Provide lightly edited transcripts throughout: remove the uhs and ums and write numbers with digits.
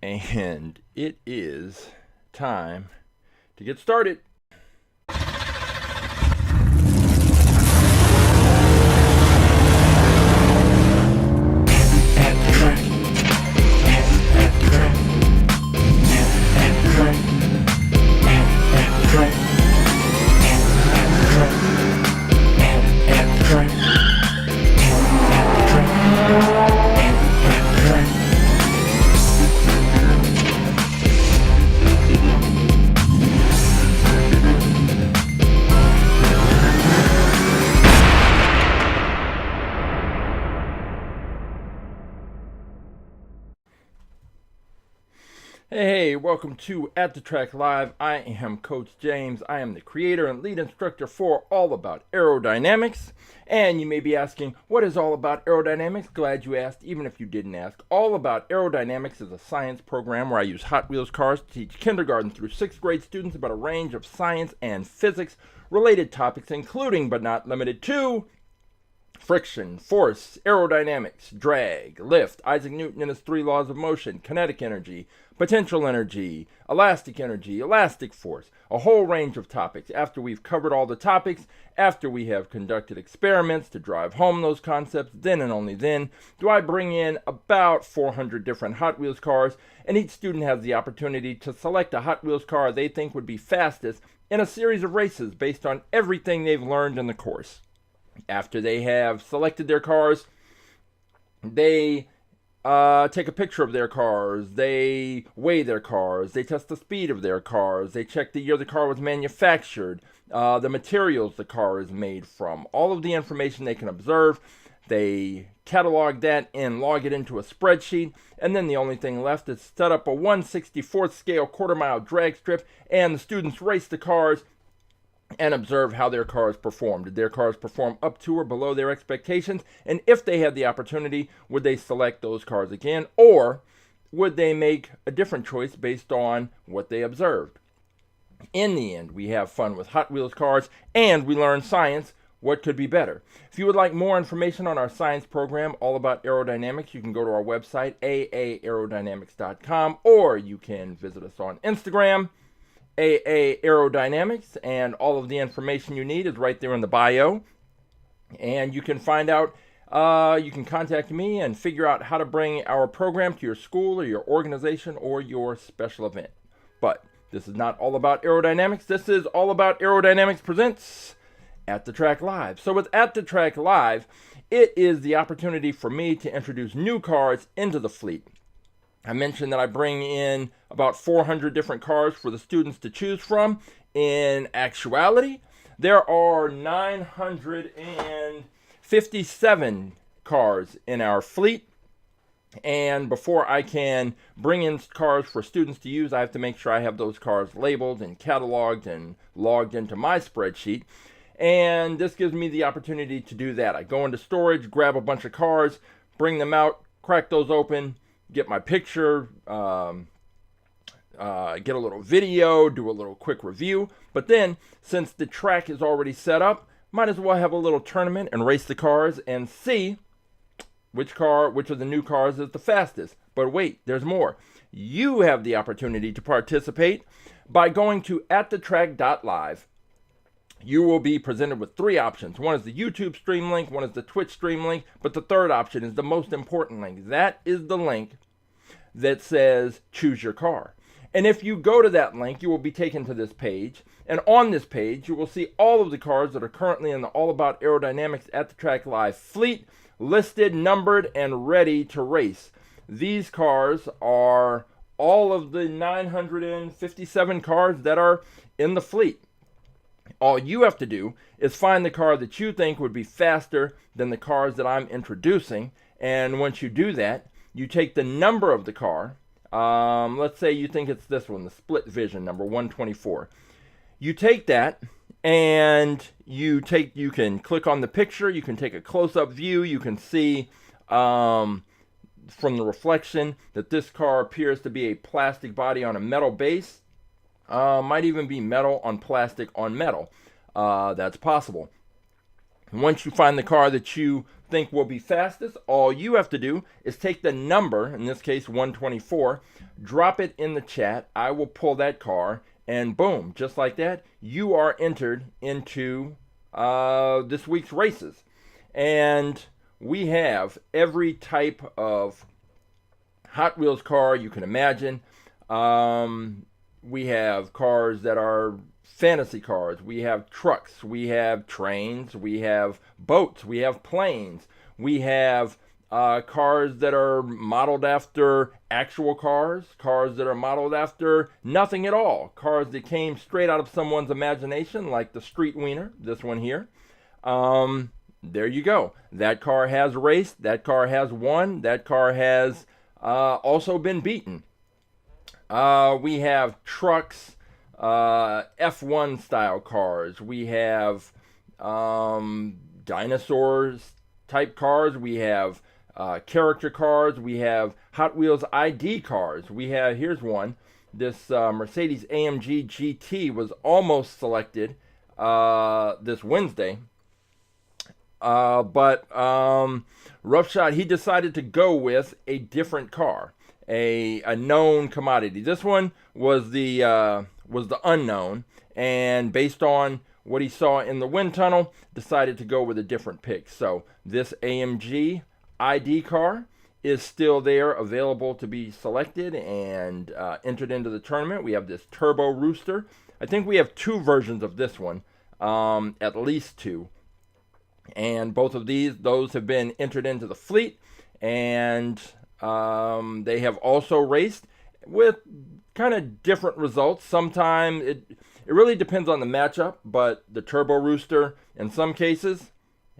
And it is time to get started. Hey, welcome to AtTheTrack.live. I am Coach James. I am the creator and lead instructor for All About Aerodynamics. And you may be asking, what is All About Aerodynamics? Glad you asked, even if you didn't ask. All About Aerodynamics is a science program where I use Hot Wheels cars to teach kindergarten through 6th grade students about a range of science and physics related topics, including but not limited to friction, force, aerodynamics, drag, lift, Isaac Newton and his 3 laws of motion, kinetic energy, potential energy, elastic force, a whole range of topics. After we've covered all the topics, after we have conducted experiments to drive home those concepts, then and only then do I bring in about 400 different Hot Wheels cars, and each student has the opportunity to select a Hot Wheels car they think would be fastest in a series of races based on everything they've learned in the course. After they have selected their cars, they take a picture of their cars, they weigh their cars, they test the speed of their cars, they check the year the car was manufactured, the materials the car is made from, all of the information they can observe. They catalog that and log it into a spreadsheet, and then the only thing left is set up a 1/64th scale quarter-mile drag strip, and the students race the cars and observe how their cars performed. Did their cars perform up to or below their expectations? And if they had the opportunity, would they select those cars again? Or would they make a different choice based on what they observed? In the end, we have fun with Hot Wheels cars and we learn science. What could be better? If you would like more information on our science program, All About Aerodynamics, you can go to our website, aaerodynamics.com, or you can visit us on Instagram, AA Aerodynamics, and all of the information you need is right there in the bio. And you can find out, you can contact me and figure out how to bring our program to your school or your organization or your special event. But this is not all about aerodynamics. This is All About Aerodynamics presents At the Track Live. So with At the Track Live, it is the opportunity for me to introduce new cars into the fleet. I mentioned that I bring in about 400 different cars for the students to choose from. In actuality, there are 957 cars in our fleet. And before I can bring in cars for students to use, I have to make sure I have those cars labeled and cataloged and logged into my spreadsheet. And this gives me the opportunity to do that. I go into storage, grab a bunch of cars, bring them out, crack those open, get my picture, get a little video, do a little quick review. But then, since the track is already set up, might as well have a little tournament and race the cars and see which of the new cars is the fastest. But wait, there's more. You have the opportunity to participate by going to AtTheTrack.live. You will be presented with 3 options. One is the YouTube stream link, one is the Twitch stream link, but the third option is the most important link. That is the link that says choose your car. And if you go to that link, you will be taken to this page. And on this page, you will see all of the cars that are currently in the All About Aerodynamics At the Track Live fleet, listed, numbered, and ready to race. These cars are all of the 957 cars that are in the fleet. All you have to do is find the car that you think would be faster than the cars that I'm introducing. And once you do that, you take the number of the car. Let's say you think it's this one, the Split Vision, number 124. You take that and you can click on the picture. You can take a close-up view. You can see from the reflection that this car appears to be a plastic body on a metal base. Might even be metal on plastic on metal. That's possible. Once you find the car that you think will be fastest, all you have to do is take the number, in this case 124, drop it in the chat. I will pull that car, and boom, just like that, you are entered into this week's races. And we have every type of Hot Wheels car you can imagine. We have cars that are fantasy cars. We have trucks. We have trains. We have boats. We have planes. We have cars that are modeled after actual cars. Cars that are modeled after nothing at all. Cars that came straight out of someone's imagination, like the Street Wiener, this one here. There you go. That car has raced. That car has won. That car has also been beaten. We have trucks, F1 style cars. We have dinosaurs type cars. We have character cars. We have Hot Wheels ID cars. We have, here's one. This Mercedes AMG GT was almost selected this Wednesday. But Roughshot, he decided to go with a different car, a known commodity. This one was the unknown, and based on what he saw in the wind tunnel, decided to go with a different pick. So this AMG ID car is still there, available to be selected and entered into the tournament. We have this Turbo Rooster. I think we have two versions of this one, at least two. And both of those have been entered into the fleet, and they have also raced with kind of different results. Sometimes it really depends on the matchup, but the Turbo Rooster in some cases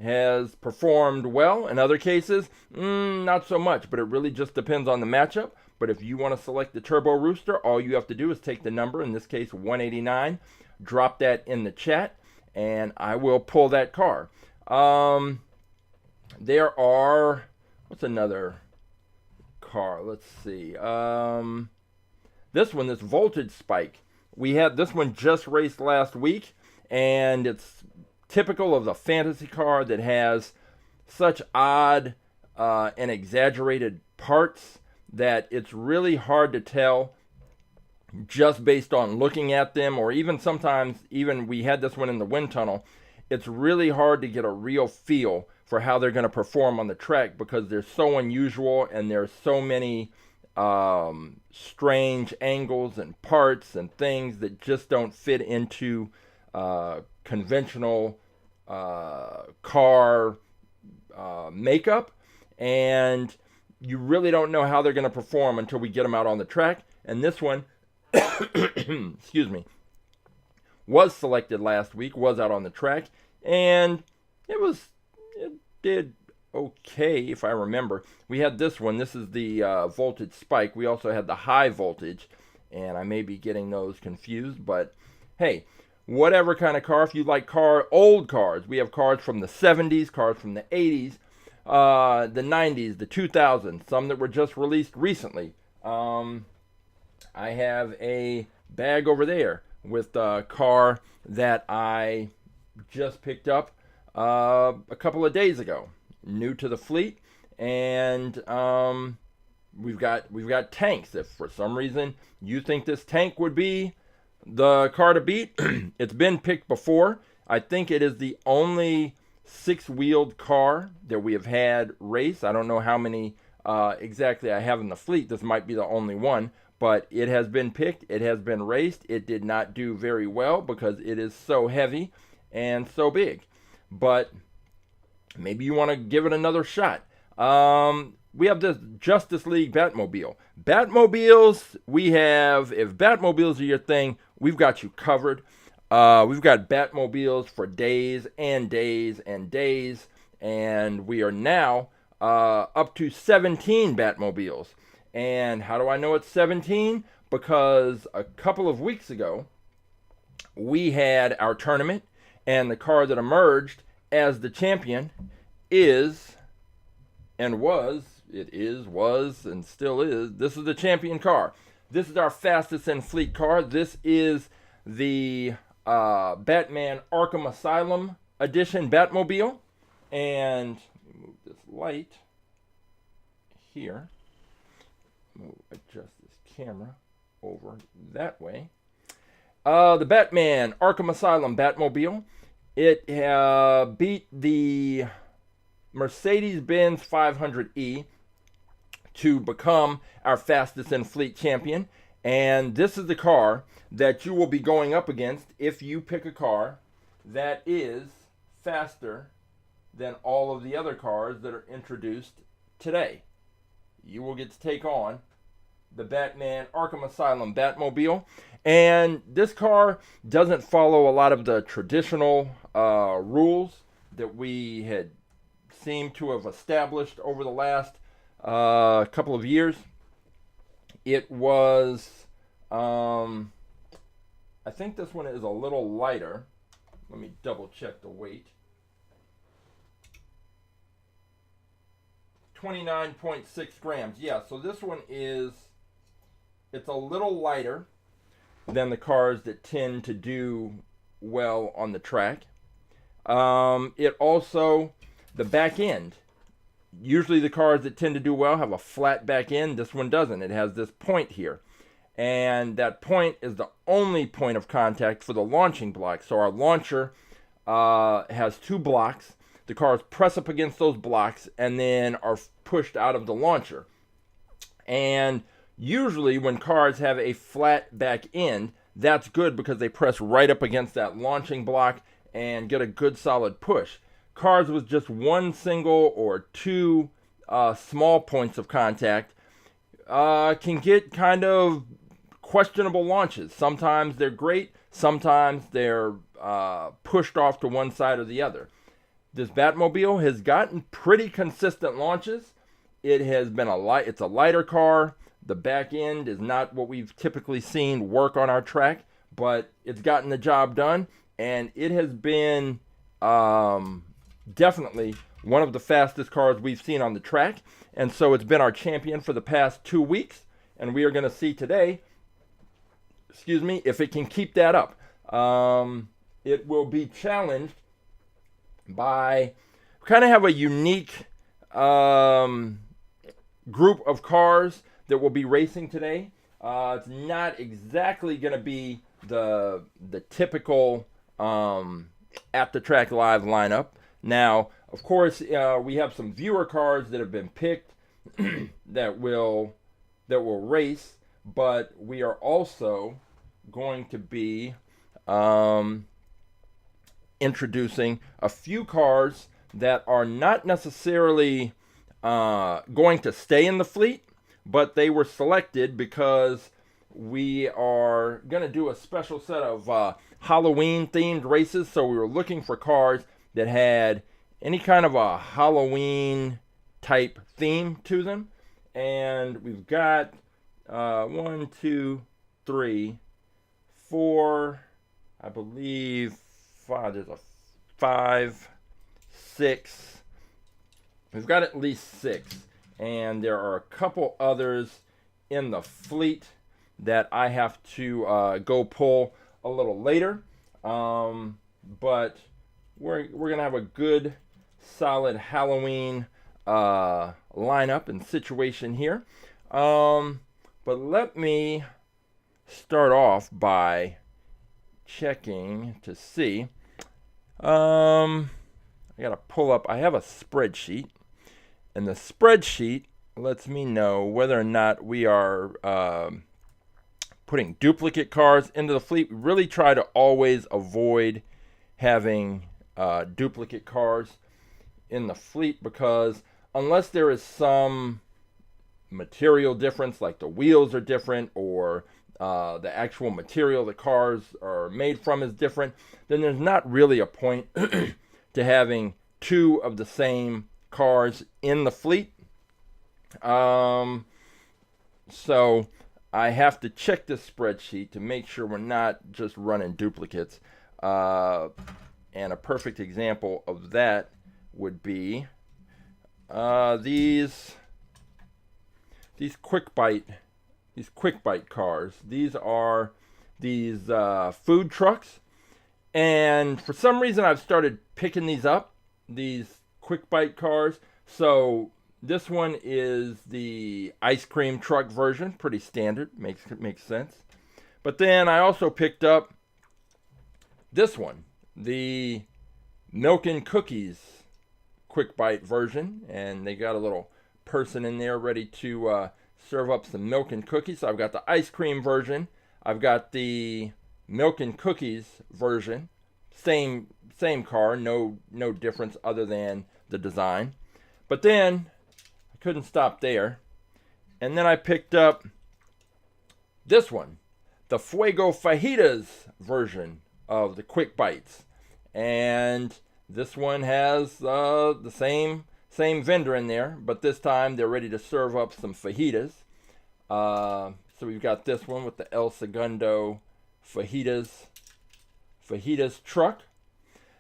has performed well. In other cases, not so much, but it really just depends on the matchup. But if you want to select the Turbo Rooster, all you have to do is take the number, in this case 189, drop that in the chat, and I will pull that car. There are, what's another car? Let's see. This one, this Voltage Spike. We had this one just raced last week, and it's typical of the fantasy car that has such odd and exaggerated parts that it's really hard to tell just based on looking at them, or even sometimes, even we had this one in the wind tunnel. It's really hard to get a real feel for how they're going to perform on the track because they're so unusual and there's so many strange angles and parts and things that just don't fit into conventional car makeup, and you really don't know how they're going to perform until we get them out on the track. And this one, excuse me, was selected last week, was out on the track, and it did okay, if I remember. We had this one. This is the Voltage Spike. We also had the High Voltage, and I may be getting those confused, but hey, whatever kind of car. If you like old cars, we have cars from the 70s, cars from the 80s, the 90s, the 2000s, some that were just released recently. I have a bag over there with a car that I just picked up a couple of days ago, new to the fleet, and we've got tanks. If for some reason you think this tank would be the car to beat, it's been picked before. I think it is the only six-wheeled car that we have had race. I don't know how many exactly I have in the fleet. This might be the only one, but it has been picked. It has been raced. It did not do very well because it is so heavy and so big. But maybe you want to give it another shot. We have this Justice League Batmobile. Batmobiles, we have, if Batmobiles are your thing, we've got you covered. We've got Batmobiles for days and days and days, and we are now up to 17 Batmobiles. And how do I know it's 17? Because a couple of weeks ago, we had our tournament, and the car that emerged as the champion is, and was, and still is, this is the champion car. This is our fastest in fleet car. This is the Batman Arkham Asylum Edition Batmobile. And move this light here. Adjust this camera over that way. The Batman Arkham Asylum Batmobile. It beat the Mercedes-Benz 500e to become our fastest in fleet champion. And this is the car that you will be going up against if you pick a car that is faster than all of the other cars that are introduced today. You will get to take on the Batman Arkham Asylum Batmobile. And this car doesn't follow a lot of the traditional rules that we had seemed to have established over the last couple of years. It was, I think this one is a little lighter. Let me double check the weight. 29.6 grams. Yeah, so this one is, it's a little lighter than the cars that tend to do well on the track. It also, the back end, usually the cars that tend to do well have a flat back end. This one doesn't. It has this point here. And that point is the only point of contact for the launching block. So our launcher has two blocks. The cars press up against those blocks and then are pushed out of the launcher. And usually when cars have a flat back end, that's good because they press right up against that launching block and get a good solid push. Cars with just one single or two small points of contact can get kind of questionable launches. Sometimes they're great, sometimes they're pushed off to one side or the other. This Batmobile has gotten pretty consistent launches. It has been it's a lighter car. The back end is not what we've typically seen work on our track, but it's gotten the job done, and it has been definitely one of the fastest cars we've seen on the track. And so it's been our champion for the past 2 weeks, and we are going to see today, if it can keep that up. It will be challenged by, kind of have a unique group of cars that will be racing today. It's not exactly going to be the typical AtTheTrack.live lineup. Now, of course, we have some viewer cars that have been picked that will race, but we are also going to be introducing a few cars that are not necessarily going to stay in the fleet, but they were selected because we are going to do a special set of Halloween themed races. So we were looking for cars that had any kind of a Halloween type theme to them. And we've got 1, 2, 3, 4, I believe 5. There's a 5, 6. We've got at least 6. And there are a couple others in the fleet that I have to go pull a little later. But we're going to have a good, solid Halloween lineup and situation here. But let me start off by checking to see. I got to pull up. I have a spreadsheet. And the spreadsheet lets me know whether or not we are putting duplicate cars into the fleet. We really try to always avoid having duplicate cars in the fleet, because unless there is some material difference, like the wheels are different or the actual material the cars are made from is different, then there's not really a point to having two of the same cars in the fleet. So I have to check this spreadsheet to make sure we're not just running duplicates. And a perfect example of that would be these quick bite cars. These are these food trucks, and for some reason I've started picking these up, these quick bite cars. So this one is the ice cream truck version, pretty standard, makes sense. But then I also picked up this one, the milk and cookies quick bite version, and they got a little person in there ready to serve up some milk and cookies. So I've got the ice cream version, I've got the milk and cookies version, same car, no difference other than the design. But then I couldn't stop there, and then I picked up this one, the Fuego Fajitas version of the quick bites, and this one has the same vendor in there, but this time they're ready to serve up some fajitas. So we've got this one with the El Segundo fajitas truck.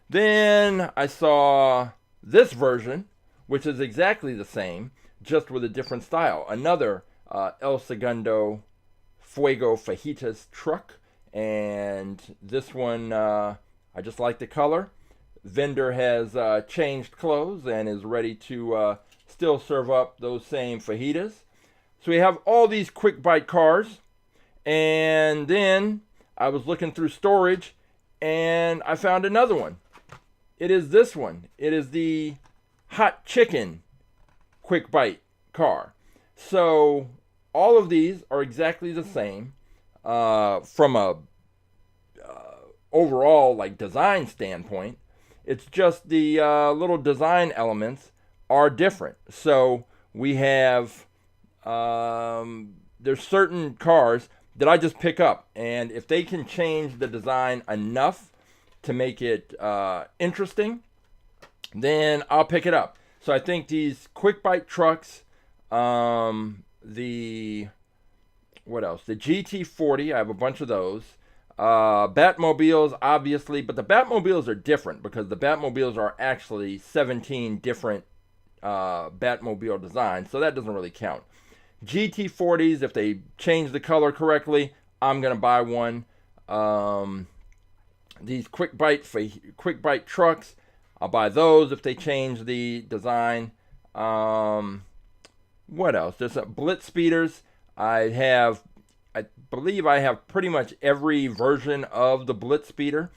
Then I saw this version, which is exactly the same, just with a different style. Another El Segundo Fuego Fajitas truck, and this one I just like the color. Vendor has changed clothes and is ready to still serve up those same fajitas. So we have all these quick bite cars, and then I was looking through storage and I found another one. It is this one. It is the hot chicken quick bite car. So all of these are exactly the same from a overall like design standpoint. It's just the little design elements are different. So we have there's certain cars that I just pick up, and if they can change the design enough to make it interesting, then I'll pick it up. So I think these quick bite trucks, the what else? The GT40, I have a bunch of those. Batmobiles, obviously, but the Batmobiles are different because the Batmobiles are actually 17 different Batmobile designs, so that doesn't really count. GT40s, if they change the color correctly, I'm gonna buy one. These quick bite trucks, I'll buy those if they change the design. What else? There's Blitz speeders. I believe I have pretty much every version of the Blitz speeder,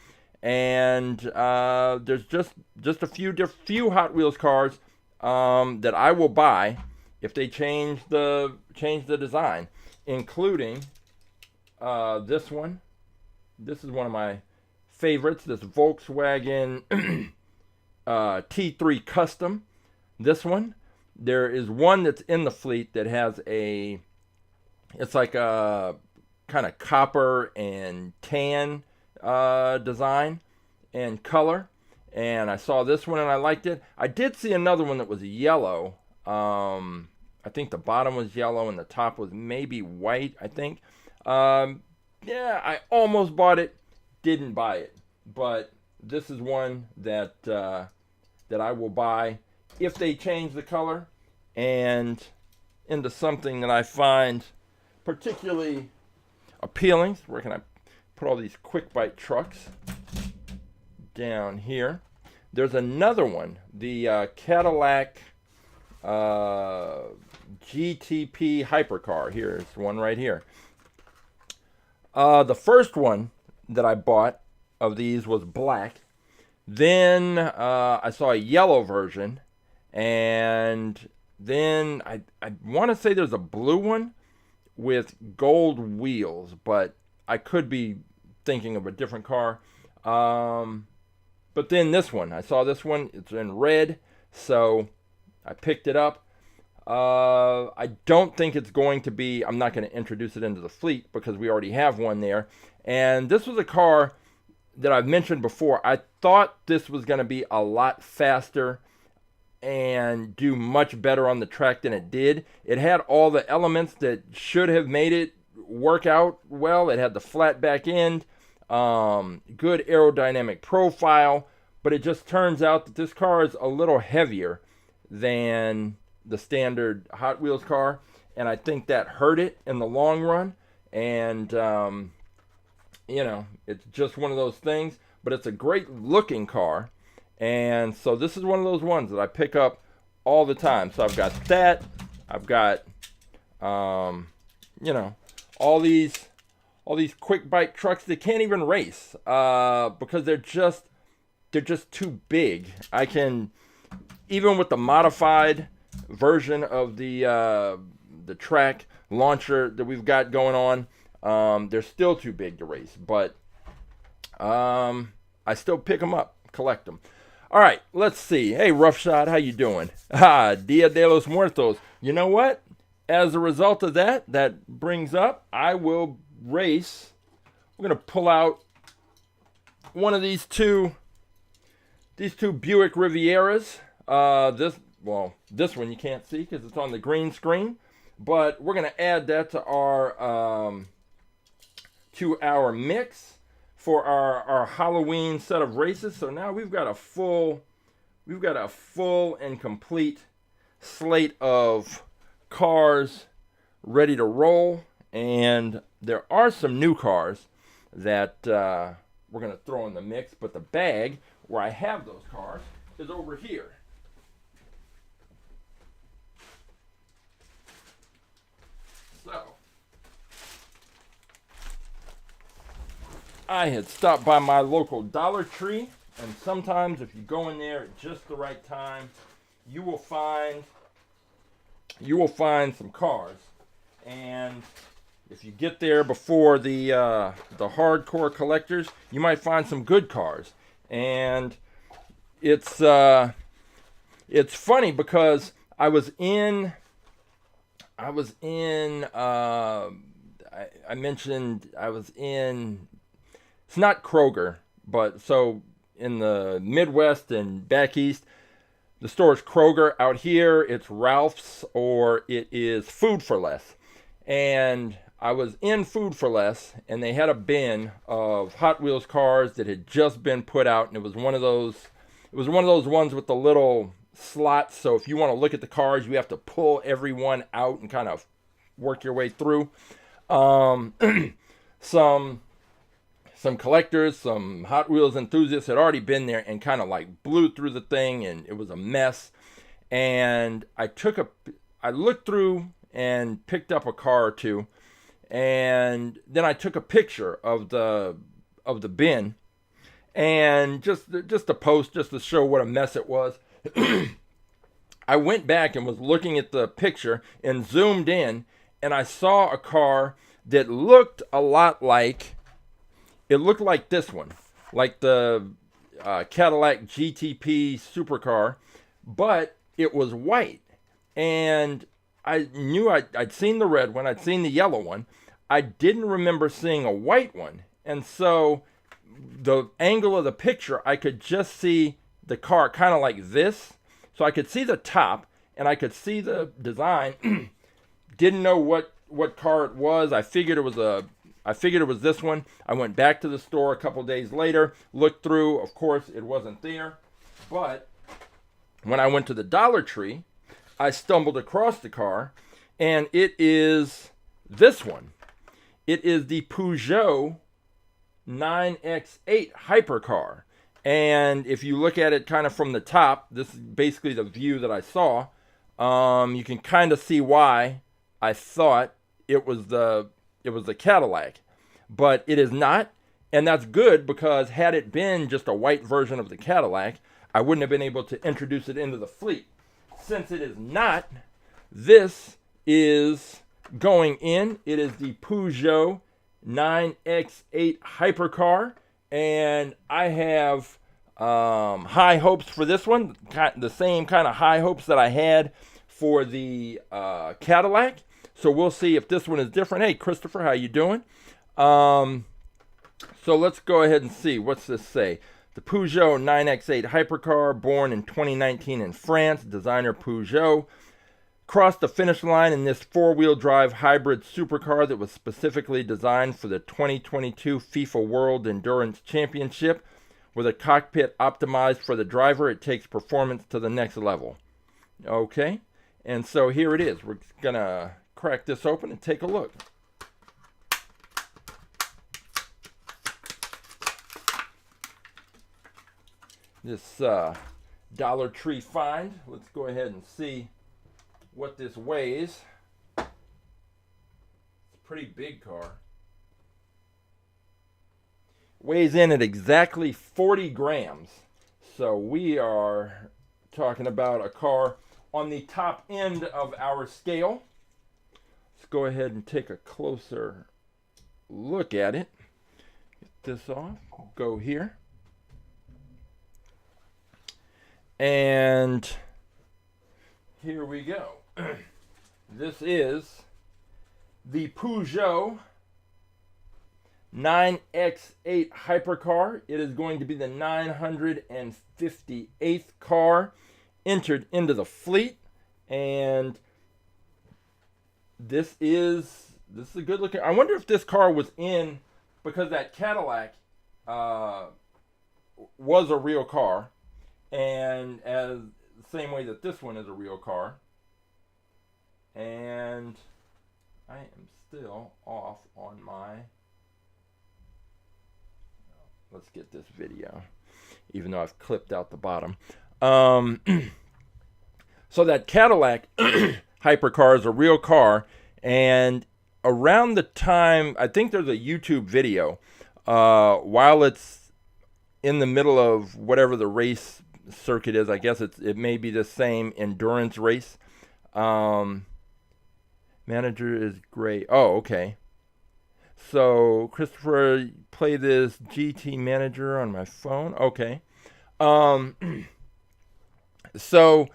and there's just a few Hot Wheels cars that I will buy if they change the design, including this one. This is one of my favorites. This Volkswagen T3 Custom. This one. There is one that's in the fleet that has it's like a kind of copper and tan design and color, and I saw this one and I liked it. I did see another one that was yellow. I think the bottom was yellow and the top was maybe white, I think. Yeah, I almost bought it, didn't buy it, but this is one that I will buy if they change the color and into something that I find particularly appealing. Where can I put all these quick bite trucks? Down here. There's another one, the Cadillac GTP Hypercar. Here's one right here. The first one that I bought of these was black. Then I saw a yellow version, and then I want to say there's a blue one with gold wheels, but I could be thinking of a different car. But then this one, I saw this one, it's in red, so I picked it up. I don't think it's going to be, I'm not going to introduce it into the fleet because we already have one there. And this was a car that I've mentioned before. I thought this was going to be a lot faster and do much better on the track than it did. It had all the elements that should have made it work out well. It had the flat back end, good aerodynamic profile, but it just turns out that this car is a little heavier than the standard Hot Wheels car, and I think that hurt it in the long run. And you know, it's just one of those things, but it's a great looking car, And so this is one of those ones that I pick up all the time. So I've got that. I've got, you know, all these quick bike trucks that can't even race because they're just too big. I can, even with the modified version of the track launcher that we've got going on, they're still too big to race. But I still pick them up, collect them. All right, let's see. Hey, Roughshot, how you doing? Dia de los Muertos. You know what? As a result of that brings up, I will race. We're gonna pull out one of these two Buick Rivieras. This one you can't see because it's on the green screen, but we're gonna add that to our mix for our Halloween set of races. So now we've got a full and complete slate of cars ready to roll, and there are some new cars that we're going to throw in the mix, but the bag where I have those cars is over here. So I had stopped by my local Dollar Tree, and sometimes if you go in there at just the right time, you will find some cars. And if you get there before the hardcore collectors, you might find some good cars. And it's funny because I mentioned I was in, it's not Kroger, but so in the Midwest and back east, the store is Kroger. Out here, it's Ralph's or it is Food for Less. And I was in Food for Less, and they had a bin of Hot Wheels cars that had just been put out, and it was one of those ones with the little slots. So if you want to look at the cars, you have to pull every one out and kind of work your way through. Some collectors, some Hot Wheels enthusiasts had already been there and kind of like blew through the thing, and it was a mess. And I looked through and picked up a car or two, and then I took a picture of the bin, and just to post, just to show what a mess it was. I went back and was looking at the picture and zoomed in, and I saw a car that looked a lot like, it looked like this one, like the Cadillac GTP supercar, but it was white. And I knew I'd seen the red one, I'd seen the yellow one. I didn't remember seeing a white one. And so the angle of the picture, I could just see the car kind of like this. So I could see the top and I could see the design. Didn't know what car it was. I figured it was this one. I went back to the store a couple days later, looked through. Of course, it wasn't there. But when I went to the Dollar Tree, I stumbled across the car, and it is this one. It is the Peugeot 9X8 Hypercar. And if you look at it kind of from the top, this is basically the view that I saw. You can kind of see why I thought it was the Cadillac, but it is not, and that's good, because had it been just a white version of the Cadillac, I wouldn't have been able to introduce it into the fleet. Since it is not, this is going in. It is the Peugeot 9X8 Hypercar, and I have high hopes for this one, the same kind of high hopes that I had for the Cadillac. So we'll see if this one is different. Hey, Christopher, how you doing? So let's go ahead and see. What's this say? The Peugeot 9X8 Hypercar, born in 2019 in France, designer Peugeot, crossed the finish line in this four-wheel drive hybrid supercar that was specifically designed for the 2022 FIFA World Endurance Championship. With a cockpit optimized for the driver, it takes performance to the next level. Okay, and so here it is. We're going to crack this open and take a look. this Dollar Tree find. Let's go ahead and see what this weighs. It's a pretty big car. Weighs in at exactly 40 grams. So we are talking about a car on the top end of our scale. Let's go ahead and take a closer look at it. Get this off. Go here. And here we go. This is the Peugeot 9X8 Hypercar. It is going to be the 958th car entered into the fleet, and this is a good looking. I wonder if this car was in, because that Cadillac was a real car, and as the same way that this one is a real car. And I am still off on my. Let's get this video, even though I've clipped out the bottom. So that Cadillac Hypercar is a real car, and around the time, I think there's a YouTube video, while it's in the middle of whatever the race circuit is, I guess it may be the same endurance race. Manager is great. Oh, okay. So, Christopher, play this GT Manager on my phone. Okay. So,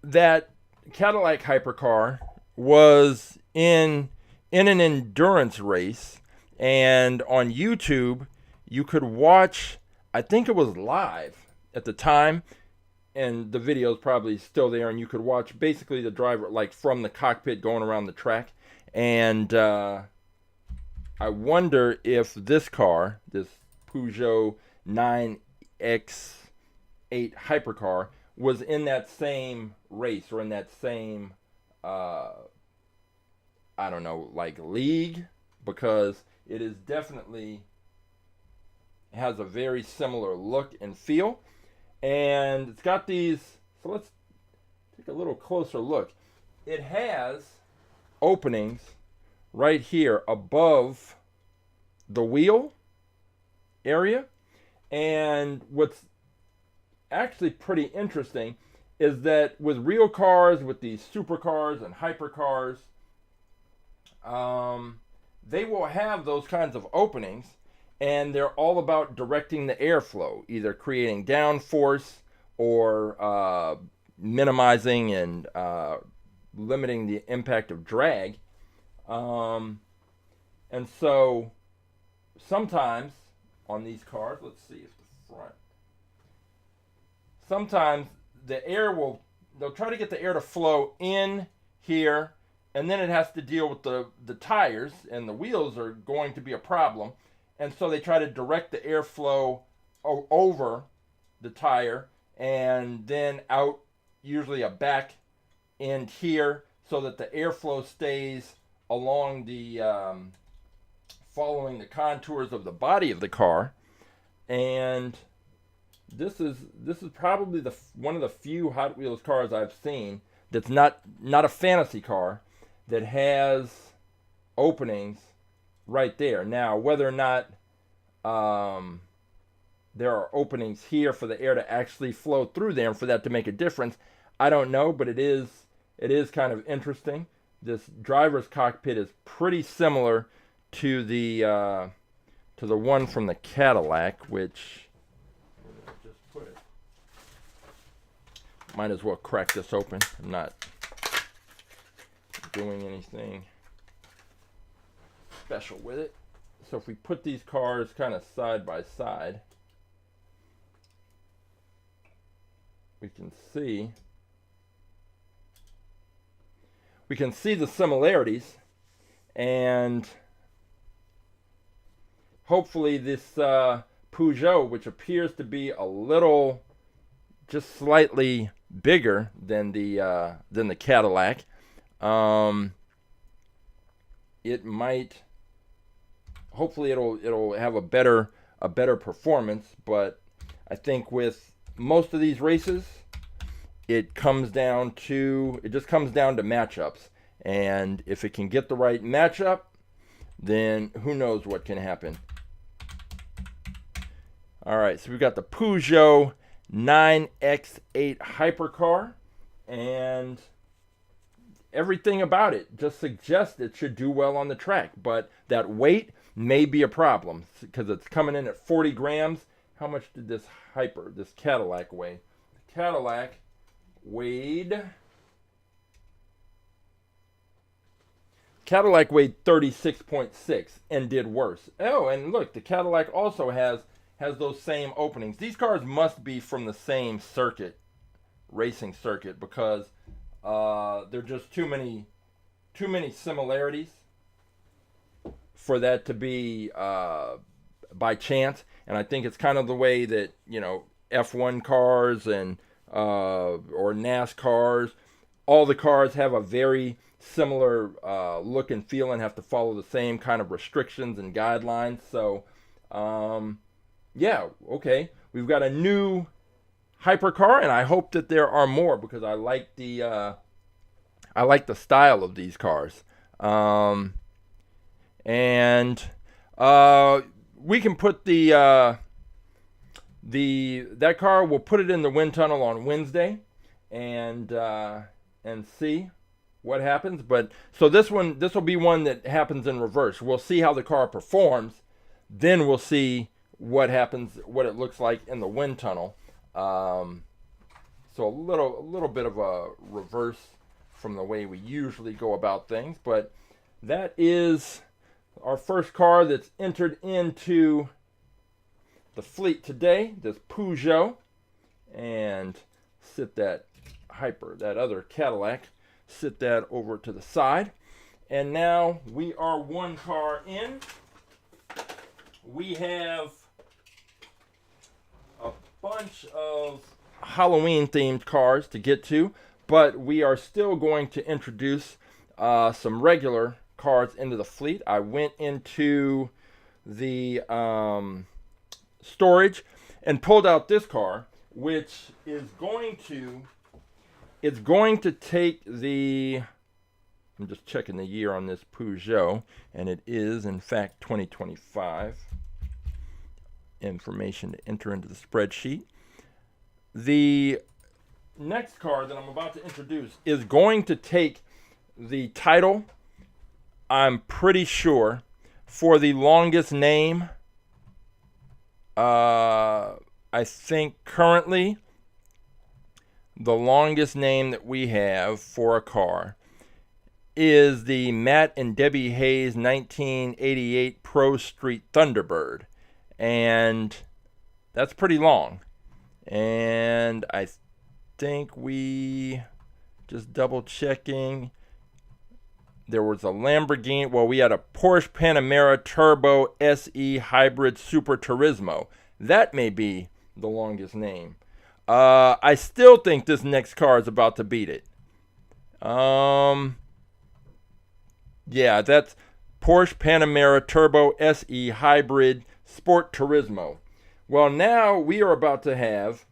that Cadillac Hypercar was in an endurance race, and on YouTube, you could watch, I think it was live at the time, and the video is probably still there, and you could watch basically the driver, like, from the cockpit going around the track. And I wonder if this car, this Peugeot 9X8 Hypercar, was in that same race or in that same, I don't know, like league, because it is definitely has a very similar look and feel. And it's got these, so let's take a little closer look. It has openings right here above the wheel area. And what's actually pretty interesting is that with real cars, with these supercars and hypercars, they will have those kinds of openings, and they're all about directing the airflow, either creating downforce or minimizing and limiting the impact of drag. And so sometimes on these cars, let's see if the front, sometimes the air they'll try to get the air to flow in here, and then it has to deal with the tires, and the wheels are going to be a problem. And so they try to direct the airflow over the tire and then out, usually a back end here, so that the airflow stays along the following the contours of the body of the car. And this is probably one of the few Hot Wheels cars I've seen that's not a fantasy car that has openings right there. Now, whether or not there are openings here for the air to actually flow through there and for that to make a difference, I don't know, but it is kind of interesting. This driver's cockpit is pretty similar to the one from the Cadillac, which just put it. Might as well crack this open. I'm not doing anything special with it. So if we put these cars kind of side by side, we can see the similarities, and hopefully this Peugeot, which appears to be a little, just slightly bigger than the Cadillac, it might, hopefully it'll have a better performance. But I think with most of these races, it just comes down to matchups. And if it can get the right matchup, then who knows what can happen. All right, so we've got the Peugeot 9X8 Hypercar, and everything about it just suggests it should do well on the track, but that weight may be a problem because it's coming in at 40 grams. How much did this Cadillac weigh? The Cadillac weighed 36.6 and did worse. Oh, and look, the Cadillac also has those same openings. These cars must be from the same circuit, racing circuit, because there are just too many similarities for that to be by chance. And I think it's kind of the way that, you know, F1 cars and or NASCARs, all the cars have a very similar look and feel and have to follow the same kind of restrictions and guidelines. So yeah, okay, we've got a new hypercar, and I hope that there are more, because I like the style of these cars. And we can put that car, we'll put it in the wind tunnel on Wednesday and see what happens. But so this will be one that happens in reverse. We'll see how the car performs, then we'll see what happens, what it looks like in the wind tunnel. So a little bit of a reverse from the way we usually go about things, but that is our first car that's entered into the fleet today, this Peugeot. And sit that other Cadillac, sit that over to the side. And now we are one car in. We have a bunch of Halloween themed cars to get to, but we are still going to introduce some regular cars into the fleet. I went into the storage and pulled out this car, which is going to take the, I'm just checking the year on this Peugeot, and it is in fact 2025. Information to enter into the spreadsheet. The next car that I'm about to introduce is going to take the title, I'm pretty sure, for the longest name. I think currently the longest name that we have for a car is the Matt and Debbie Hayes 1988 Pro Street Thunderbird. And that's pretty long. And I think we, just double checking, there was a Lamborghini, well, we had a Porsche Panamera Turbo SE Hybrid Super Turismo. That may be the longest name. I still think this next car is about to beat it. Yeah, that's Porsche Panamera Turbo SE Hybrid Sport Turismo. Well, now we are about to have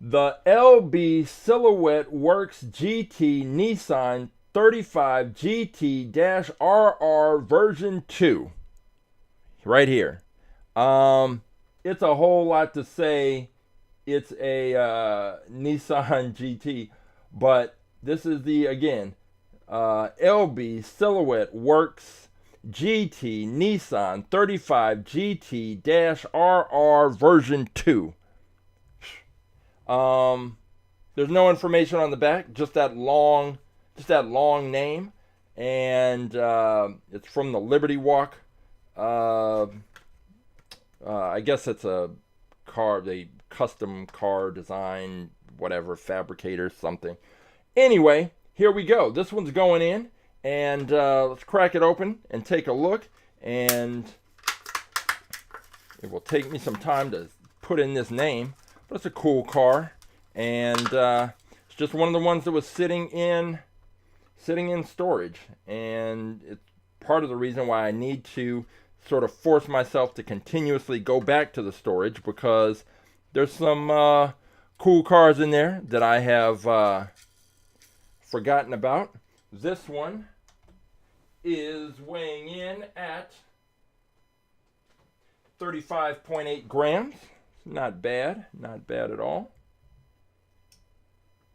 the LB-Silhouette Works GT Nissan 35 GT-RR version 2. Right here. It's a whole lot to say it's a Nissan GT, but this is the, again, LB-Silhouette Works GT Nissan 35 GT-RR version 2. There's no information on the back, just that long name, and it's from the Liberty Walk. I guess it's a car, the custom car design, whatever, fabricator, something. Anyway, here we go. This one's going in. And let's crack it open and take a look. And it will take me some time to put in this name. But it's a cool car. And it's just one of the ones that was sitting in storage. And it's part of the reason why I need to sort of force myself to continuously go back to the storage. Because there's some cool cars in there that I have forgotten about. This one is weighing in at 35.8 grams. Not bad, not bad at all.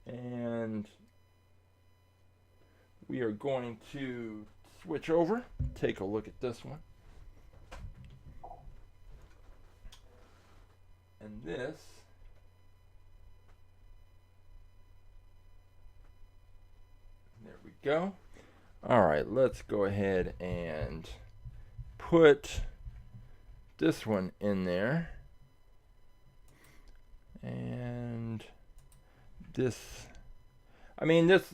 And we are going to switch over, take a look at this one. And this there we go. All right, let's go ahead and put this one in there. And this, I mean, this,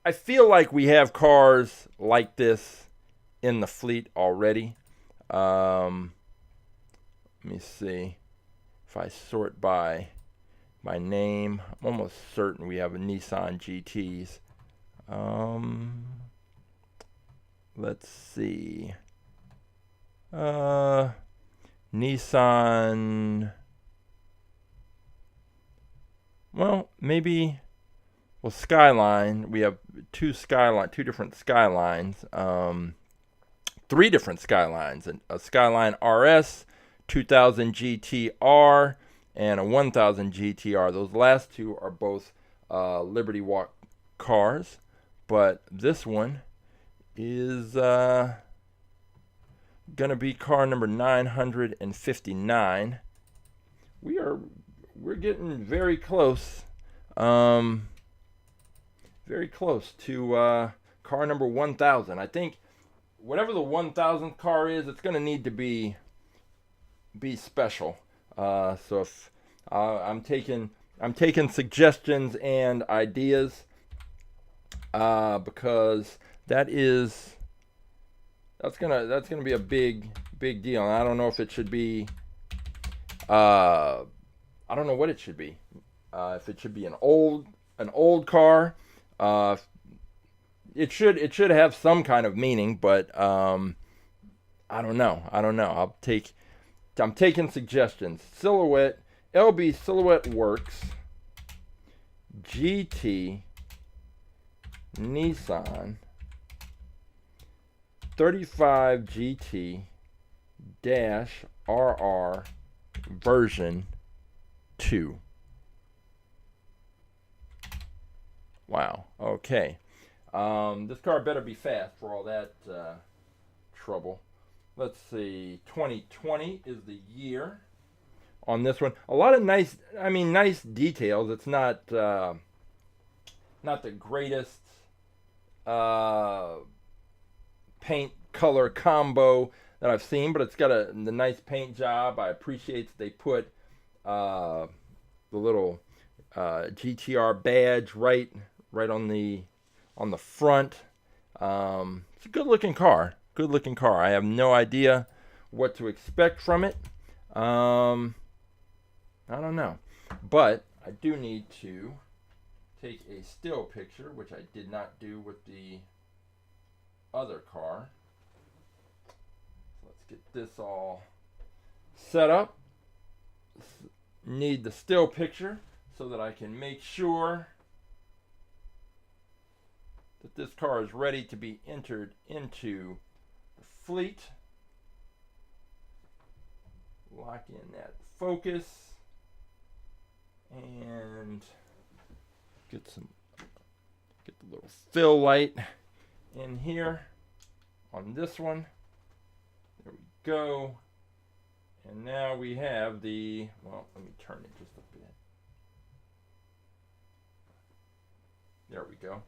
I feel like we have cars like this in the fleet already. Let me see if I sort by name. I'm almost certain we have a Nissan GTs. Let's see. Nissan. Well, maybe. Well, Skyline. We have two different Skylines. 3 different Skylines. A Skyline RS, 2000 GTR, and a 1000 GTR. Those last two are both Liberty Walk cars, but this one is gonna be car number 959. We're getting very close, very close to car number 1000. I think whatever the 1000th car is, it's gonna need to be special. So if I'm taking suggestions and ideas, because that's gonna be a big deal. And I don't know if it should be. I don't know what it should be. If it should be an old car, it should have some kind of meaning, but I don't know. I'm taking suggestions. Silhouette, LB-Silhouette Works GT Nissan 35 GT RR version 2. Wow. Okay. This car better be fast for all that trouble. Let's see. 2020 is the year on this one. A lot of nice details. It's not the greatest paint color combo that I've seen, but it's got the nice paint job. I appreciate that they put the little GTR badge right on the front. It's a good looking car. I have no idea what to expect from it. I don't know, but I do need to take a still picture, which I did not do with the other car. So let's get this all set up. Need the still picture so that I can make sure that this car is ready to be entered into the fleet. Lock in that focus and get the little fill light in here on this one. There we go. And now we have the, well, let me turn it just a bit. There we go.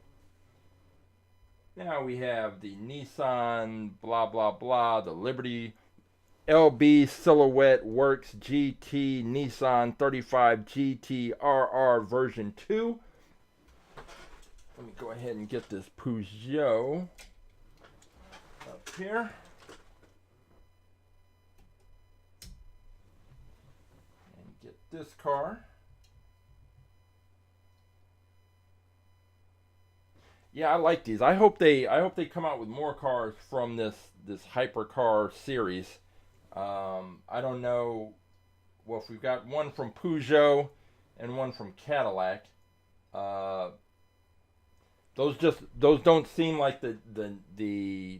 Now we have the Nissan blah blah blah, the Liberty LB-Silhouette Works GT Nissan 35 GT RR version 2. Let me go ahead and get this Peugeot up here. And get this car. Yeah, I like these. I hope they come out with more cars from this Hypercar series. I don't know well, if we've got one from Peugeot and one from Cadillac, those don't seem like the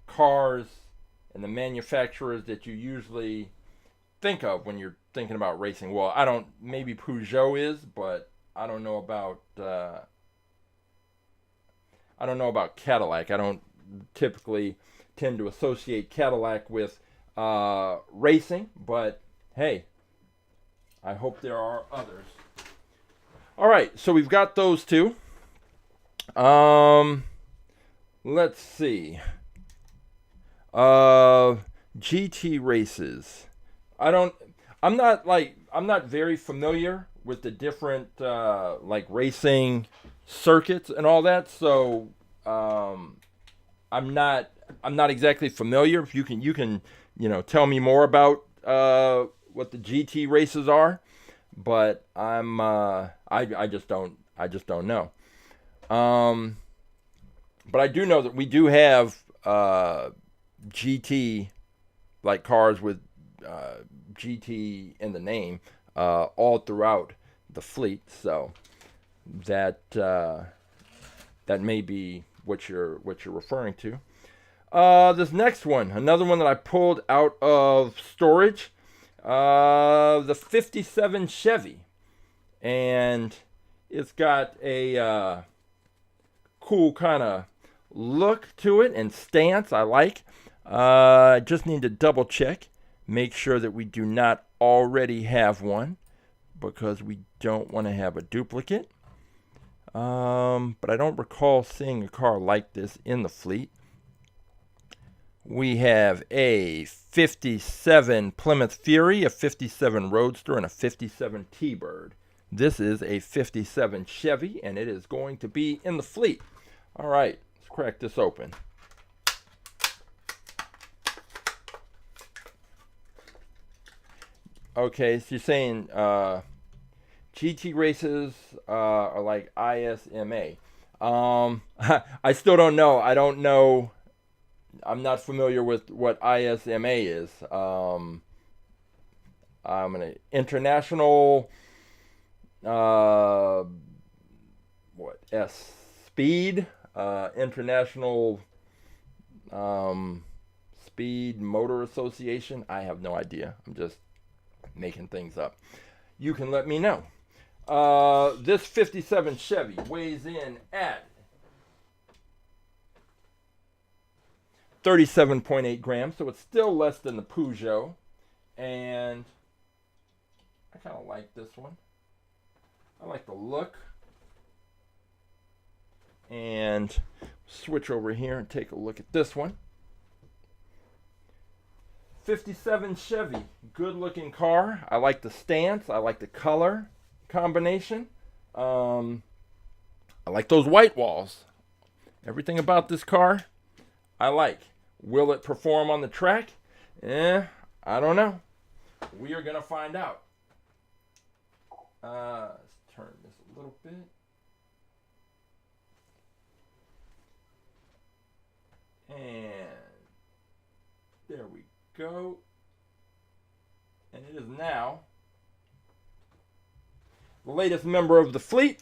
cars and the manufacturers that you usually think of when you're thinking about racing. Well, maybe Peugeot is, but I don't know about Cadillac. I don't typically tend to associate Cadillac with racing, but hey, I hope there are others. All right, so we've got those two. Let's see. GT races. I'm not very familiar with the different like racing circuits and all that, so I'm not exactly familiar. If you can tell me more about what the GT races are, but I just don't know. But I do know that we do have GT like cars with GT in the name all throughout the fleet, so that may be what you're referring to. This next one, another one that I pulled out of storage, the 57 Chevy, and it's got a cool kind of look to it and stance I like. I just need to double check, make sure that we do not already have one, because we don't want to have a duplicate. But I don't recall seeing a car like this in the fleet. We have a 57 Plymouth Fury, a 57 Roadster, and a 57 T-Bird. This is a 57 Chevy, and it is going to be in the fleet. All right, let's crack this open. Okay, so you're saying GT races are like ISMA. I still don't know. I don't know. I'm not familiar with what ISMA is. I'm an international speed international speed motor association. I have no idea. I'm just making things up. You can let me know. This 57 Chevy weighs in at 37.8 grams, so it's still less than the Peugeot, and I kind of like this one. I like the look. And switch over here and take a look at this one. 57 Chevy, good looking car. I like the stance. I like the color combination. I like those white walls. Everything about this car, I like. Will it perform on the track? I don't know. We are going to find out. Let's turn this a little bit. And there we go. And it is now the latest member of the fleet.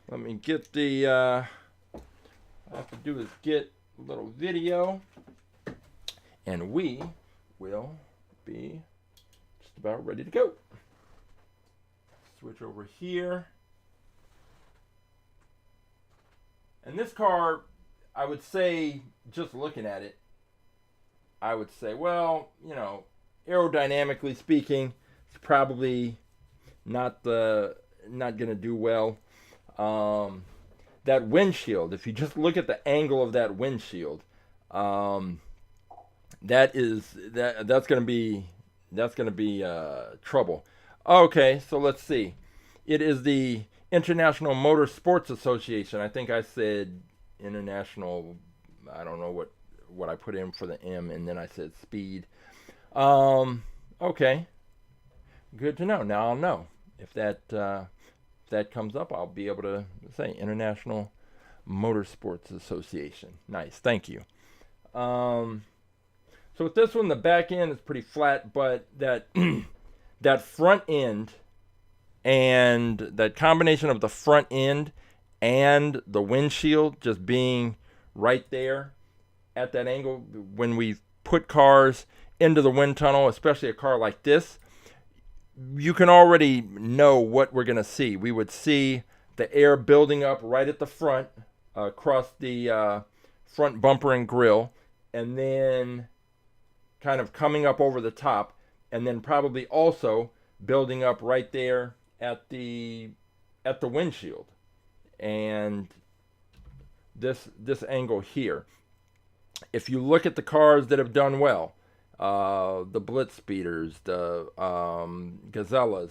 Let me get the, all I have to do is get a little video, and we will be just about ready to go. Switch over here. And this car, I would say, just looking at it, I would say, well, aerodynamically speaking, it's probably not going to do well. That windshield, if you just look at the angle of that windshield, that's going to be trouble. Okay, so let's see. It is the International Motor Sports Association. I think I said international. I don't know what I put in for the M, and then I said speed. Okay, good to know. Now I'll know if that comes up. I'll be able to say International Motorsports Association. Nice, thank you. So with this one, the back end is pretty flat, but that that front end and that combination of the front end and the windshield just being right there at that angle, when we put cars into the wind tunnel, especially a car like this, you can already know what we're going to see. We would see the air building up right at the front, across the front bumper and grille, and then kind of coming up over the top, and then probably also building up right there at the windshield. And this angle here. If you look at the cars that have done well, the Blitz Speeders, the Gazellas,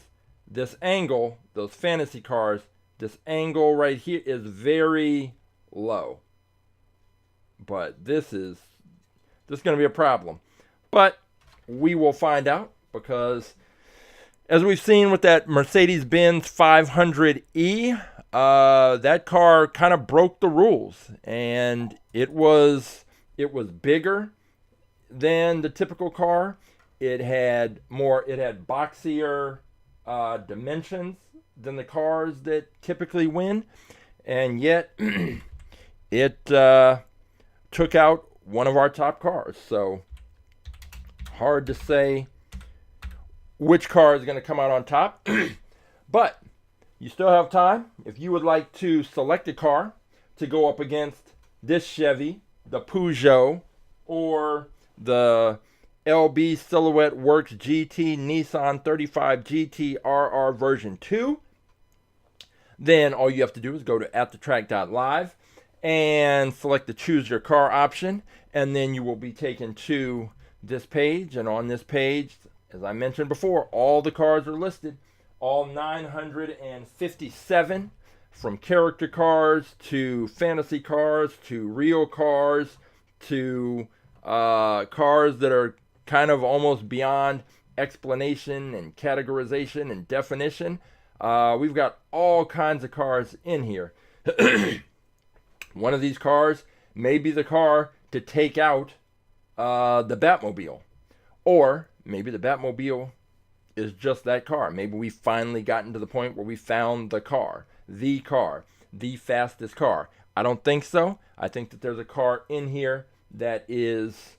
this angle, those fantasy cars, this angle right here is very low. But this is going to be a problem. But we will find out, because as we've seen with that Mercedes-Benz 500e, that car kind of broke the rules, and it was bigger than the typical car. It had boxier dimensions than the cars that typically win, and yet it took out one of our top cars. So hard to say which car is going to come out on top. But you still have time. If you would like to select a car to go up against this Chevy, the Peugeot, or the LB-Silhouette Works GT Nissan 35 GT RR version 2, then all you have to do is go to AtTheTrack.live and select the choose your car option, and then you will be taken to this page. And on this page, as I mentioned before, all the cars are listed, all 957, from character cars to fantasy cars to real cars to cars that are kind of almost beyond explanation and categorization and definition. We've got all kinds of cars in here. One of these cars may be the car to take out the Batmobile. Or maybe the Batmobile is just that car. Maybe we finally gotten to the point where we found the fastest car. I don't think so. I think that there's a car in here that is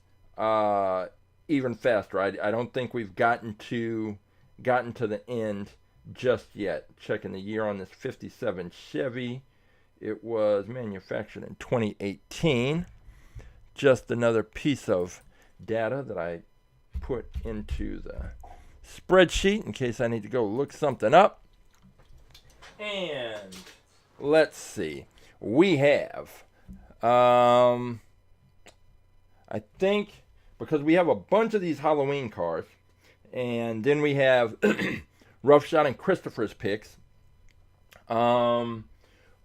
even faster. I don't think we've gotten to the end just yet. Checking the year on this 57 Chevy. It was manufactured in 2018. Just another piece of data that I put into the spreadsheet in case I need to go look something up. And let's see. We have, I think, because we have a bunch of these Halloween cars, and then we have Rough Shot and Christopher's picks.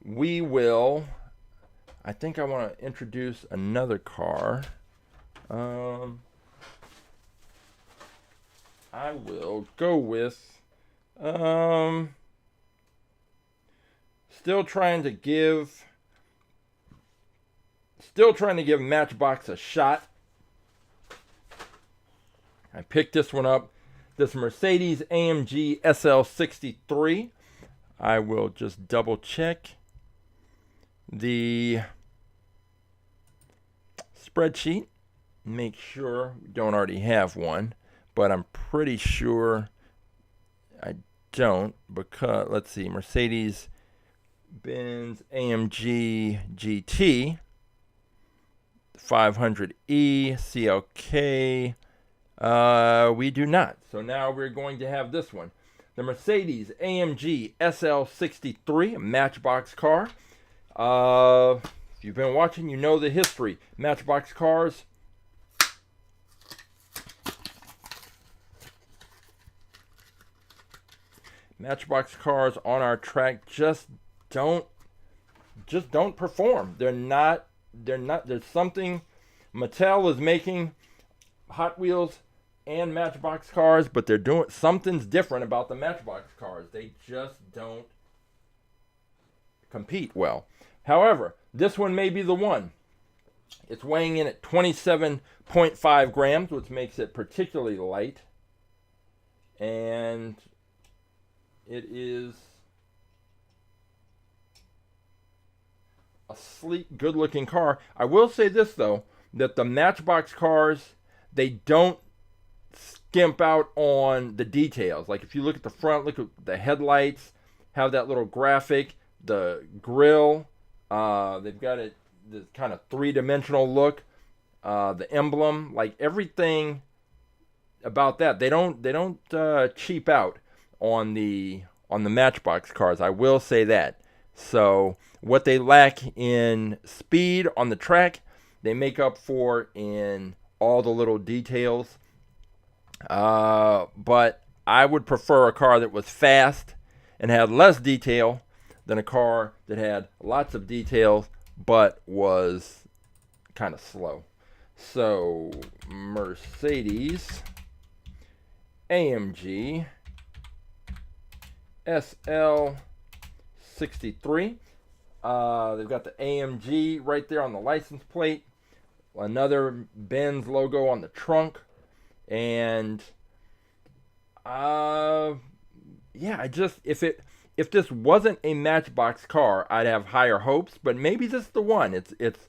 We will, I think I want to introduce another car. I will go with, still trying to give Matchbox a shot. I picked this one up, this Mercedes AMG SL 63. I will just double check the spreadsheet, make sure we don't already have one, but I'm pretty sure I don't, because let's see, Mercedes-Benz AMG GT 500E CLK, we do not. So now we're going to have this one, the Mercedes AMG SL 63 Matchbox car. If you've been watching, you know the history. Matchbox cars, on our track just don't perform. They're not. There's something. Mattel is making Hot Wheels and Matchbox cars, but they're doing something's different about the Matchbox cars. They just don't compete well. However, this one may be the one. It's weighing in at 27.5 grams, which makes it particularly light. And it is a sleek, good-looking car. I will say this, though, that the Matchbox cars, they don't skimp out on the details. Like if you look at the front, look at the headlights, have that little graphic, the grille. They've got it this kind of three-dimensional look. The emblem, like everything about that, they don't cheap out on the Matchbox cars. I will say that. So what they lack in speed on the track, they make up for in all the little details. But I would prefer a car that was fast and had less detail than a car that had lots of details but was kind of slow. So Mercedes AMG SL 63. They've got the AMG right there on the license plate. Another Benz logo on the trunk. And yeah, if this wasn't a Matchbox car, I'd have higher hopes, but maybe this is the one. It's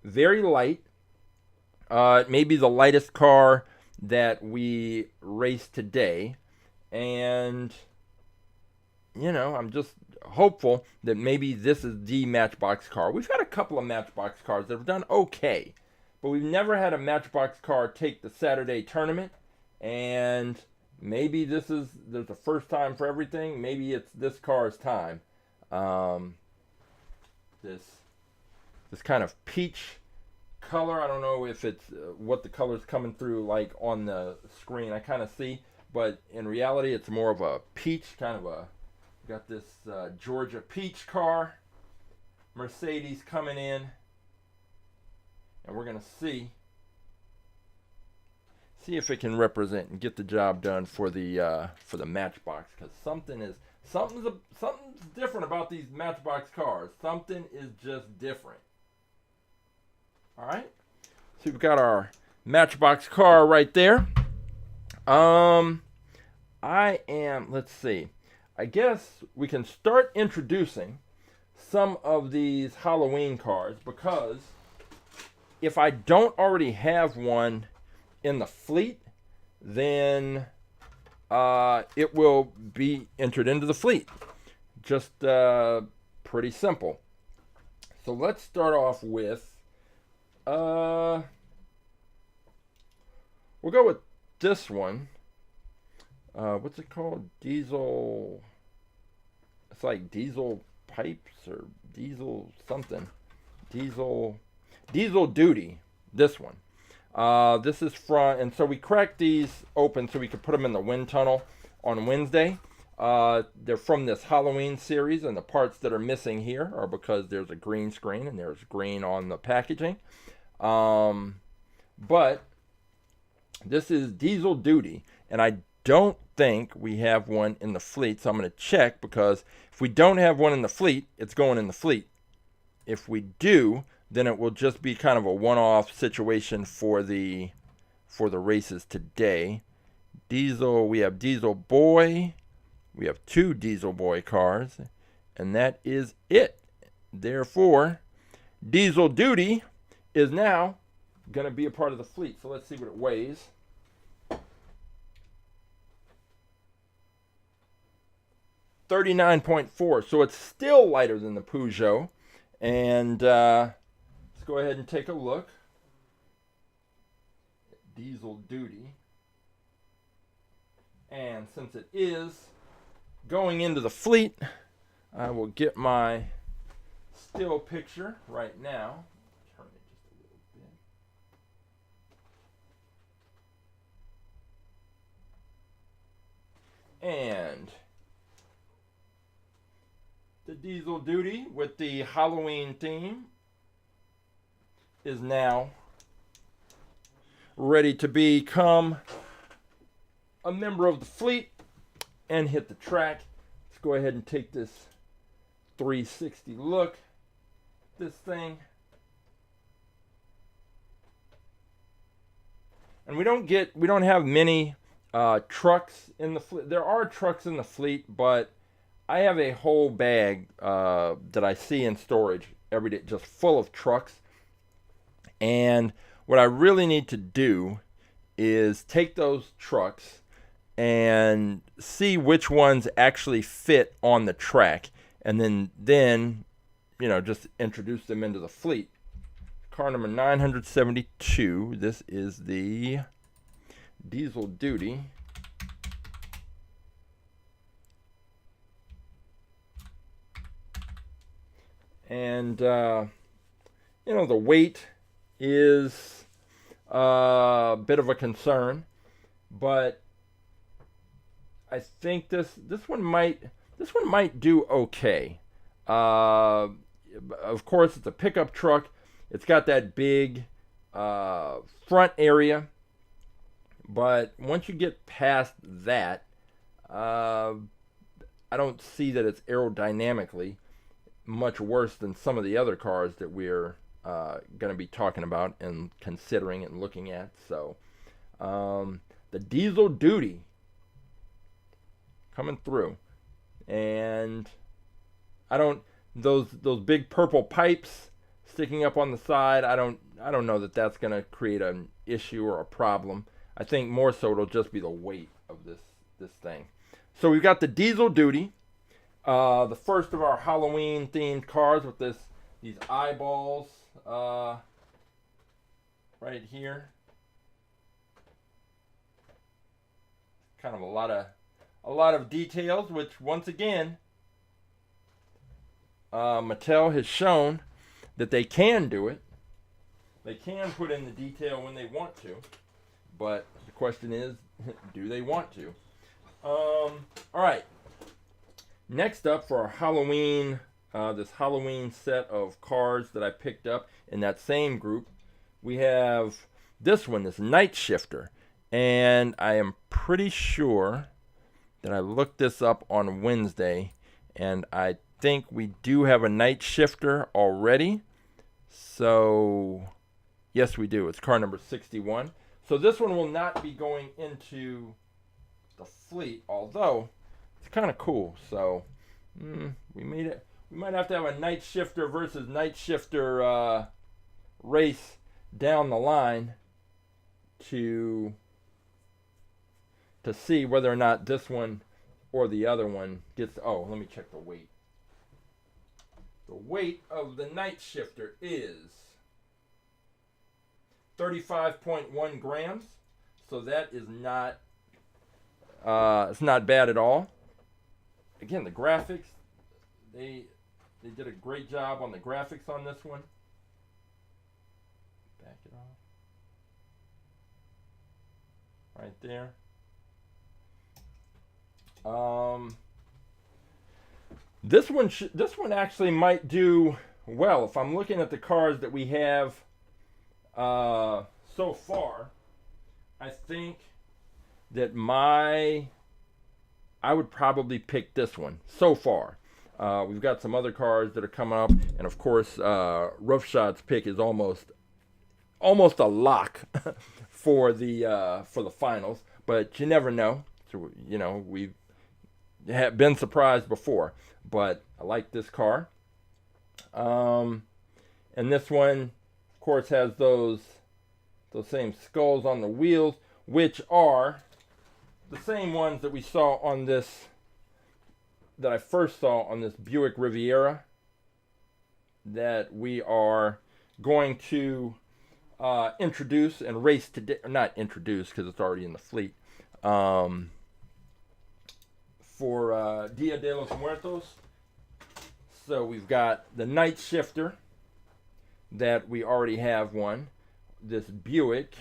very light. It may be the lightest car that we race today, and I'm just hopeful that maybe this is the Matchbox car. We've had a couple of Matchbox cars that have done okay, but we've never had a Matchbox car take the Saturday tournament, and maybe there's a first time for everything. Maybe it's this car's time. This kind of peach color. I don't know if it's what the color's coming through like on the screen. I kind of see, but in reality, it's more of a peach kind of a. Got this Georgia peach car, Mercedes coming in, and we're gonna see if it can represent and get the job done for the Matchbox, because something's different about these Matchbox cars. Something is just different. All right, so we've got our Matchbox car right there. Let's see. I guess we can start introducing some of these Halloween cars, because if I don't already have one in the fleet, then it will be entered into the fleet. Just pretty simple. So let's start off with, we'll go with this one. What's it called? Diesel. It's like diesel pipes or diesel something. Diesel duty. This one. This is from, and so we cracked these open so we could put them in the wind tunnel on Wednesday. They're from this Halloween series, and the parts that are missing here are because there's a green screen and there's green on the packaging. But this is diesel duty, and I don't think we have one in the fleet, so I'm going to check, because if we don't have one in the fleet, it's going in the fleet. If we do, then it will just be kind of a one-off situation for the races today. Diesel, we have Diesel Boy, we have 2 Diesel Boy cars, and that is it. Therefore, Diesel Duty is now going to be a part of the fleet. So let's see what it weighs. $39.4, so it's still lighter than the Peugeot. And let's go ahead and take a look. Diesel Duty. And since it is going into the fleet, I will get my still picture right now. Turn it just a little bit. And the Diesel Duty with the Halloween theme is now ready to become a member of the fleet and hit the track. Let's go ahead and take this 360 look. This thing. And we don't have many trucks in the fleet. There are trucks in the fleet, but I have a whole bag that I see in storage every day, just full of trucks. And what I really need to do is take those trucks and see which ones actually fit on the track, and then just introduce them into the fleet. Car number 972. This is the Diesel Duty. And the weight is a bit of a concern, but I think this one might do okay. Of course, it's a pickup truck. It's got that big front area, but once you get past that, I don't see that it's aerodynamically much worse than some of the other cars that we're going to be talking about and considering and looking at. So, the Diesel Duty coming through, and those big purple pipes sticking up on the side, I don't know that that's going to create an issue or a problem. I think more so it'll just be the weight of this thing. So we've got the Diesel Duty, the first of our Halloween themed cars with these eyeballs right here. Kind of a lot of details, which once again Mattel has shown that they can do it. They can put in the detail when they want to, but the question is, do they want to? All right. Next up for our Halloween, this Halloween set of cars that I picked up in that same group, we have this one, this Night Shifter, and I am pretty sure that I looked this up on Wednesday, and I think we do have a Night Shifter already. So yes, we do. It's car number 61. So this one will not be going into the fleet, although it's kind of cool. So we might have to have a Night Shifter versus Night Shifter race down the line to see whether or not this one or the other one gets. Oh, let me check the weight. The weight of the Night Shifter is 35.1 grams, so that is not it's not bad at all. Again, the graphics, they did a great job on the graphics on this one. Back it off right there. This one actually might do well. If I'm looking at the cars that we have so far, I think that I would probably pick this one so far. We've got some other cars that are coming up, and of course, Roughshod's pick is almost a lock for the finals. But you never know. So we've been surprised before. But I like this car. And this one, of course, has those same skulls on the wheels, which are the same ones that we saw on this, that I first saw on this Buick Riviera, that we are going to introduce and race today. Not introduce, because it's already in the fleet. For Dia de los Muertos. So we've got the Night Shifter, that we already have one. This Buick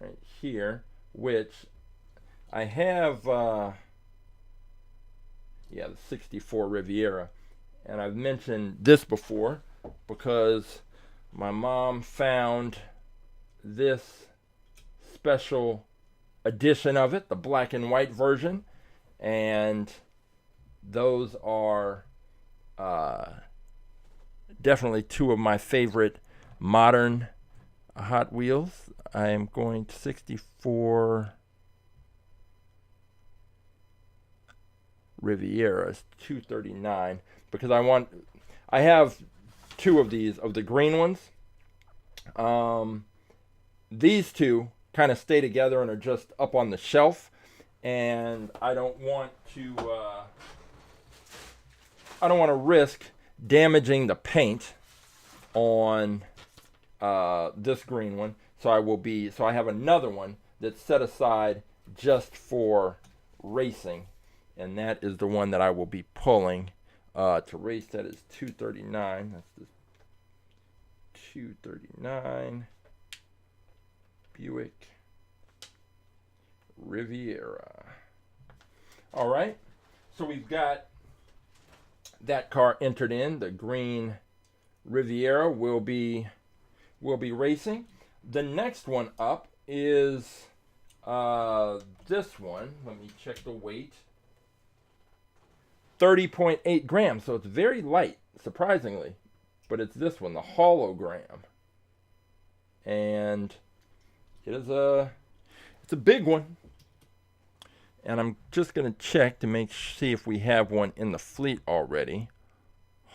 right here, which I have, the 64 Riviera. And I've mentioned this before because my mom found this special edition of it, the black and white version. And those are definitely two of my favorite modern Hot Wheels. I am going to 64 Riviera is 239 because I have two of these, of the green ones. These two kind of stay together and are just up on the shelf, and I don't want to risk damaging the paint on this green one. So I have another one that's set aside just for racing, and that is the one that I will be pulling to race. That is 239. That's the 239 Buick Riviera. All right, so we've got that car entered in. The green Riviera will be racing. The next one up is this one. Let me check the weight. 30.8 grams, so it's very light, surprisingly. But it's this one, the hologram. And it's a big one. And I'm just going to check to see if we have one in the fleet already.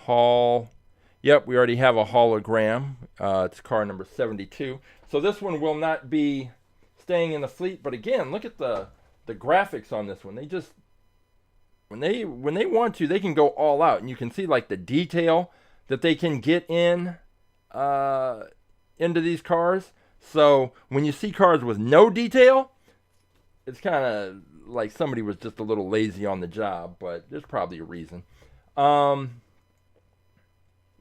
Yep, we already have a hologram. It's car number 72. So this one will not be staying in the fleet. But again, look at the graphics on this one. They just, when they want to, they can go all out. And you can see like the detail that they can get into these cars. So when you see cars with no detail, it's kind of like somebody was just a little lazy on the job, but there's probably a reason.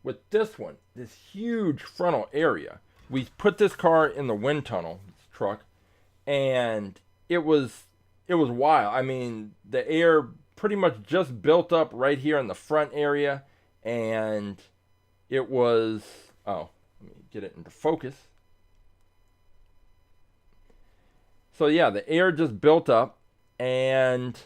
With this one, this huge frontal area, we put this car in the wind tunnel, this truck, and it was wild. I mean, the air pretty much just built up right here in the front area, and it was, let me get it into focus. So yeah, the air just built up, and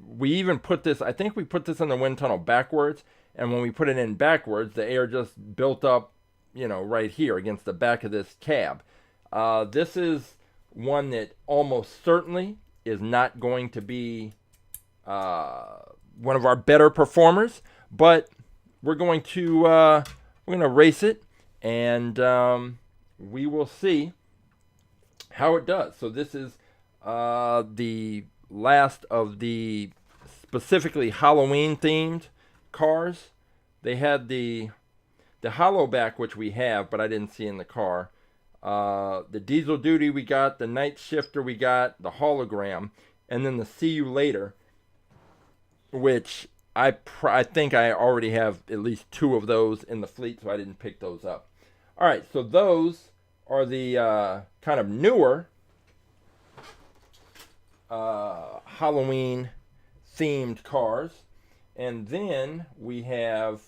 we even put this, I think we put this in the wind tunnel backwards, and when we put it in backwards, the air just built up, right here against the back of this cab. This is one that almost certainly is not going to be one of our better performers, but we're going to race it, and we will see how it does. So this is the last of the specifically Halloween themed cars. They had the hollow back, which we have, but I didn't see in the car. The diesel duty we got, the night shifter we got, the hologram, and then the see you later, which I think I already have at least two of those in the fleet, so I didn't pick those up. All right, so those are the kind of newer Halloween themed cars. And then we have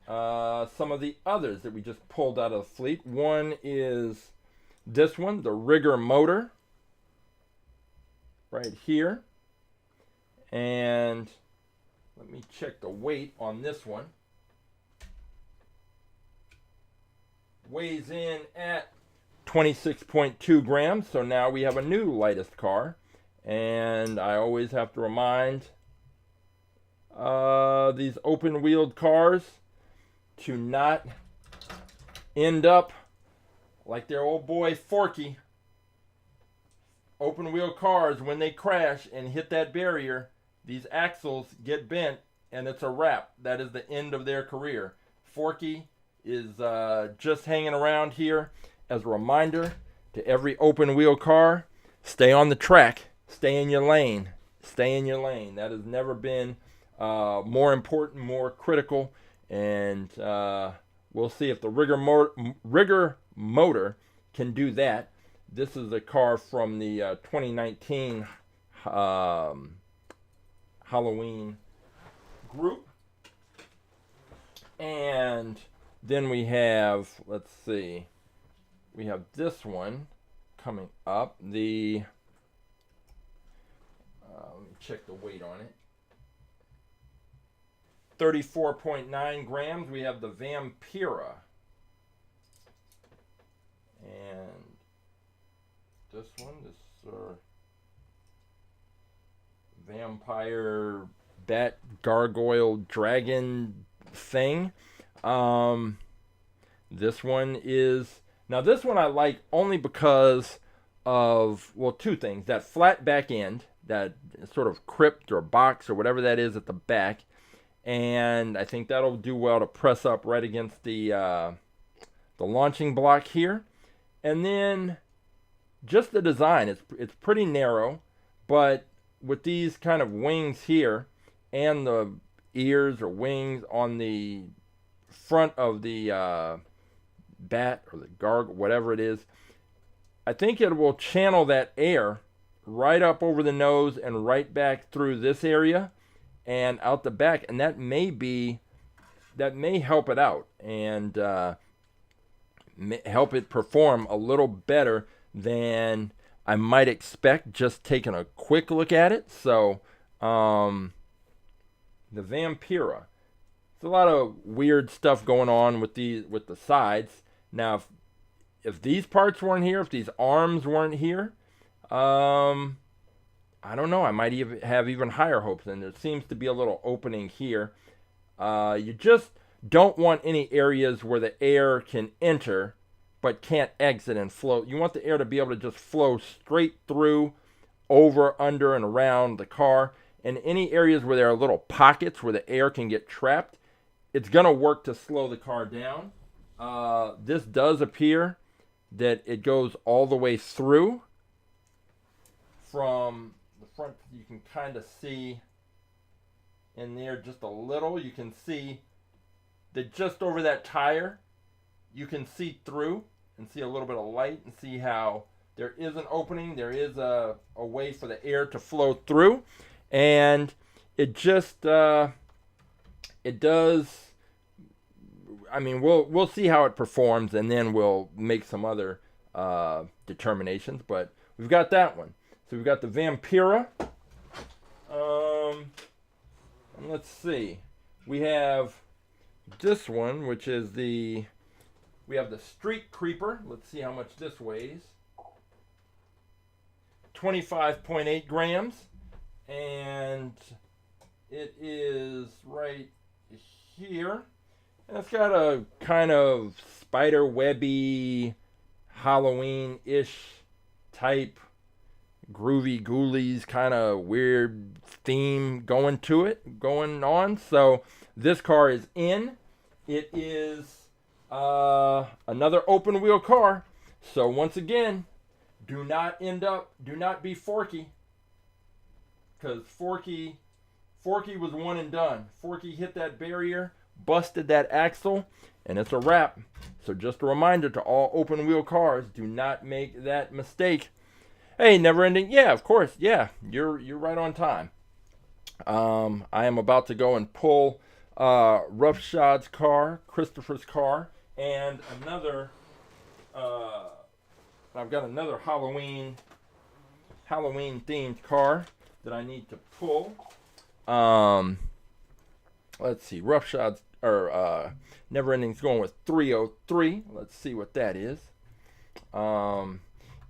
some of the others that we just pulled out of the fleet. One is this one, the Rigor Motor, right here. And let me check the weight on this one. Weighs in at 26.2 grams. So now we have a new lightest car. And I always have to remind these open-wheeled cars to not end up like their old boy Forky. Open-wheel cars, when they crash and hit that barrier, these axles get bent, and it's a wrap. That is the end of their career. Forky is just hanging around here as a reminder to every open-wheel car, stay on the track, stay in your lane, stay in your lane. That has never been more important, more critical, and we'll see if the Rigor Motor can do that. This is a car from the 2019 Halloween group. And then we have, let's see, we have this one coming up. Let me check the weight on it. 34.9 grams. We have the Vampyra. this one, this vampire bat gargoyle dragon thing. This one is, now this one I like only because of, well, two things. That flat back end, that sort of crypt or box or whatever that is at the back, and I think that'll do well to press up right against the launching block here. And then just the design, it's pretty narrow, but with these kind of wings here and the ears or wings on the front of the bat or the gargoyle, whatever it is, I think it will channel that air right up over the nose and right back through this area and out the back, and that may help it out and help it perform a little better than I might expect just taking a quick look at it. So the Vampyra, there's a lot of weird stuff going on with the sides. Now if these parts weren't here, if these arms weren't here, I don't know, I might even have even higher hopes. And there seems to be a little opening here. You just don't want any areas where the air can enter but can't exit and flow. You want the air to be able to just flow straight through, over, under, and around the car. And any areas where there are little pockets where the air can get trapped, it's going to work to slow the car down. This does appear that it goes all the way through. From the front, you can kind of see in there just a little. You can see that just over that tire, you can see through and see a little bit of light and see how there is an opening. There is a way for the air to flow through. And it just, it does, I mean, we'll see how it performs, and then we'll make some other determinations. But we've got that one. So we've got the Vampyra. And let's see. We have this one, which is we have the Street Creeper. Let's see how much this weighs. 25.8 grams. And it is right here. And it's got a kind of spider webby, Halloween-ish type, groovy ghoulies kind of weird theme going on. So this car is in. It is another open wheel car. So once again, do not be Forky, because Forky was one and done. Forky hit that barrier, busted that axle, and it's a wrap. So just a reminder to all open wheel cars, do not make that mistake. Hey, Never Ending. Yeah, of course. Yeah, you're right on time. I am about to go and pull Roughshod's car, Christopher's car, and another. I've got another Halloween themed car that I need to pull. Let's see. Roughshod's or Never Ending's going with 303. Let's see what that is.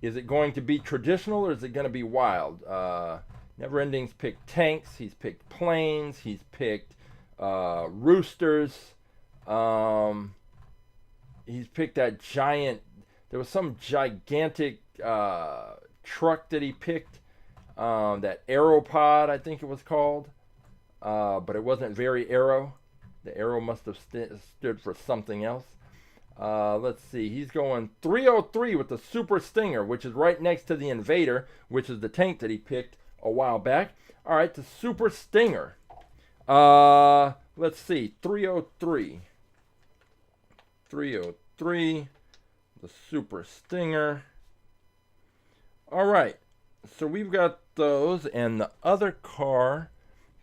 Is it going to be traditional or is it going to be wild? Never Ending's picked tanks. He's picked planes. He's picked roosters. He's picked that giant. There was some gigantic truck that he picked. That Aeropod, I think it was called. But it wasn't very aero. The arrow must have stood for something else. Let's see. He's going 303 with the Super Stinger, which is right next to the Invader, which is the tank that he picked a while back. All right, the Super Stinger. Let's see. 303. 303. The Super Stinger. All right. So we've got those. And the other car,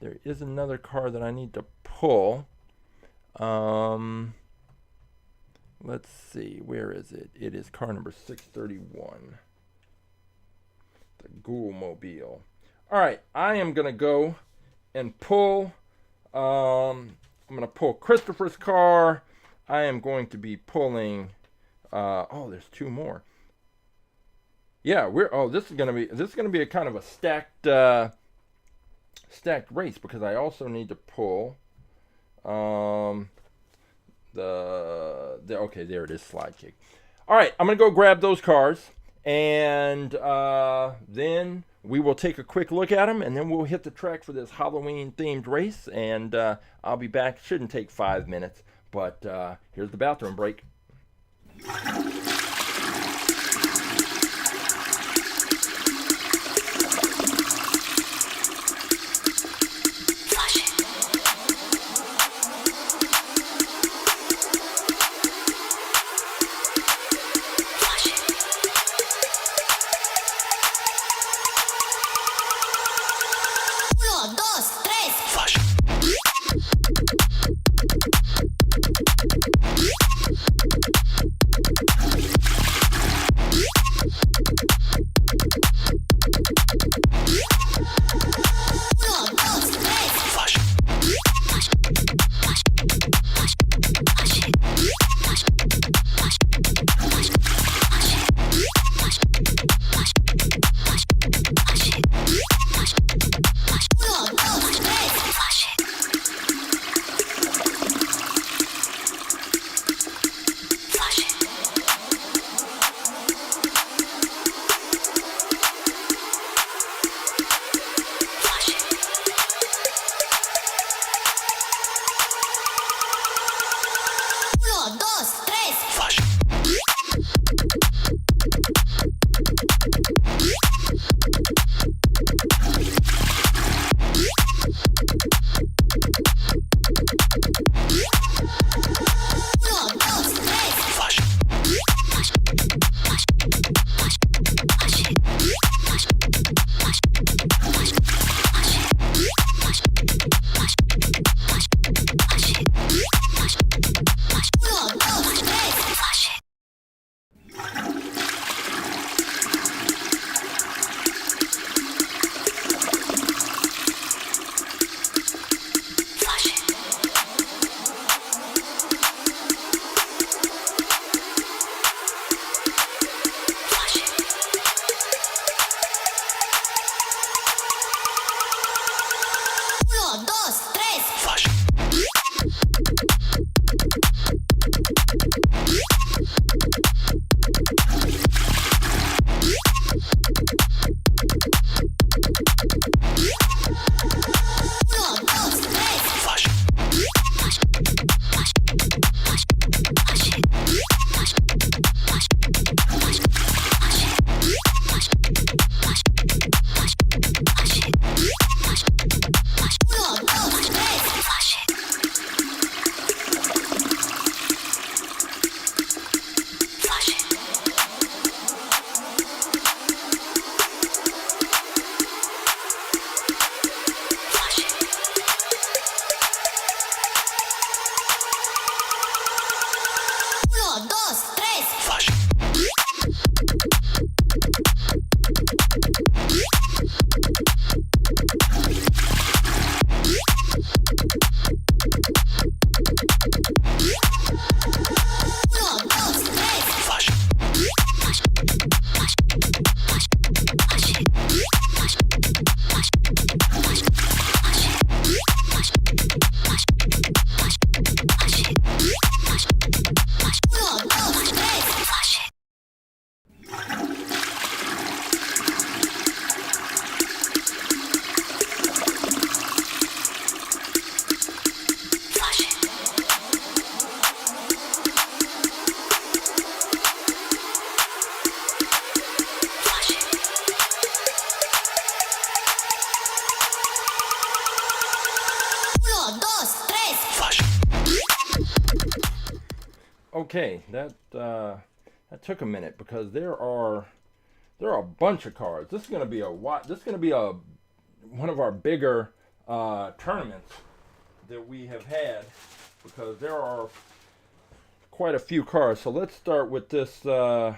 there is another car that I need to pull. Let's see, where is it? It is car number 631. The Ghoul Mobile. All right, I am going to go and pull, I'm going to pull Christopher's car. I am going to be pulling, oh, there's two more. Yeah, this is gonna be a kind of a stacked race, because I also need to pull okay, there it is, SlideKick. All right, I'm gonna go grab those cars, and then we will take a quick look at them, and then we'll hit the track for this Halloween themed race, and I'll be back. Shouldn't take 5 minutes, but here's the bathroom break. Okay, that took a minute, because there are a bunch of cars. This is going to be one of our bigger tournaments that we have had, because there are quite a few cars. So let's start with this. Let's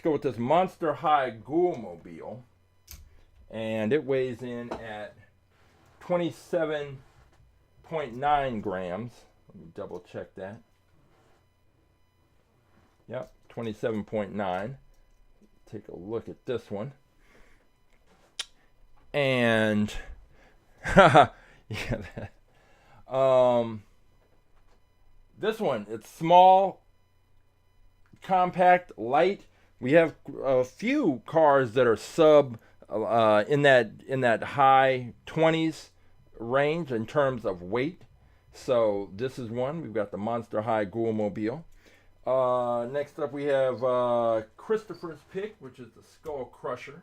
go with this Monster High Ghoul mobile, and it weighs in at 27.9 grams. Let me double check that. Yep, 27.9. take a look at this one. And yeah, this one, it's small, compact, light. We have a few cars that are sub in that high 20s range in terms of weight. So this is one. We've got the Monster High Ghoul Mobile. Next up we have Christopher's pick, which is the Skull Crusher.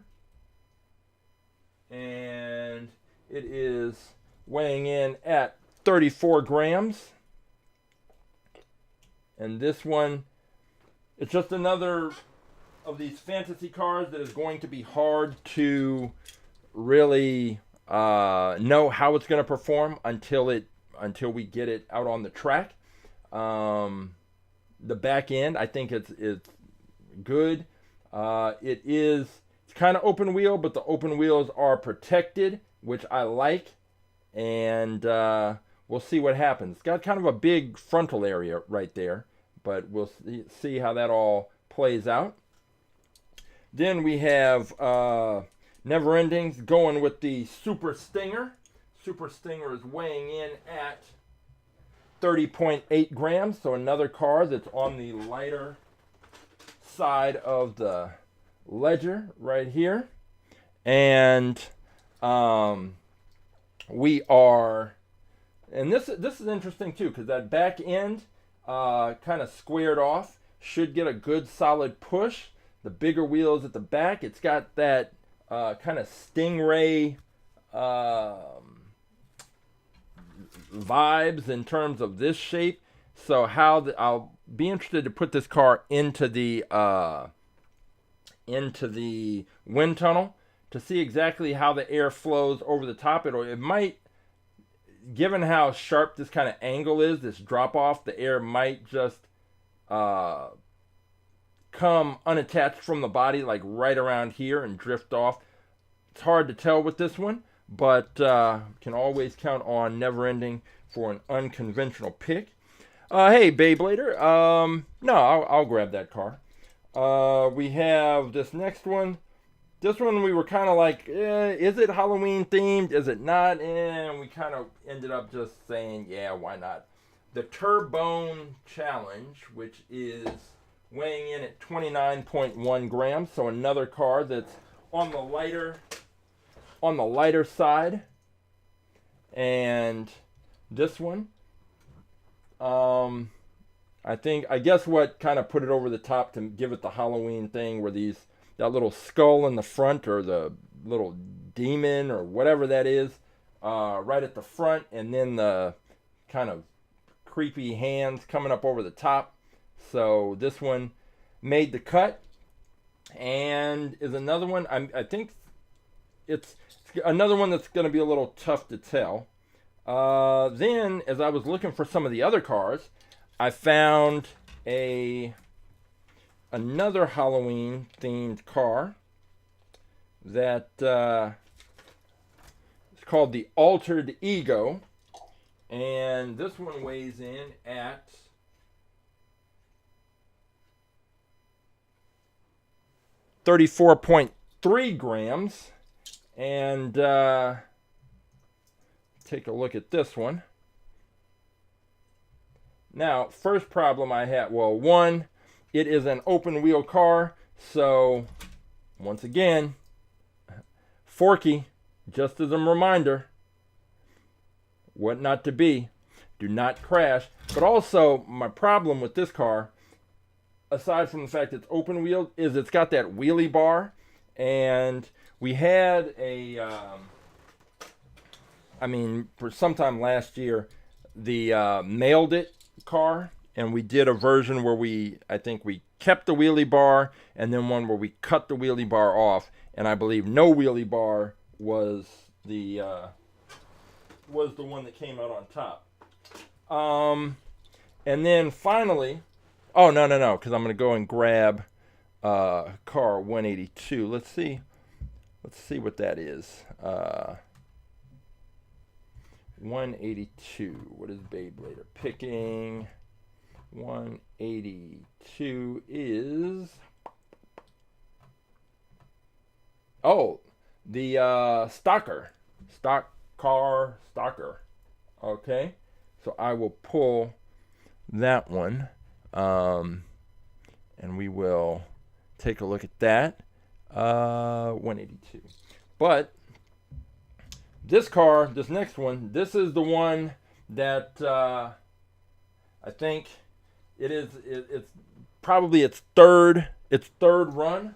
And it is weighing in at 34 grams. And this one, it's just another of these fantasy cars that is going to be hard to really know how it's going to perform until we get it out on the track. The back end, I think it's good. It's kind of open wheel, but the open wheels are protected, which I like. And we'll see what happens. It's got kind of a big frontal area right there, but we'll see how that all plays out. Then we have Never Endings going with the Super Stinger. Super Stinger is weighing in at 30.8 grams, so another car that's on the lighter side of the ledger right here. And we are, and this is interesting too, because that back end kind of squared off, should get a good solid push. The bigger wheels at the back, it's got that kind of Stingray vibes in terms of this shape. So I'll be interested to put this car into the wind tunnel to see exactly how the air flows over the top. It might, given how sharp this kind of angle is, this drop off, the air might just come unattached from the body, like right around here, and drift off. It's hard to tell with this one, but can always count on Never Ending for an unconventional pick. Hey, Beyblader. No, I'll grab that car. We have this next one. This one we were kind of like, is it Halloween themed? Is it not? And we kind of ended up just saying, yeah, why not? The Turbone Challenge, which is weighing in at 29.1 grams. So another car that's on the lighter side. And this one, I guess what kind of put it over the top to give it the Halloween thing were that little skull in the front, or the little demon or whatever that is, right at the front, and then the kind of creepy hands coming up over the top. So this one made the cut, and is another one. I think it's another one that's going to be a little tough to tell. Then, as I was looking for some of the other cars, I found another Halloween themed car that is called the Altered Ego, and this one weighs in at 34.3 grams. And take a look at this one. Now, first problem I had, well, one, it is an open wheel car, so once again, Forky, just as a reminder, what not to be, do not crash. But also, my problem with this car, aside from the fact it's open wheeled, is it's got that wheelie bar. And we had for sometime last year, the Mailed It car, and we did a version where I think we kept the wheelie bar, and then one where we cut the wheelie bar off, and I believe no wheelie bar was the one that came out on top. And then finally, oh no, because I'm going to go and grab car 182. Let's see what that is. 182. What is Beyblader picking? 182 is Oh, the stock car stalker. Okay, so I will pull that one, and we will take a look at that. 182. But this car, this next one, this is the one that I think it's probably its third run.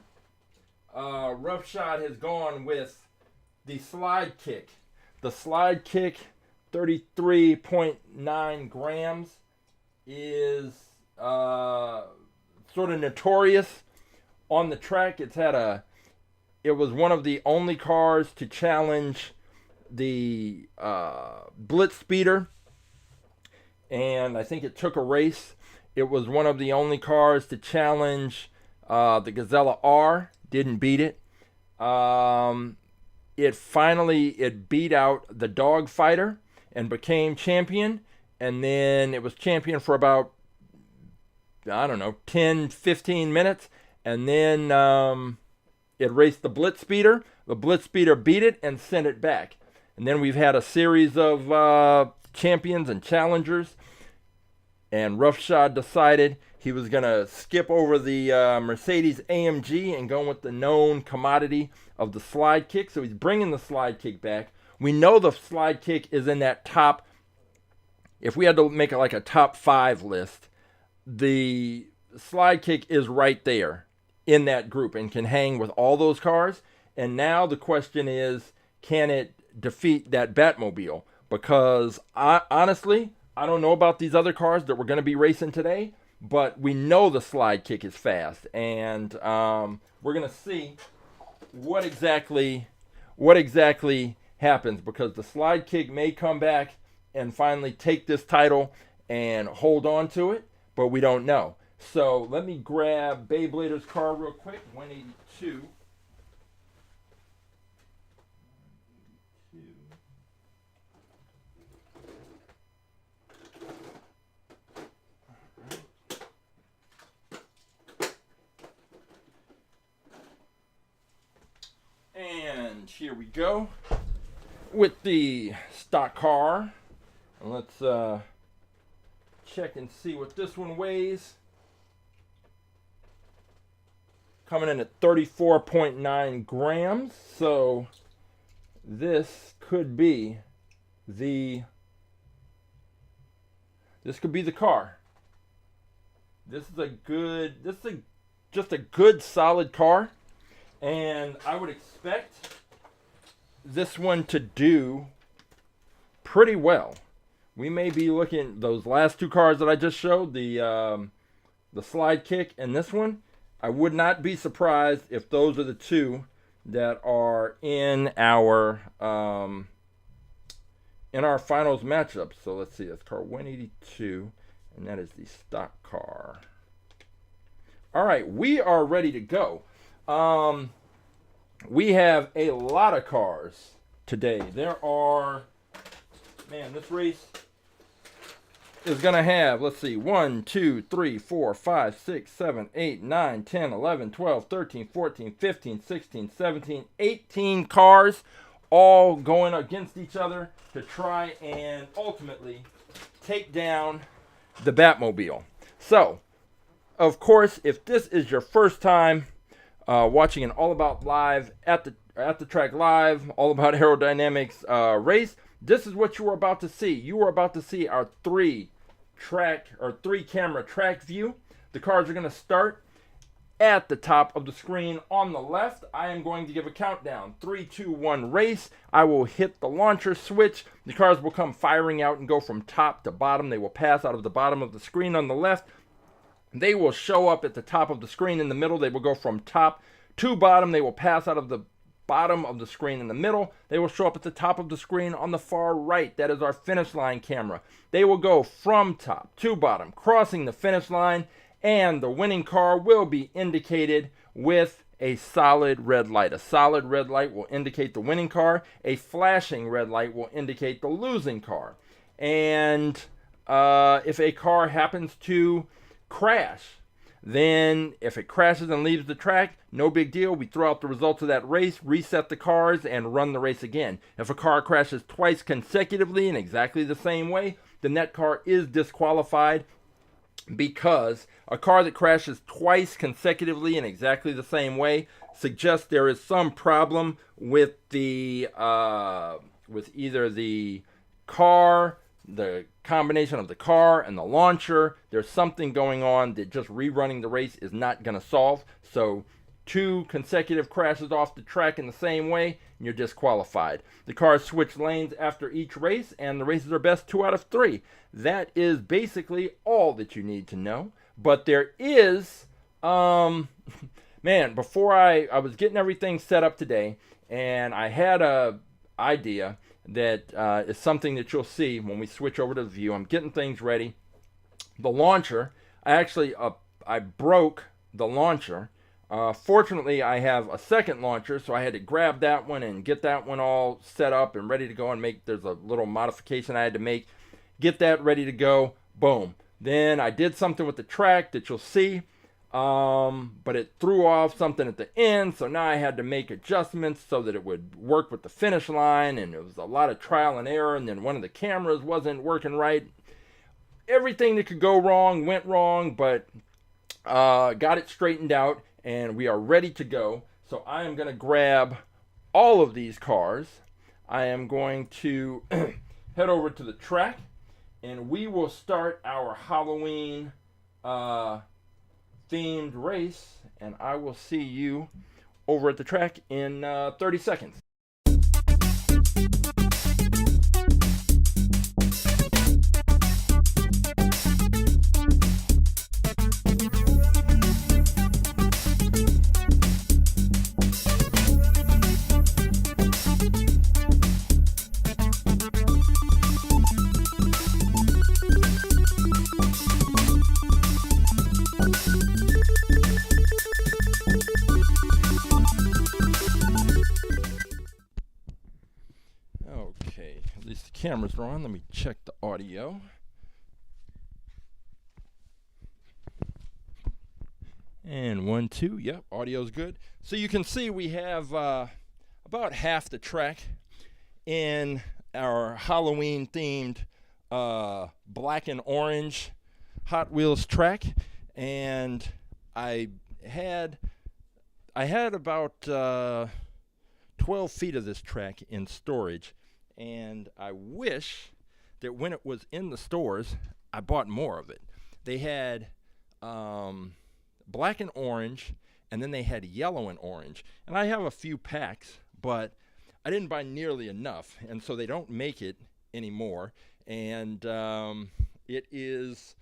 Roughshod has gone with the SlideKick. The SlideKick 33.9 grams is sort of notorious on the track. It was one of the only cars to challenge the Blitz Speeder, and I think it took a race. It was one of the only cars to challenge the Gazella R. Didn't beat it. It beat out the Dogfighter and became champion, and then it was champion for about, I don't know, 10-15 minutes, and then it raced the Blitz Speeder. The Blitz Speeder beat it and sent it back. And then we've had a series of champions and challengers, and Roughshod decided he was going to skip over the Mercedes AMG and go with the known commodity of the SlideKick. So he's bringing the SlideKick back. We know the SlideKick is in that top. If we had to make it like a top 5 list, the SlideKick is right there in that group and can hang with all those cars. And now the question is, can it defeat that Batmobile? Because honestly, I don't know about these other cars that we're going to be racing today, but we know the SlideKick is fast, and we're going to see what exactly happens, because the SlideKick may come back and finally take this title and hold on to it, but we don't know. So let me grab Beyblader's car real quick. 182. And here we go with the stock car. And let's check and see what this one weighs. Coming in at 34.9 grams. So this could be the car. This is just a good solid car. And I would expect this one to do pretty well. We may be looking, those last two cars that I just showed, the SlideKick and this one, I would not be surprised if those are the two that are in our finals matchup. So let's see, that's car 182, and that is the stock car. All right, we are ready to go. We have a lot of cars today. There are, man, this race is going to have, let's see, 1, 2, 3, 4, 5, 6, 7, 8, 9, 10, 11, 12, 13, 14, 15, 16, 17, 18 cars all going against each other to try and ultimately take down the Batmobile. So, of course, if this is your first time watching an All About Live at the Track Live, All About Aerodynamics race, this is what you are about to see. You are about to see our three camera track view. The cars are going to start at the top of the screen on the left. I am going to give a countdown. 3, 2, 1, race. I will hit the launcher switch. The cars will come firing out and go from top to bottom. They will pass out of the bottom of the screen on the left. They will show up at the top of the screen in the middle. They will go from top to bottom. They will pass out of the bottom of the screen in the middle. They will show up at the top of the screen on the far right. That is our finish line camera. They will go from top to bottom, crossing the finish line, and the winning car will be indicated with a solid red light. A solid red light will indicate the winning car. A flashing red light will indicate the losing car. And if a car happens to crash, Then if it crashes and leaves the track, no big deal. We throw out the results of that race, reset the cars, and run the race again. If a car crashes twice consecutively in exactly the same way, then that car is disqualified, because a car that crashes twice consecutively in exactly the same way suggests there is some problem with the with either the car, the combination of the car and the launcher. There's something going on that just rerunning the race is not going to solve. So 2 consecutive crashes off the track in the same way, and you're disqualified. The cars switch lanes after each race, and the races are best 2 out of 3. That is basically all that you need to know. But there is, man, before I was getting everything set up today, and I had a idea that is something that you'll see when we switch over to the view. I'm getting things ready. The launcher, I broke the launcher. Fortunately, I have a second launcher, so I had to grab that one and get that one all set up and ready to go and make, there's a little modification I had to make, get that ready to go, boom. Then I did something with the track that you'll see, but it threw off something at the end, so now I had to make adjustments so that it would work with the finish line, and it was a lot of trial and error, and then one of the cameras wasn't working right. Everything that could go wrong went wrong, but got it straightened out, and we are ready to go. So I am going to grab all of these cars. I am going to head over to the track, and we will start our Halloween themed race, and I will see you over at the track in 30 seconds. Cameras are on. Let me check the audio. And 1, 2. Yep, audio's good. So you can see we have about half the track in our Halloween themed black and orange Hot Wheels track, and I had about 12 feet of this track in storage. And I wish that when it was in the stores, I bought more of it. They had black and orange, and then they had yellow and orange. And I have a few packs, but I didn't buy nearly enough, and so they don't make it anymore. And it is,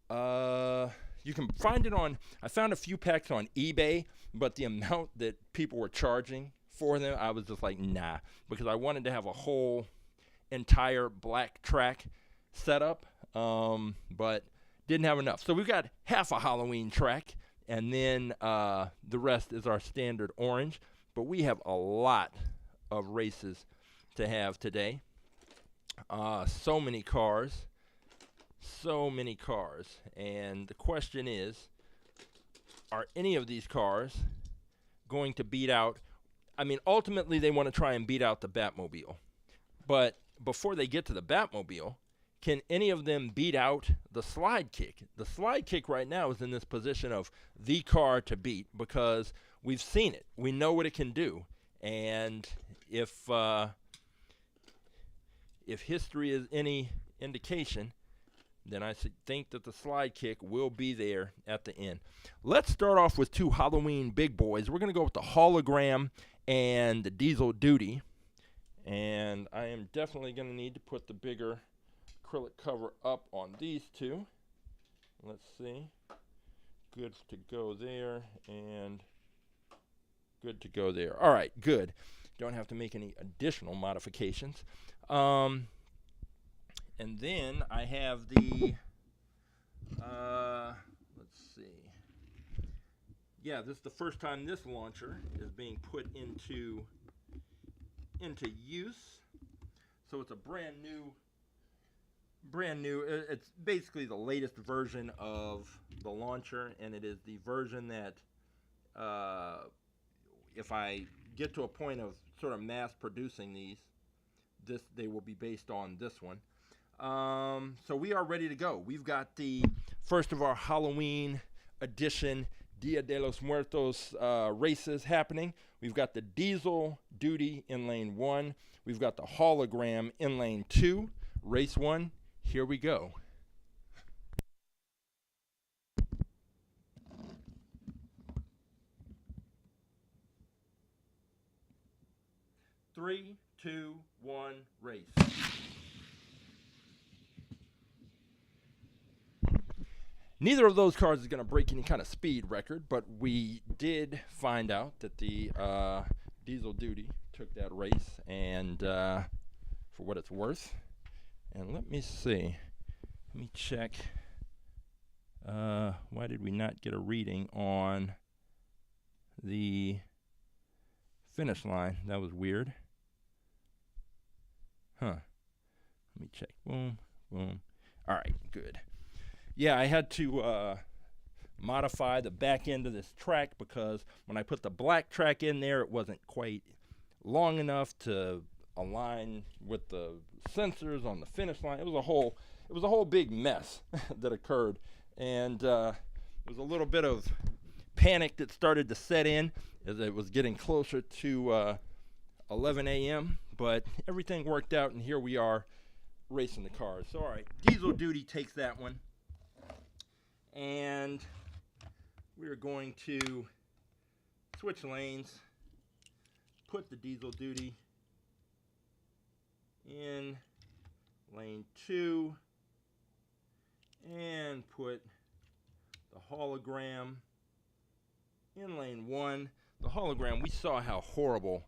you can find it on, I found a few packs on eBay, but the amount that people were charging for them, I was just like, nah, because I wanted to have a whole entire black track set up, but didn't have enough. So we've got half a Halloween track, and then the rest is our standard orange. But we have a lot of races to have today. So many cars, and the question is, are any of these cars going to beat out? I mean, ultimately, they want to try and beat out the Batmobile. But before they get to the Batmobile, can any of them beat out the SlideKick? The SlideKick right now is in this position of the car to beat because we've seen it. We know what it can do. And if history is any indication, then I think that the SlideKick will be there at the end. Let's start off with 2 Halloween big boys. We're going to go with the Hologram and the Diesel Duty. And I am definitely going to need to put the bigger acrylic cover up on these 2. Let's see. Good to go there, and good to go there. All right, good. Don't have to make any additional modifications. And then I have the, let's see. Yeah, this is the first time this launcher is being put into use. So it's a brand new brand new. It's basically the latest version of the launcher, and it is the version that if I get to a point of sort of mass producing these, they will be based on this one. So we are ready to go. We've got the first of our Halloween edition Dia de los Muertos races happening. We've got the Diesel Duty in lane 1. We've got the Hologram in lane 2. Race 1, here we go. Three, two, one, race. Neither of those cars is going to break any kind of speed record, but we did find out that the Diesel Duty took that race, and for what it's worth. And let me see. Let me check. Why did we not get a reading on the finish line? That was weird. Huh. Let me check. Boom, boom. All right, good. Yeah, I had to modify the back end of this track because when I put the black track in there, it wasn't quite long enough to align with the sensors on the finish line. It was a whole big mess that occurred, and there was a little bit of panic that started to set in as it was getting closer to 11 a.m. But everything worked out, and here we are racing the cars. So all right, Diesel Duty takes that one, and we are going to switch lanes, put the Diesel Duty in lane 2, and put the Hologram in lane 1. The Hologram, we saw how horrible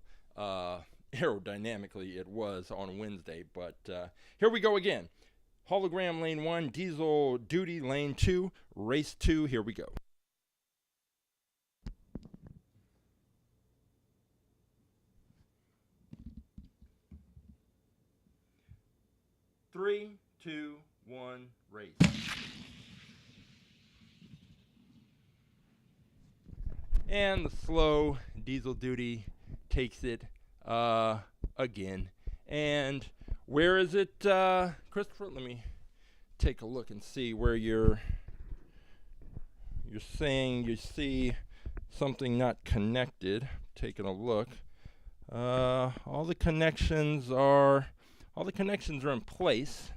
aerodynamically it was on Wednesday, but here we go again. Hologram lane 1, Diesel Duty lane 2, race 2, here we go. Three, two, one, race. And the slow Diesel Duty takes it again. And where is it, Christopher? Let me take a look and see where you're saying you see something not connected. Taking a look. All the connections are in place.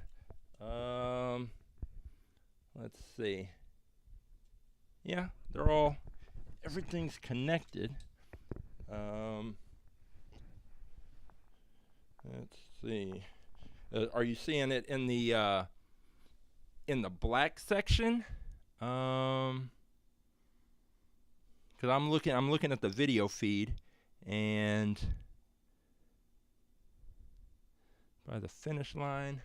Let's see. Yeah, everything's connected. Let's see. Are you seeing it in the black section? Because I'm looking at the video feed, and by the finish line,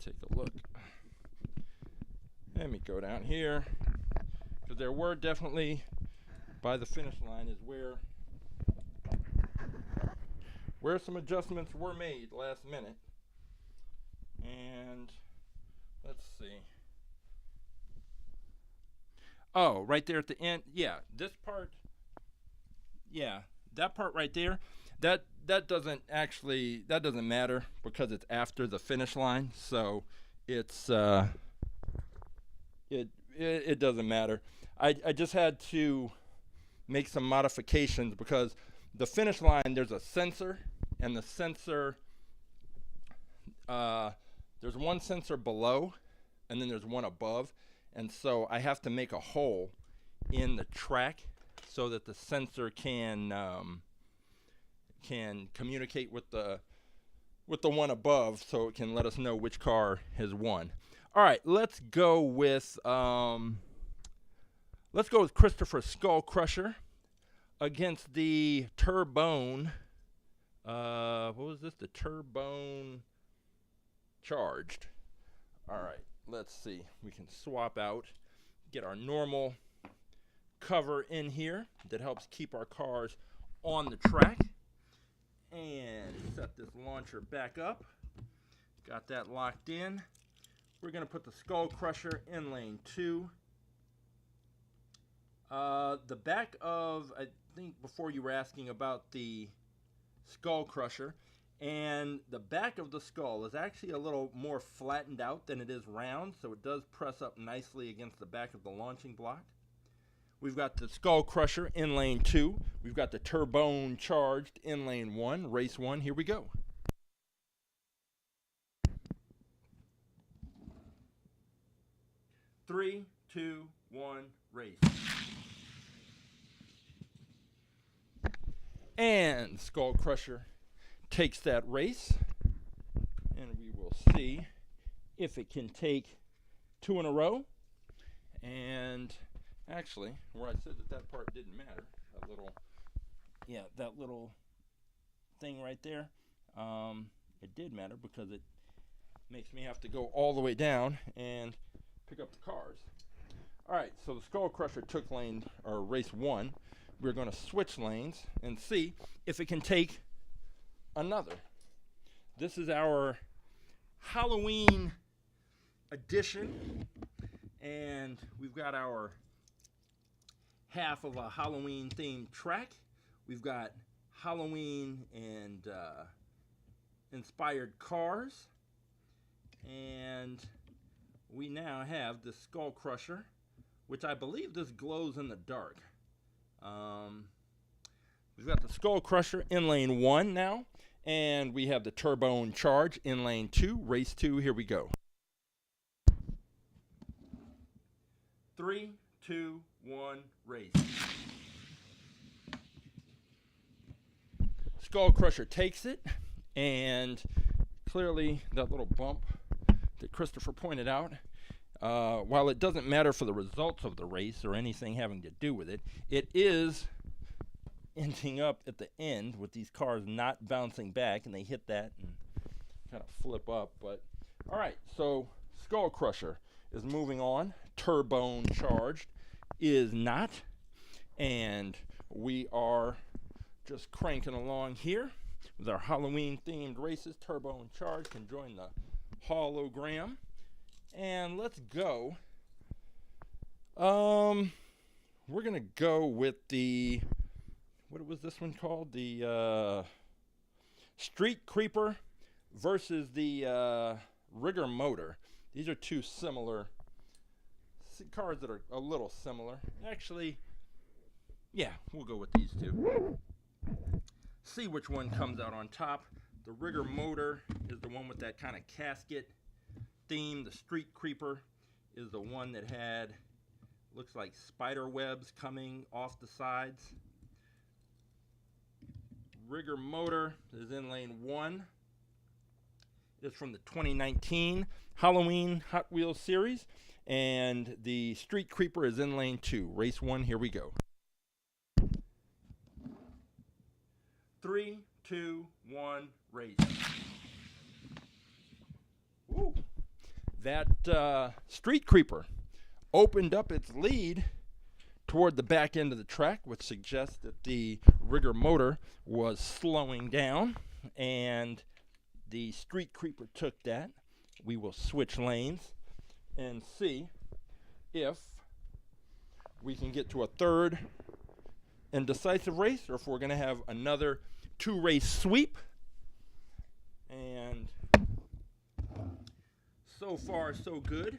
take a look. Let me go down here, because there were definitely, by the finish line is where some adjustments were made last minute. And let's see. Oh, right there at the end. Yeah, this part. Yeah, that part right there. That doesn't matter because it's after the finish line. So it's it doesn't matter. I just had to make some modifications because the finish line, there's a sensor, and the sensor, there's one sensor below, and then there's one above, and so I have to make a hole in the track so that the sensor can communicate with the one above, so it can let us know which car has won. All right, let's go with Christopher Skull Crusher against the Turbone. What was this? The Turbone Charged. All right, let's see. We can swap out, get our normal cover in here that helps keep our cars on the track, and set this launcher back up. Got that locked in. we're going to put the Skull Crusher in lane 2. The back of, I think before you were asking about the Skull Crusher, and the back of the skull is actually a little more flattened out than it is round, so it does press up nicely against the back of the launching block. We've got the Skull Crusher in lane 2. We've got the Turbone charged in lane 1, race 1. Here we go. Three, two, one, race. And Skull Crusher takes that race, and we will see if it can take 2 in a row. And actually, where I said that part didn't matter, that little thing right there, it did matter because it makes me have to go all the way down and pick up the cars. All right, so the Skull Crusher took race 1. We're going to switch lanes and see if it can take another. This is our Halloween edition, and we've got our half of a Halloween themed track. We've got Halloween and inspired cars, and we now have the Skull Crusher, which I believe this glows in the dark. We've got the Skull Crusher in lane 1 now, and we have the Turbone Charge in lane 2, race 2. Here we go. 3, 2, 1, race. Skull Crusher takes it, and clearly that little bump that Christopher pointed out, while it doesn't matter for the results of the race or anything having to do with it, it is ending up at the end with these cars not bouncing back, and they hit that and kind of flip up. But all right, so Skull Crusher is moving on. Turbone charged is not, and we are just cranking along here with our Halloween themed races. Turbone charged can join the hologram, and let's go. We're gonna go with the, what was this one called? The Street Creeper versus the Rigor Motor. These are two similar cars that are a little similar. Actually, yeah, we'll go with these two. See which one comes out on top. The Rigor Motor is the one with that kind of casket theme. The Street Creeper is the one that had, looks like spider webs coming off the sides. Rigor Motor is in lane 1. It's from the 2019 Halloween Hot Wheels series. And the Street Creeper is in lane 2. Race 1, here we go. 3, 2, 1, race. Woo. That Street Creeper opened up its lead toward the back end of the track, which suggests that the Rigor Motor was slowing down, and the Street Creeper took that. We will switch lanes and see if we can get to a third and decisive race, or if we're going to have another 2-race sweep. And so far, so good.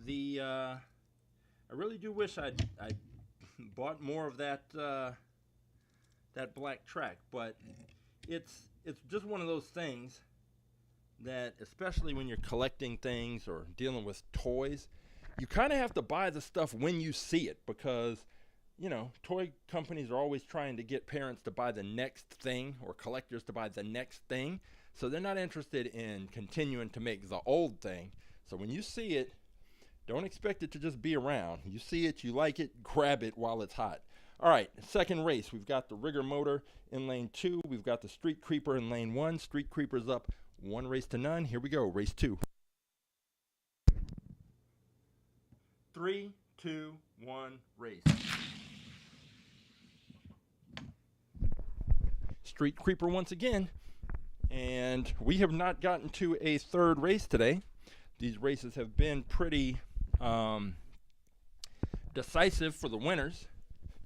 I really do wish I'd bought more of that that black track, but it's just one of those things that, especially when you're collecting things or dealing with toys, you kind of have to buy the stuff when you see it, because, you know, toy companies are always trying to get parents to buy the next thing or collectors to buy the next thing. So they're not interested in continuing to make the old thing. So when you see it, don't expect it to just be around. You see it, you like it, grab it while it's hot. All right, second race. We've got the Rigor Motor in lane 2. We've got the Street Creeper in lane 1. Street Creeper's up 1 race to none. Here we go, race 2. 3, 2, 1, race. Street Creeper once again And we have not gotten to a third race today. These races have been pretty decisive for the winners,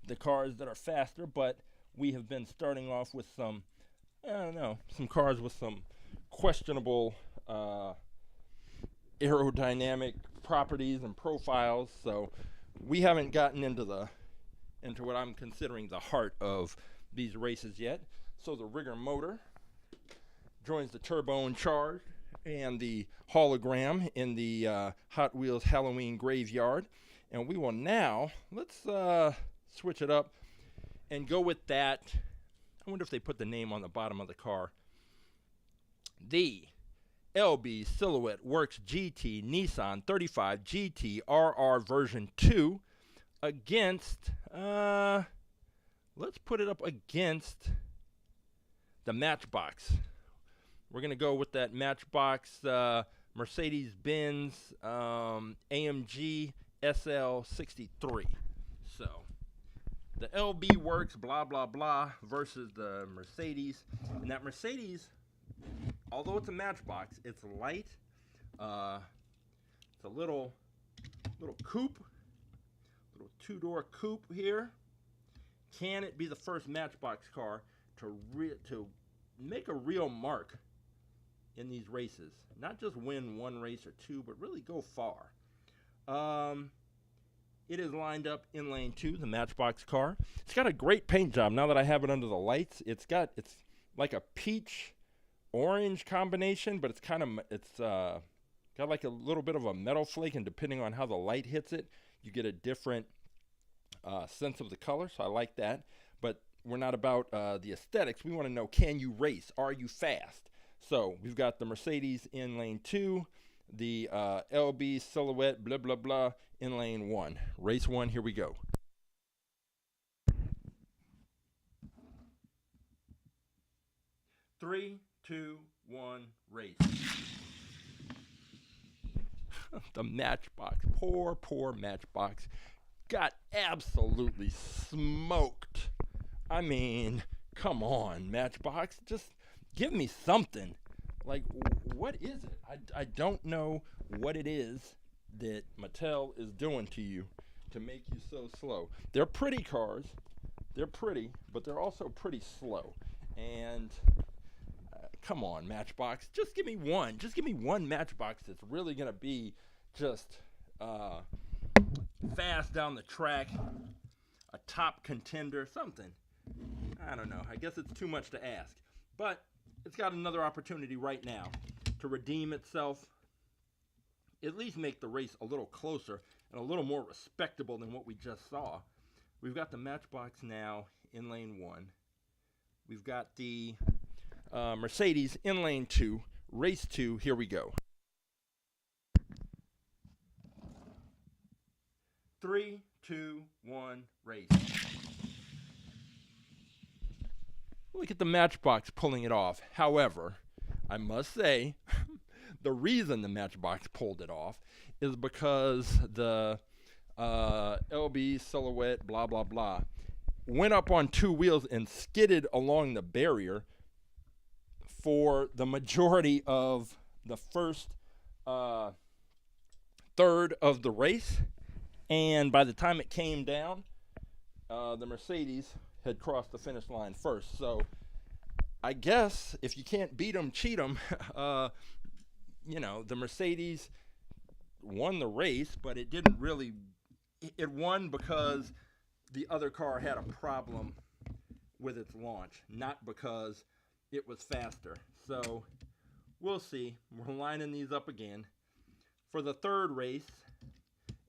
the cars that are faster, but we have been starting off with some, I don't know, some cars with some questionable aerodynamic properties and profiles. So we haven't gotten into what I'm considering the heart of these races yet. So the Rigor Motor joins the Turbone charge and the hologram in the Hot Wheels Halloween Graveyard. And we will now, let's switch it up and go with that. I wonder if they put the name on the bottom of the car. The LB-Silhouette Works GT Nissan 35 GT RR version 2 against, let's put it up against the Matchbox. We're going to go with that Matchbox Mercedes-Benz AMG SL 63. So the LB Works blah blah blah versus the Mercedes. And that Mercedes, although it's a Matchbox, it's light. It's a little coupe, little two-door coupe here. Can it be the first Matchbox car to make a real mark in these races? Not just win one race or two, but really go far. It is lined up in lane 2, the Matchbox car. It's got a great paint job. Now that I have it under the lights, it's like a peach orange combination, but it's got like a little bit of a metal flake, and depending on how the light hits it, you get a different sense of the color. So I like that. But we're not about the aesthetics. We want to know, can you race? Are you fast? So we've got the Mercedes in lane 2, the LB Silhouette blah blah blah in lane 1. Race 1, here we go. Three, two, one, race. The Matchbox, poor Matchbox, got absolutely smoked. I mean, come on, Matchbox, just give me something. Like, what is it? I don't know what it is that Mattel is doing to you to make you so slow. They're pretty cars. They're pretty, but they're also pretty slow. And come on, Matchbox. Just give me one. Just give me one Matchbox that's really going to be just fast down the track, a top contender, something. I don't know. I guess it's too much to ask. But it's got another opportunity right now to redeem itself, at least make the race a little closer and a little more respectable than what we just saw. We've got the Matchbox now in lane 1. We've got the Mercedes in lane 2. Race 2, here we go. 3, 2, 1, race. Look at the Matchbox pulling it off. However, I must say, the reason the Matchbox pulled it off is because the LB Silhouette blah blah blah went up on 2 wheels and skidded along the barrier for the majority of the first third of the race. And by the time it came down, the Mercedes had crossed the finish line first. So I guess if you can't beat them, cheat them. You know, the Mercedes won the race, but it didn't really. It won because the other car had a problem with its launch, not because it was faster. So we'll see. We're lining these up again for the third race,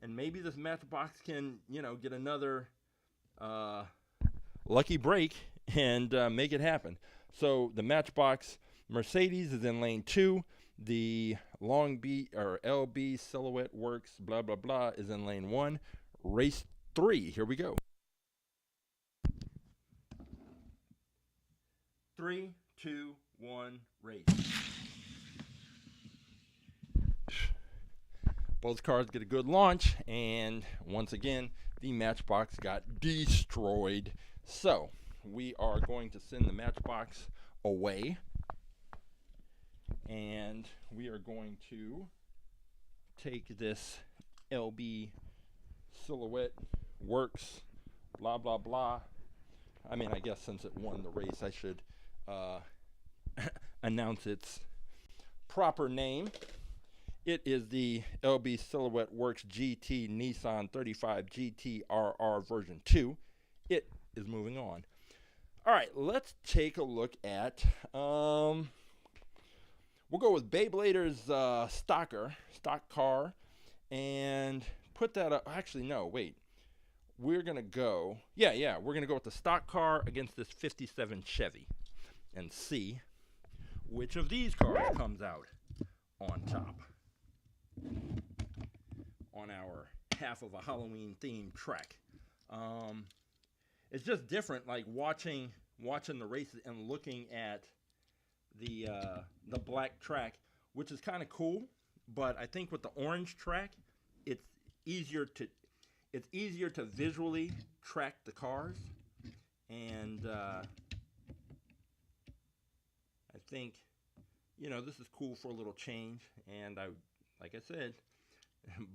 and maybe this Matchbox can, get another lucky break and make it happen. So the Matchbox Mercedes is in lane 2. The LB Silhouette Works blah blah blah is in lane 1. Race 3. Here we go. 3, 2, 1, race. Both cars get a good launch, and once again, the Matchbox got destroyed. So we are going to send the Matchbox away and we are going to take this LB-Silhouette Works blah blah blah. I mean, I guess since it won the race, I should announce its proper name. It is the LB-Silhouette Works GT Nissan 35 GT RR version 2. It is moving on. All right, let's take a look at, we'll go with Beyblader's stock car, and put that up. Actually, no, wait. We're going to go, we're going to go with the stock car against this 57 Chevy and see which of these cars comes out on top on our half of a Halloween themed track. It's just different, like watching the races and looking at the black track, which is kind of cool. But I think with the orange track, it's easier to visually track the cars, and I think, you know, this is cool for a little change. And like I said,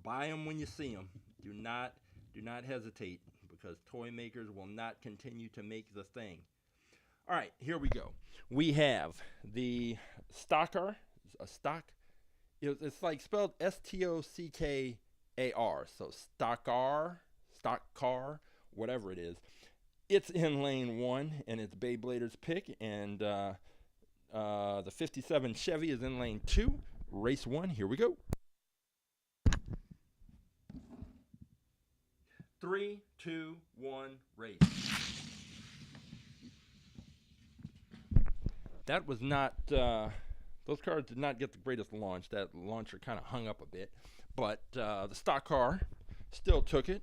buy them when you see them. Do not hesitate, because toy makers will not continue to make the thing. All right, here we go. We have the stocker, it's like spelled S-T-O-C-K-A-R, so stock car, whatever it is. It's in lane 1, and it's Beyblader's pick, and the 57 Chevy is in lane 2. Race 1, here we go. 3, 2, 1, race. That was not, those cars did not get the greatest launch. That launcher kind of hung up a bit, but the stock car still took it.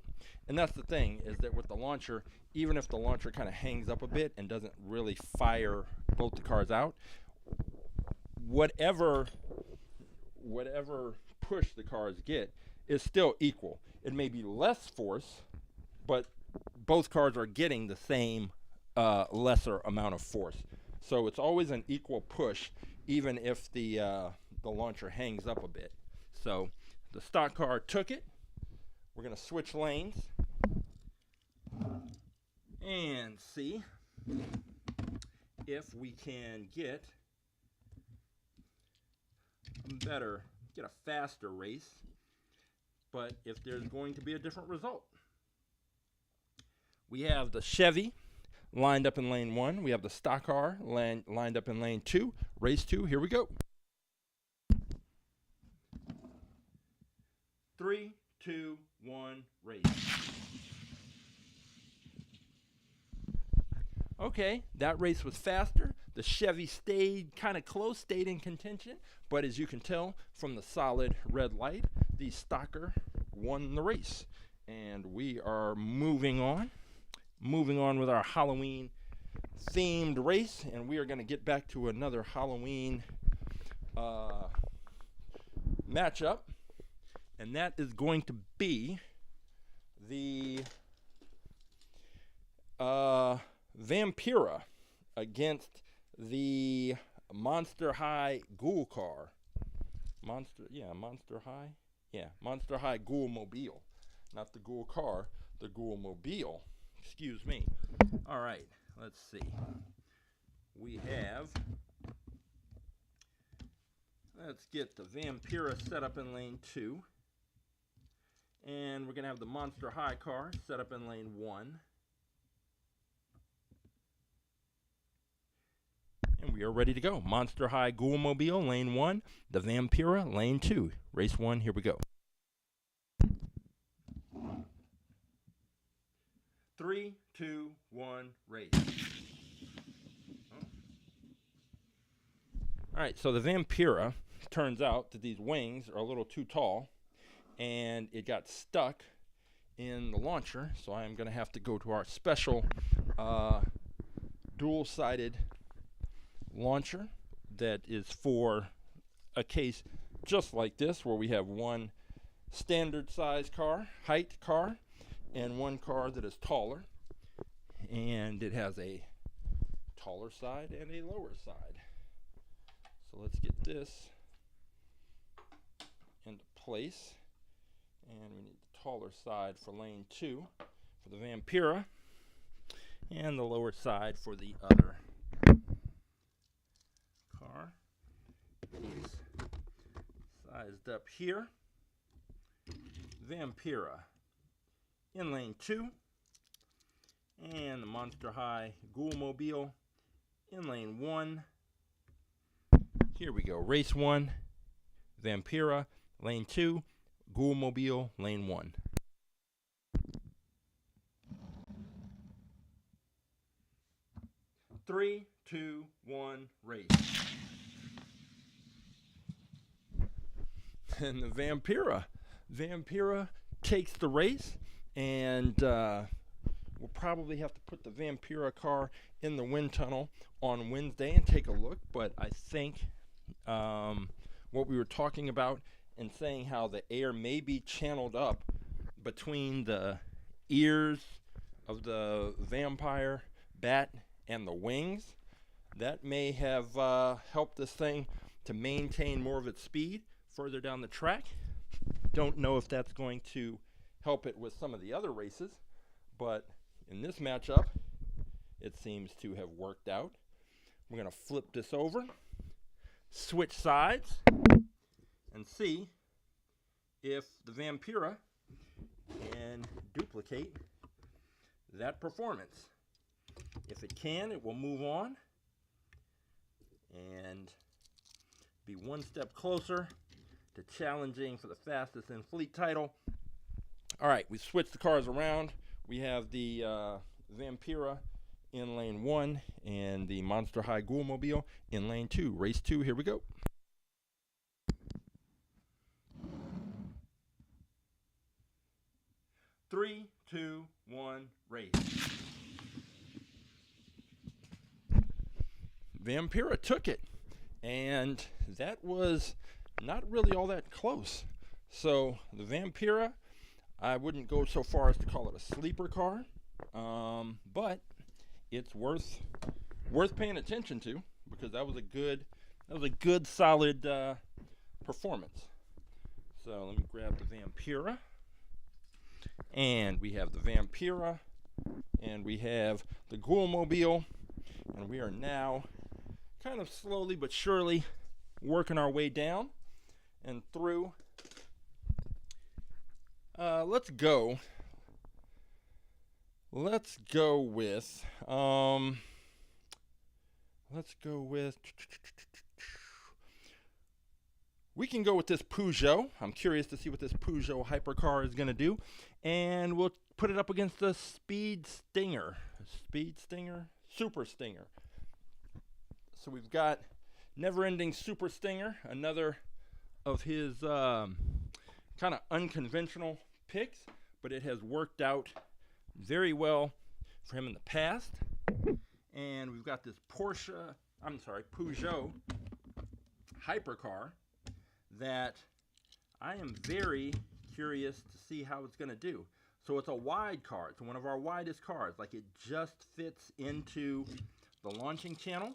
And that's the thing, is that with the launcher, even if the launcher kind of hangs up a bit and doesn't really fire both the cars out, whatever push the cars get is still equal. It may be less force, but both cars are getting the same lesser amount of force. So it's always an equal push, even if the launcher hangs up a bit. So the stock car took it. We're going to switch lanes and see if we can get a faster race, but if there's going to be a different result. We have the Chevy lined up in lane 1. We have the stock car lined up in lane 2. Race 2, here we go. 3, 2, 1, race. Okay, that race was faster. The Chevy stayed kind of close, stayed in contention, but as you can tell from the solid red light, the stocker won the race. And we are moving on with our Halloween themed race, and we are going to get back to another Halloween matchup, and that is going to be the Vampyra against the Monster High Ghoul car. Monster High Ghoul Mobile. Not the Ghoul car, the Ghoul Mobile. Excuse me. All right, let's see. Let's get the Vampyra set up in lane 2. And we're going to have the Monster High car set up in lane 1. And we are ready to go. Monster High Ghoul Mobile, lane 1. The Vampyra, lane 2. Race 1, here we go. 3, 2, 1, race. All right, so the Vampyra, turns out that these wings are a little too tall, and it got stuck in the launcher, so I'm going to have to go to our special dual-sided launcher that is for a case just like this, where we have one standard size car, height car, and one car that is taller, and it has a taller side and a lower side. So let's get this into place. And we need the taller side for lane 2 for the Vampyra, and the lower side for the other car. He's sized up here. Vampyra in lane 2, and the Monster High Ghoul Mobile in lane 1. Here we go. Race 1, Vampyra, lane 2, Ghoul Mobile, lane 1. Three, two, one, race. And the Vampyra takes the race, and we'll probably have to put the Vampyra car in the wind tunnel on Wednesday and take a look. But I think what we were talking about and saying how the air may be channeled up between the ears of the vampire bat and the wings, that may have helped this thing to maintain more of its speed further down the track. Don't know if that's going to help it with some of the other races, but in this matchup, it seems to have worked out. We're going to flip this over, switch sides, and see if the Vampyra can duplicate that performance. If it can, it will move on and be one step closer to challenging for the fastest in fleet title. All right, we switched the cars around. We have the Vampyra in lane 1 and the Monster High Ghoul Mobile in lane 2. Race 2, here we go. Three, two, one, race. Vampyra took it, and that was not really all that close. So the Vampyra, I wouldn't go so far as to call it a sleeper car, but it's worth paying attention to, because that was a good solid performance. So let me grab the Vampyra, and we have the Vampyra, and we have the Ghoul Mobile, and we are now kind of slowly but surely working our way down and through. Let's go with we can go with this Peugeot. I'm curious to see what this Peugeot Hypercar is going to do, and we'll put it up against the Super Stinger. So we've got Never Ending Super Stinger, another of his kind of unconventional picks, but it has worked out very well for him in the past. And we've got this Peugeot Hypercar that I am very curious to see how it's going to do. So it's a wide car. It's one of our widest cars. Like, it just fits into the launching channel,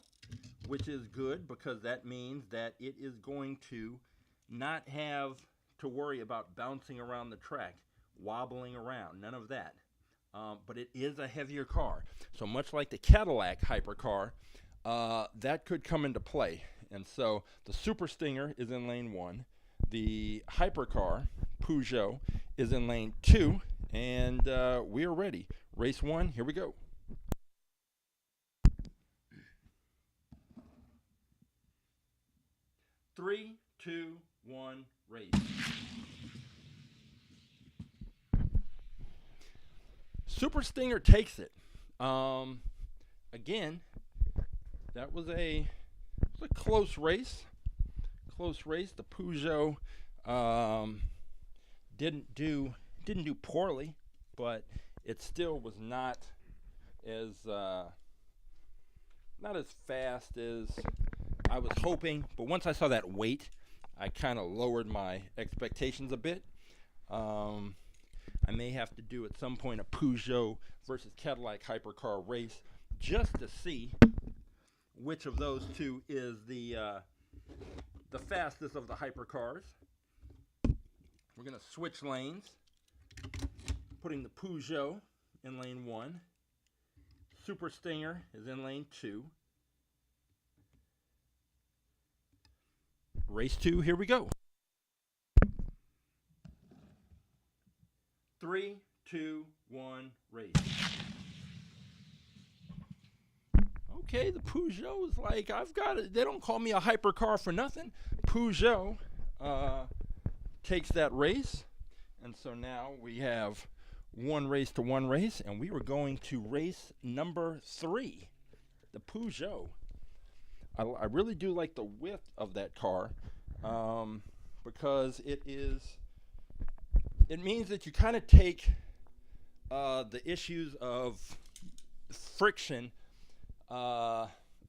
which is good, because that means that it is going to not have to worry about bouncing around the track, wobbling around, none of that. But it is a heavier car. So much like the Cadillac Hypercar, that could come into play. And so the Super Stinger is in lane 1. The Hypercar, Peugeot, is in lane 2. And we are ready. Race 1, here we go. Three, two, one, race. Super Stinger takes it. Again, that was a close race. The Peugeot didn't do poorly, but it still was not as fast as I was hoping. But once I saw that weight, I kind of lowered my expectations a bit. I may have to do at some point a Peugeot versus Cadillac Hypercar race just to see which of those two is the the fastest of the hypercars. We're going to switch lanes, putting the Peugeot in lane 1. Super Stinger is in lane 2. Race 2, here we go. 3, 2, 1, race. Okay, the Peugeot is like, I've got it. They don't call me a hypercar for nothing. Peugeot takes that race. And so now we have 1 race to 1 race. And we are going to race number 3, the Peugeot. I really do like the width of that car because it means that you kind of take the issues of friction,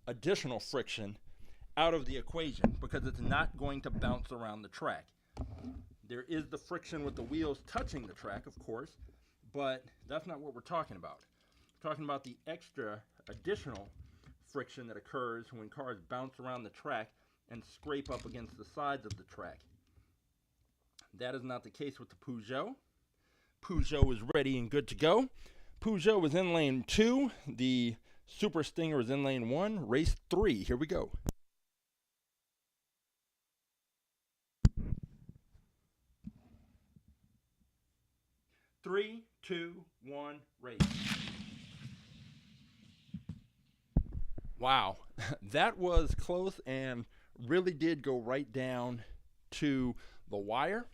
additional friction, out of the equation because it's not going to bounce around the track. There is the friction with the wheels touching the track, of course, but that's not what we're talking about. We're talking about the extra additional friction that occurs when cars bounce around the track and scrape up against the sides of the track. That is not the case with the Peugeot. Peugeot is ready and good to go. Peugeot is in lane 2. The Super Stinger is in lane 1. Race 3. Here we go. 3, 2, 1, race. Wow, that was close and really did go right down to the wire.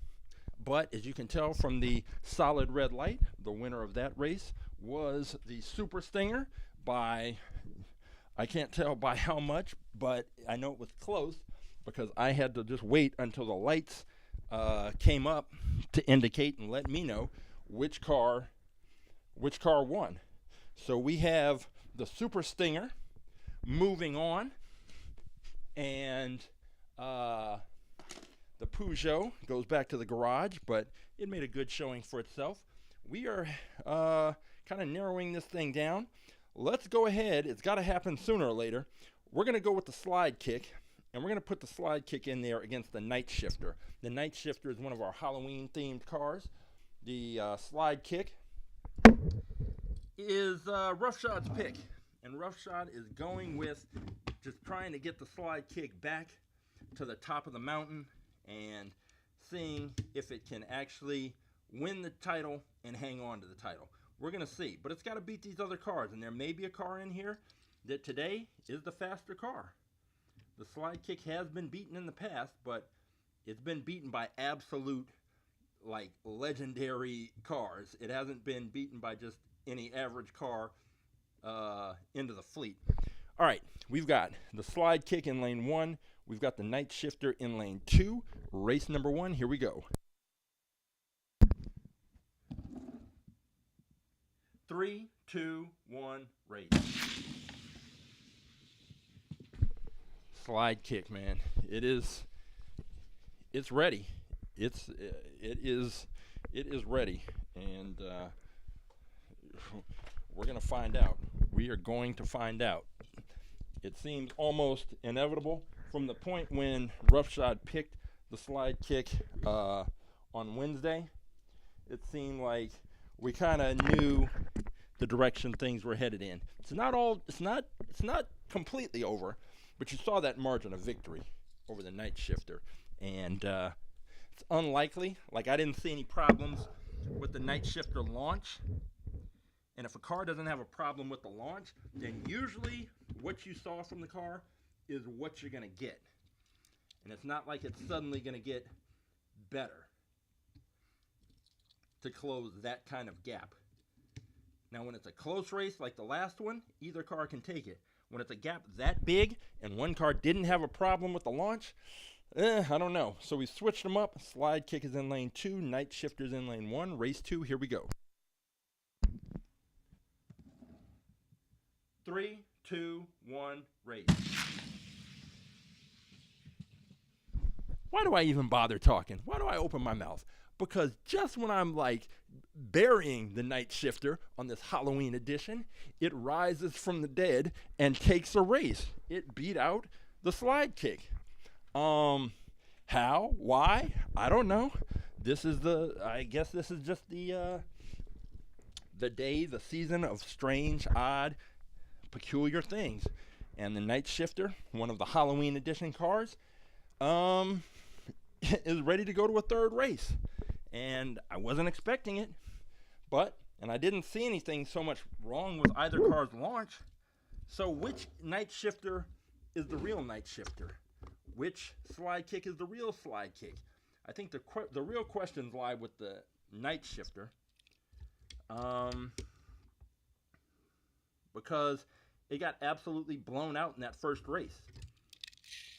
But as you can tell from the solid red light, the winner of that race was the Super Stinger by, I can't tell by how much, but I know it was close because I had to just wait until the lights came up to indicate and let me know which car won. So we have the Super Stinger moving on, and the Peugeot goes back to the garage, but it made a good showing for itself. We are kind of narrowing this thing down. Let's go ahead. It's got to happen sooner or later. We're going to go with the SlideKick, and we're going to put the SlideKick in there against the Night Shifter. The Night Shifter is one of our Halloween-themed cars. The SlideKick is Roughshod's pick, and Roughshod is going with just trying to get the SlideKick back to the top of the mountain and seeing if it can actually win the title and hang on to the title. We're going to see, but it's got to beat these other cars, and there may be a car in here that today is the faster car. The SlideKick has been beaten in the past, but it's been beaten by absolute, like, legendary cars. It hasn't been beaten by just any average car into the fleet. All right, we've got the SlideKick in lane 1. We've got the Night Shifter in lane 2. Race number 1, here we go. 3, 2, 1, race. SlideKick, man. It's ready. It is ready, and we're going to find out. We are going to find out. It seems almost inevitable from the point when Roughshod picked the SlideKick on Wednesday. It seemed like we kind of knew the direction things were headed in. It's not completely over, but you saw that margin of victory over the Night Shifter, and it's unlikely. Like, I didn't see any problems with the Night Shifter launch. And if a car doesn't have a problem with the launch, then usually what you saw from the car is what you're going to get. And it's not like it's suddenly going to get better to close that kind of gap. Now, when it's a close race like the last one, either car can take it. When it's a gap that big and one car didn't have a problem with the launch, I don't know. So we switched them up. SlideKick is in lane 2. Night Shifter's in lane 1. Race 2. Here we go. 3, 2, 1, race. Why do I even bother talking? Why do I open my mouth? Because just when I'm like burying the Night Shifter on this Halloween edition, it rises from the dead and takes a race. It beat out the SlideKick. How? Why? I don't know. I guess this is just the day, the season of strange, odd, peculiar things. And the Night Shifter, one of the Halloween edition cars, is ready to go to a third race. And I wasn't expecting it, and I didn't see anything so much wrong with either car's launch. So which Night Shifter is the real Night Shifter? Which SlideKick is the real SlideKick? I think the real questions lie with the Night Shifter, because it got absolutely blown out in that first race.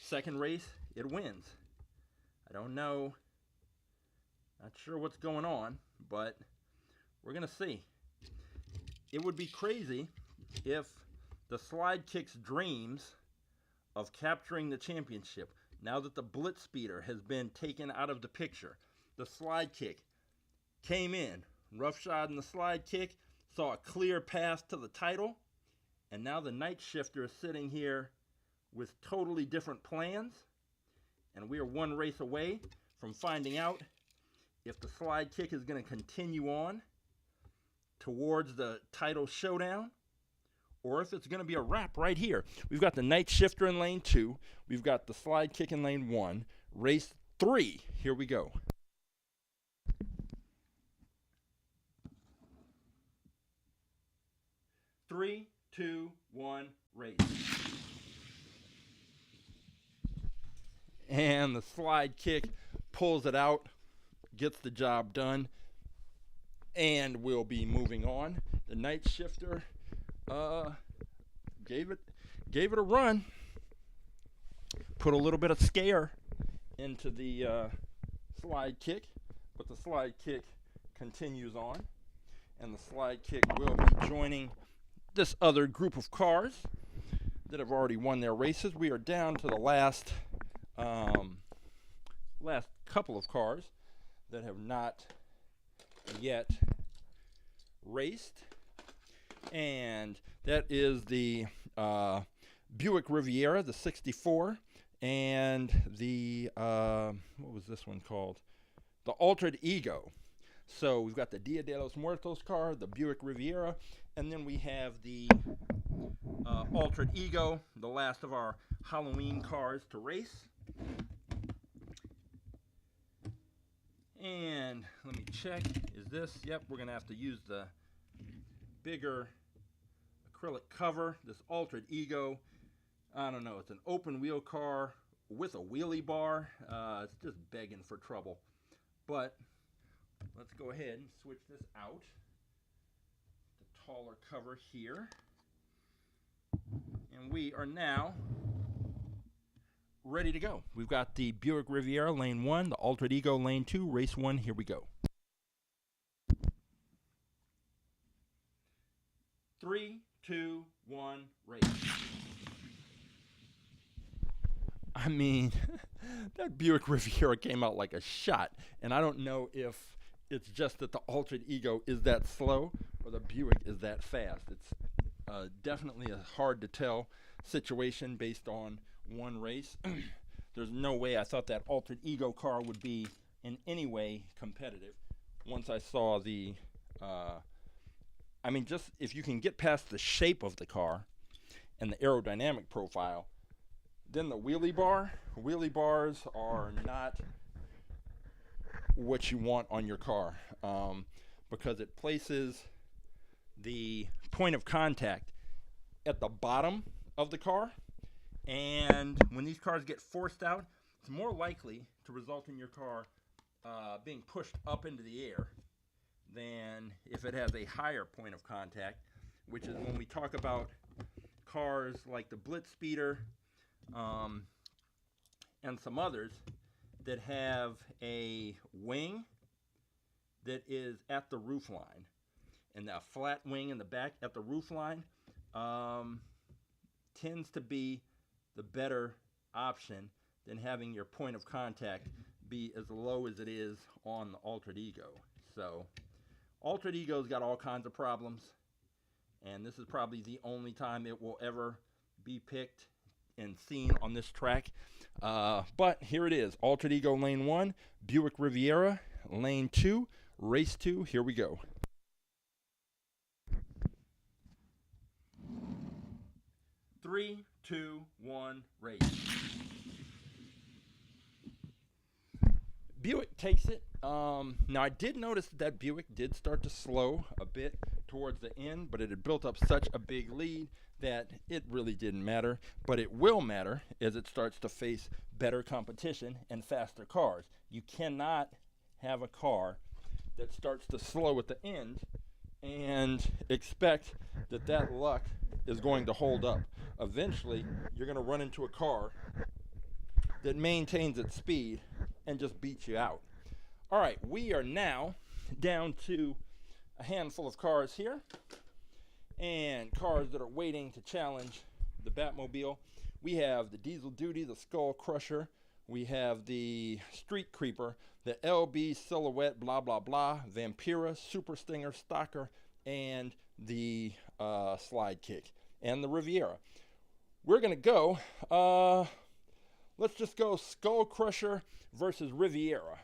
Second race, it wins. I don't know. Not sure what's going on, but we're going to see. It would be crazy if the SlideKick's dreams of capturing the championship, now that the Blitz Speeder has been taken out of the picture, the SlideKick came in, roughshod in the SlideKick, saw a clear path to the title, and now the Night Shifter is sitting here with totally different plans, and we are one race away from finding out if the SlideKick is going to continue on towards the title showdown, or if it's going to be a wrap right here. We've got the Night Shifter in lane 2. We've got the SlideKick in lane 1. Race 3. Here we go. Three, two, one, race. And the SlideKick pulls it out, gets the job done, and we'll be moving on. The Night Shifter gave it a run, put a little bit of scare into the SlideKick, but the SlideKick continues on, and the SlideKick will be joining this other group of cars that have already won their races. We are down to the last couple of cars that have not yet raced, and that is the Buick Riviera, the 64, and the what was this one called? The Altered Ego. So we've got the Dia de los Muertos car, the Buick Riviera, and then we have the Altered Ego, the last of our Halloween cars to race. And let me check, is this, yep, we're going to have to use the bigger acrylic cover. This Altered Ego, I don't know, it's an open wheel car with a wheelie bar. It's just begging for trouble. But let's go ahead and switch this out. The taller cover here. And we are now ready to go. We've got the Buick Riviera lane 1, the Altered Ego lane 2, race 1, here we go. 3, 2, 1, race. I mean, that Buick Riviera came out like a shot, and I don't know if it's just that the Altered Ego is that slow or the Buick is that fast. It's definitely a hard to tell situation based on one race. There's no way I thought that Altered Ego car would be in any way competitive once I saw the I mean, just if you can get past the shape of the car and the aerodynamic profile, then the wheelie bars are not what you want on your car, because it places the point of contact at the bottom of the car, and when these cars get forced out, it's more likely to result in your car being pushed up into the air than if it has a higher point of contact, which is when we talk about cars like the Blitz Speeder and some others that have a wing that is at the roof line, and that flat wing in the back at the roof line tends to be the better option than having your point of contact be as low as it is on the Altered Ego. So Altered Ego's got all kinds of problems, and this is probably the only time it will ever be picked and seen on this track. But here it is. Alter Ego lane 1, Buick Riviera lane 2, race 2. Here we go. Three, two, one, race. Buick takes it. Now I did notice that Buick did start to slow a bit towards the end, but it had built up such a big lead that it really didn't matter. But it will matter as it starts to face better competition and faster cars. You cannot have a car that starts to slow at the end and expect that that luck is going to hold up. Eventually, you're going to run into a car that maintains its speed and just beats you out. All right, we are now down to a handful of cars here, and cars that are waiting to challenge the Batmobile. We have the Diesel Duty, the Skull Crusher. We have the Street Creeper, the LB-Silhouette, blah, blah, blah, Vampyra, Super Stinger, Stalker, and the SlideKick, and the Riviera. We're going to go, let's just go Skull Crusher versus Riviera.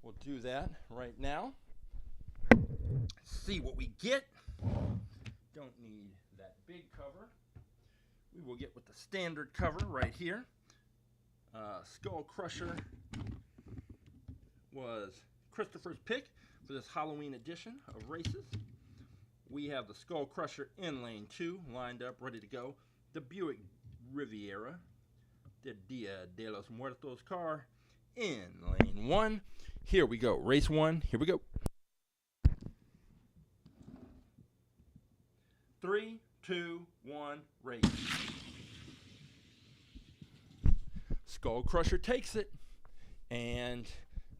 We'll do that right now. See what we get. Don't need that big cover. We will get with the standard cover right here. Skull Crusher was Christopher's pick for this Halloween edition of races. We have the Skull Crusher in lane 2, lined up, ready to go. The Buick Riviera, the Dia de los Muertos car, in lane 1. Here we go, race 1, here we go. 3, 2, 1, race. Skull Crusher takes it, and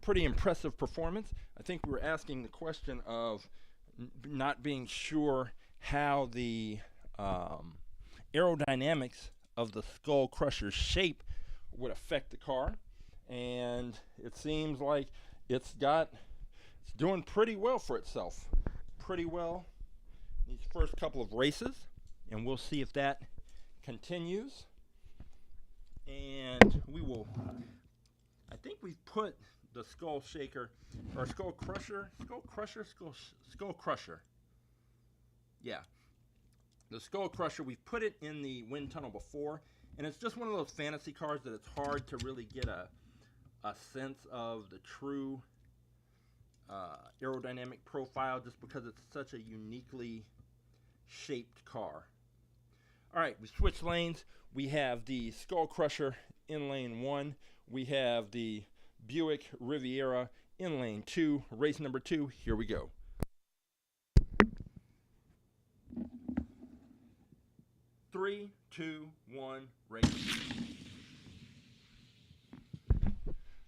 pretty impressive performance. I think we were asking the question of not being sure how the aerodynamics of the Skull Crusher's shape would affect the car, and it seems like it's doing pretty well for itself. Pretty well these first couple of races, and we'll see if that continues. And we will, I think we've put the Skull Shaker, or Skull Crusher. Yeah. The Skull Crusher, we've put it in the wind tunnel before, and it's just one of those fantasy cars that it's hard to really get a sense of the true aerodynamic profile, just because it's such a uniquely shaped car. All right, we switch lanes. We have the Skull Crusher in lane 1. We have the Buick Riviera in lane 2. Race number 2, here we go. 3, 2, 1, race.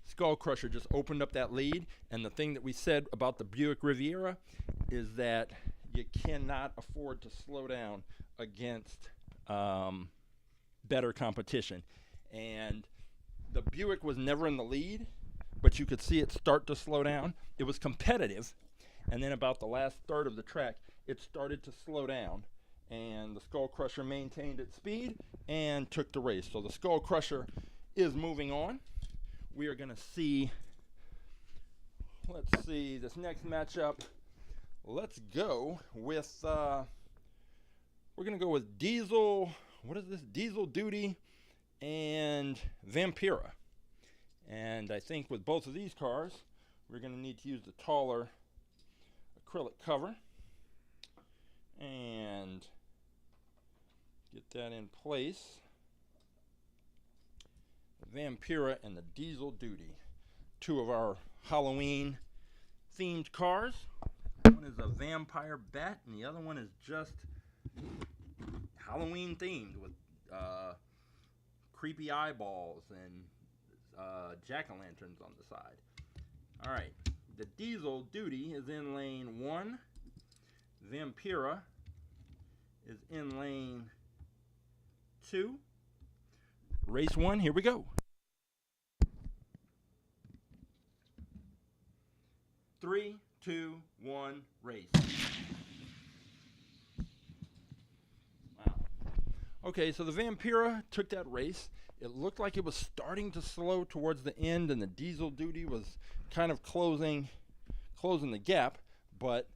Skull Crusher just opened up that lead, and the thing that we said about the Buick Riviera is that you cannot afford to slow down against better competition. And the Buick was never in the lead, but you could see it start to slow down. It was competitive, and then about the last third of the track, it started to slow down, and the Skull Crusher maintained its speed and took the race. So the Skull Crusher is moving on. We are going to see, let's see, this next matchup. Let's go with, we're going to go with Diesel, what is this? Diesel Duty and Vampyra. And I think with both of these cars, we're going to need to use the taller acrylic cover and get that in place. Vampyra and the Diesel Duty, two of our Halloween themed cars. One is a vampire bat, and the other one is just Halloween themed with creepy eyeballs and jack-o'-lanterns on the side. All right, the Diesel Duty is in lane 1. Vampyra is in lane 2. Race 1, here we go. 3, 2, 1, race. Wow. Okay, so the Vampyra took that race. It looked like it was starting to slow towards the end, and the diesel duty was kind of closing the gap, but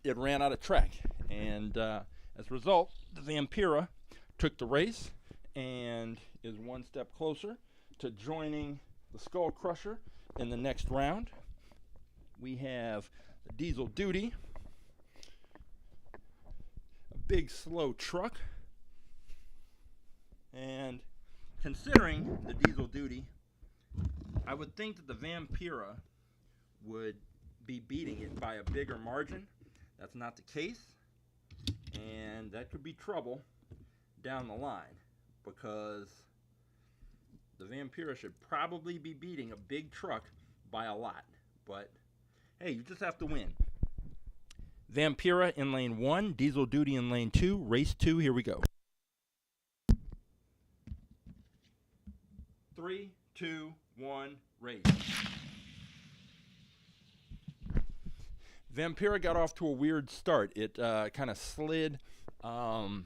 it ran out of track. And as a result, the Vampyra took the race and is one step closer to joining the Skull Crusher in the next round. We have the diesel duty, a big slow truck. And considering the diesel duty, I would think that the Vampyra would be beating it by a bigger margin. That's not the case, and that could be trouble down the line, because the Vampyra should probably be beating a big truck by a lot. But hey, you just have to win. Vampyra in lane 1, diesel duty in lane 2, race 2, here we go. 3, 2, 1, race. Vampyra got off to a weird start. It kind of slid to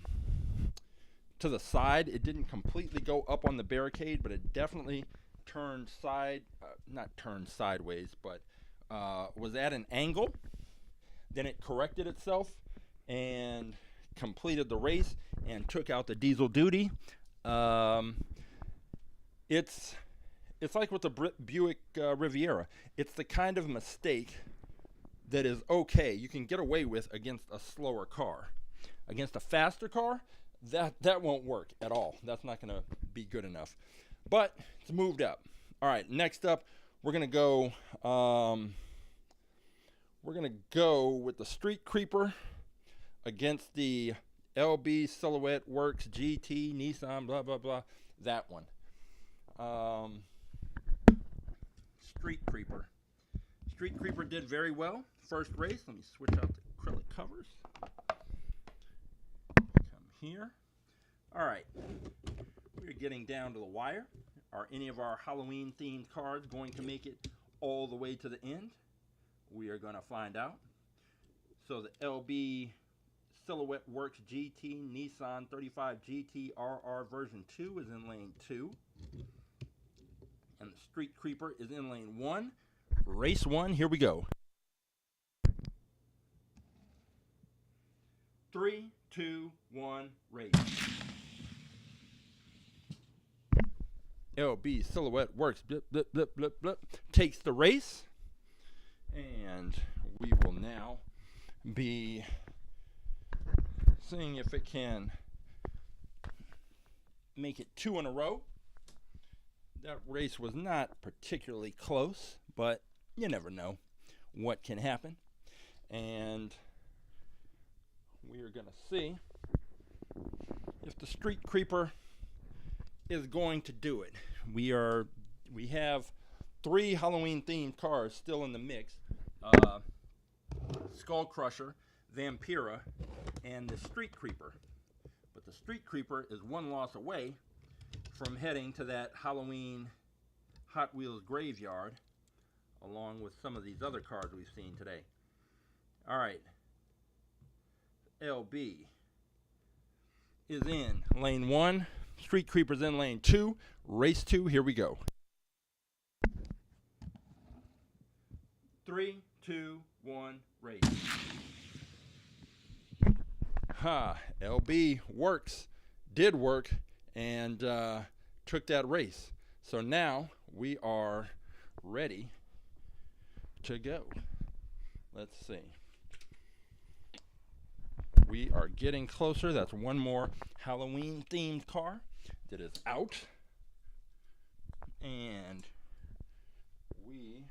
the side. It didn't completely go up on the barricade, but it definitely turned not turned sideways, but was at an angle. Then it corrected itself and completed the race and took out the diesel duty. It's like with the Buick Riviera. It's the kind of mistake that is okay. You can get away with against a slower car. Against a faster car, that won't work at all. That's not going to be good enough. But it's moved up. All right, next up, we're going to go. We're going to go with the Street Creeper against the LB-Silhouette Works GT Nissan. Blah blah blah. That one. Street Creeper. Street Creeper did very well. First race. Let me switch out the acrylic covers. Come here. All right. We're getting down to the wire. Are any of our Halloween themed cars going to make it all the way to the end? We are going to find out. So the LB Silhouette Works GT Nissan 35 GT RR version 2 is in lane 2. And the Street Creeper is in lane 1. Race 1, here we go. 3, 2, 1, race. LB Silhouette Works blip, blip, blip, blip, blip, takes the race. And we will now be seeing if it can make it 2 in a row. That race was not particularly close, but you never know what can happen. And we are going to see if the Street Creeper is going to do it. We have 3 Halloween themed cars still in the mix. Skull Crusher, Vampyra, and the Street Creeper. But the Street Creeper is 1 loss away from heading to that Halloween Hot Wheels graveyard, along with some of these other cars we've seen today. All right. LB is in lane 1. Street Creeper's in lane 2. Race 2, here we go. 3, 2, 1, race. LB did work, and took that race. So now we are ready to go. Let's see. We are getting closer. That's 1 more Halloween themed car that is out. And we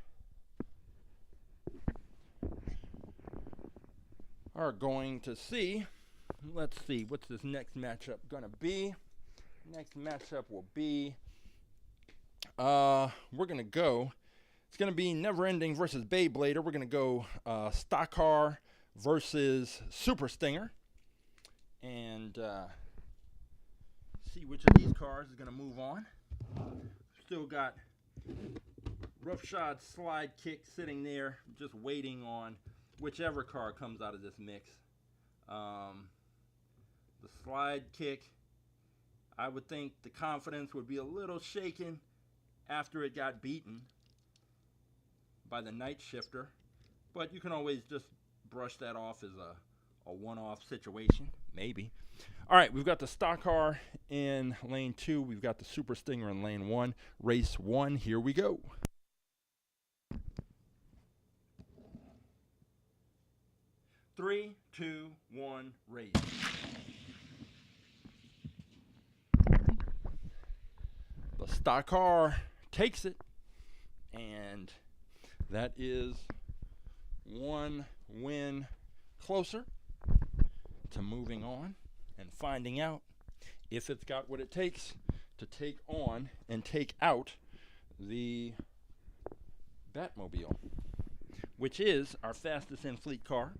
are going to see. Let's see, what's this next matchup going to be? Next matchup will be, we're going to go, it's going to be Never Ending versus Beyblader. We're going to go Stock Car versus Super Stinger. And see which of these cars is going to move on. Still got Roughshod SlideKick sitting there, just waiting on whichever car comes out of this mix. The SlideKick I would think the confidence would be a little shaken after it got beaten by the night shifter, but you can always just brush that off as a one-off situation, maybe. All right, we've got the stock car in lane 2. We've got the Super Stinger in lane 1. Race 1, here we go. Three, two, one, race. The stock car takes it, and that is one win closer to moving on and finding out if it's got what it takes to take on and take out the Batmobile, which is our fastest in fleet car.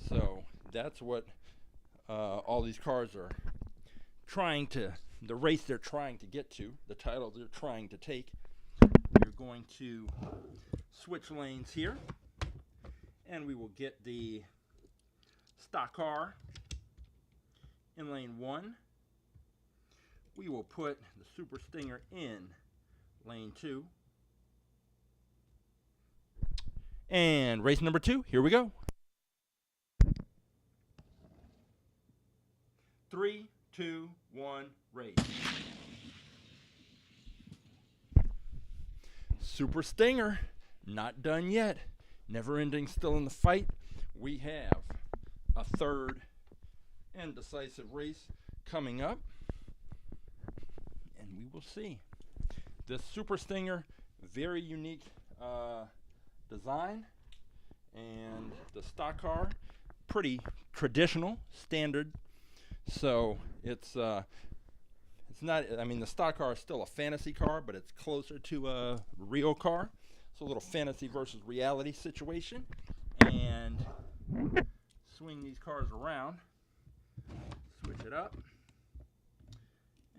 So that's what all these cars are trying to, the race they're trying to get to, the title they're trying to take. We're going to switch lanes here, and we will get the stock car in lane 1. We will put the Super Stinger in lane 2. And race number 2, here we go. 3, 2, 1, race. Super Stinger, not done yet. Never ending, still in the fight. We have a third and decisive race coming up, and we will see. This Super Stinger, very unique design, and the stock car, pretty traditional, standard. So it's not, I mean, the stock car is still a fantasy car, but it's closer to a real car. So a little fantasy versus reality situation. And swing these cars around, switch it up,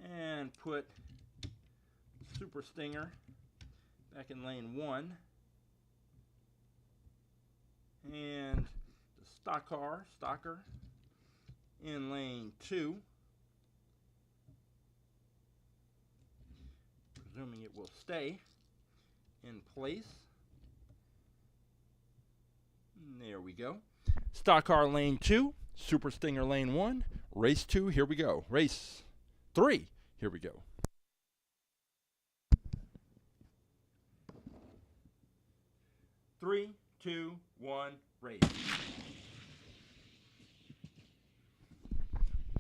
and put Super Stinger back in lane 1. And the stocker in lane 2. Presuming it will stay in place. There we go. Stock car lane 2, Super Stinger lane 1, race 2, here we go. Race 3, here we go. Three, two, one, race.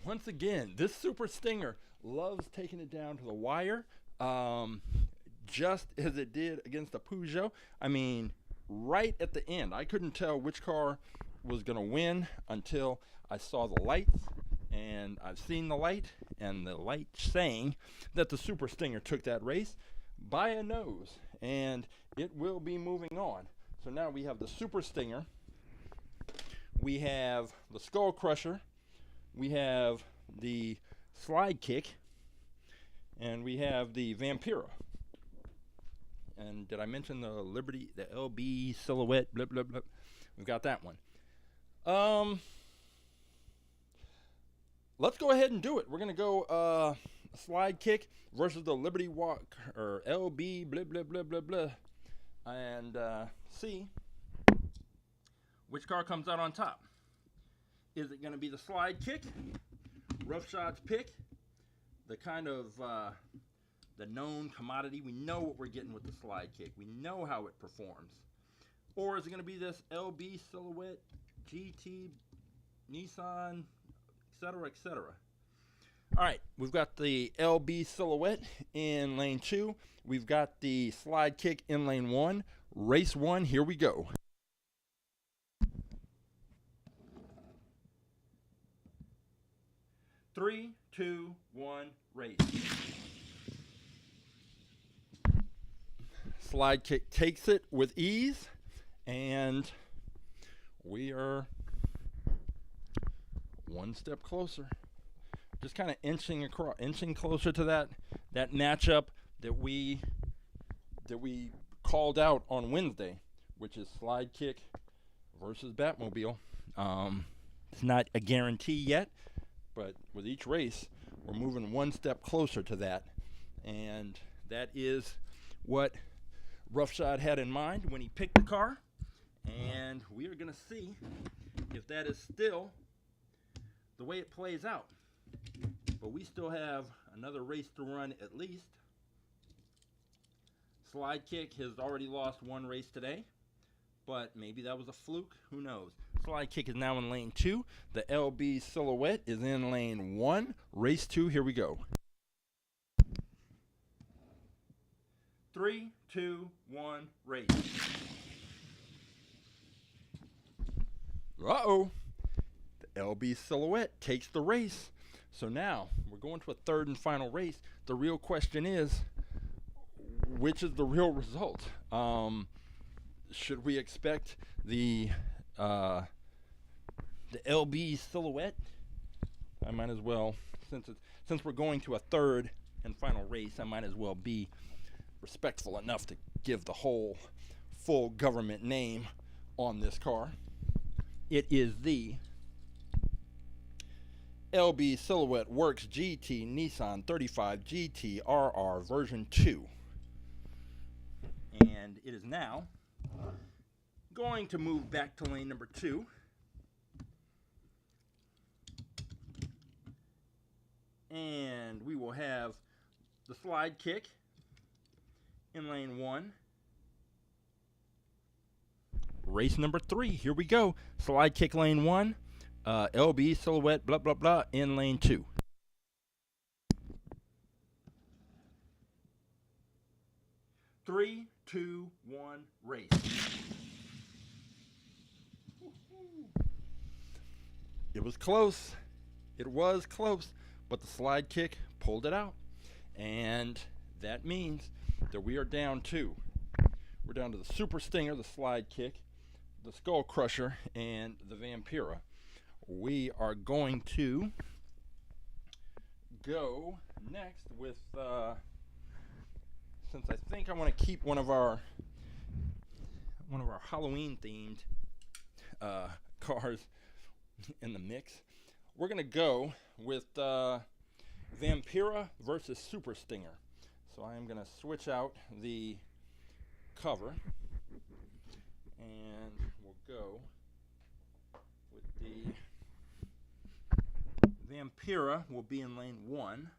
Once again, this Super Stinger loves taking it down to the wire, just as it did against the Peugeot. I mean, right at the end, I couldn't tell which car was going to win until I saw the lights, and I've seen the light, and the light saying that the Super Stinger took that race by a nose, and it will be moving on. So now we have the Super Stinger, we have the Skull Crusher, we have the SlideKick, and we have the Vampyra. And did I mention the the LB-Silhouette, blah, blah, blah. We've got that one. Let's go ahead and do it. We're going to go SlideKick versus the Liberty Walk, or LB, blah, blah, blah, blah, blah. And see which car comes out on top. Is it going to be the SlideKick, Roughshods pick, the kind of the known commodity? We know what we're getting with the SlideKick. We know how it performs. Or is it going to be this LB-Silhouette GT Nissan, etc., etc.? All right, we've got the LB-Silhouette in lane 2. We've got the SlideKick in lane 1. Race 1, here we go. Three, two, one, race. SlideKick takes it with ease, and we are one step closer. Just kind of inching closer to that matchup that we called out on Wednesday, which is SlideKick versus Batmobile. It's not a guarantee yet, but with each race, we're moving one step closer to that. And that is what Roughshod had in mind when he picked the car. And we are going to see if that is still the way it plays out. But we still have another race to run at least. SlideKick has already lost one race today, but maybe that was a fluke. Who knows? SlideKick is now in lane 2. The LB-Silhouette is in lane 1. Race 2, here we go. 3, 2, 1, race. Uh-oh. The LB-Silhouette takes the race. So now, we're going to a third and final race. The real question is, which is the real result? Should we expect the LB-Silhouette? I might as well, since we're going to a third and final race, I might as well be respectful enough to give the whole full government name on this car. It is the LB-Silhouette Works GT Nissan 35 GT RR version 2. And it is now going to move back to lane number 2. And we will have the SlideKick in lane 1. Race number 3, here we go. SlideKick lane 1, LB-Silhouette blah blah blah in lane 2. Three, 2, 1, race. It was close. It was close, but the SlideKick pulled it out. And that means that we are down to, we're down to the Super Stinger, the SlideKick, the Skull Crusher, and the Vampyra. We are going to go next with, since I think I want to keep one of our Halloween themed cars in the mix, we're going to go with Vampyra versus Super Stinger. So I am going to switch out the cover, and we'll go with the Vampyra will be in lane 1.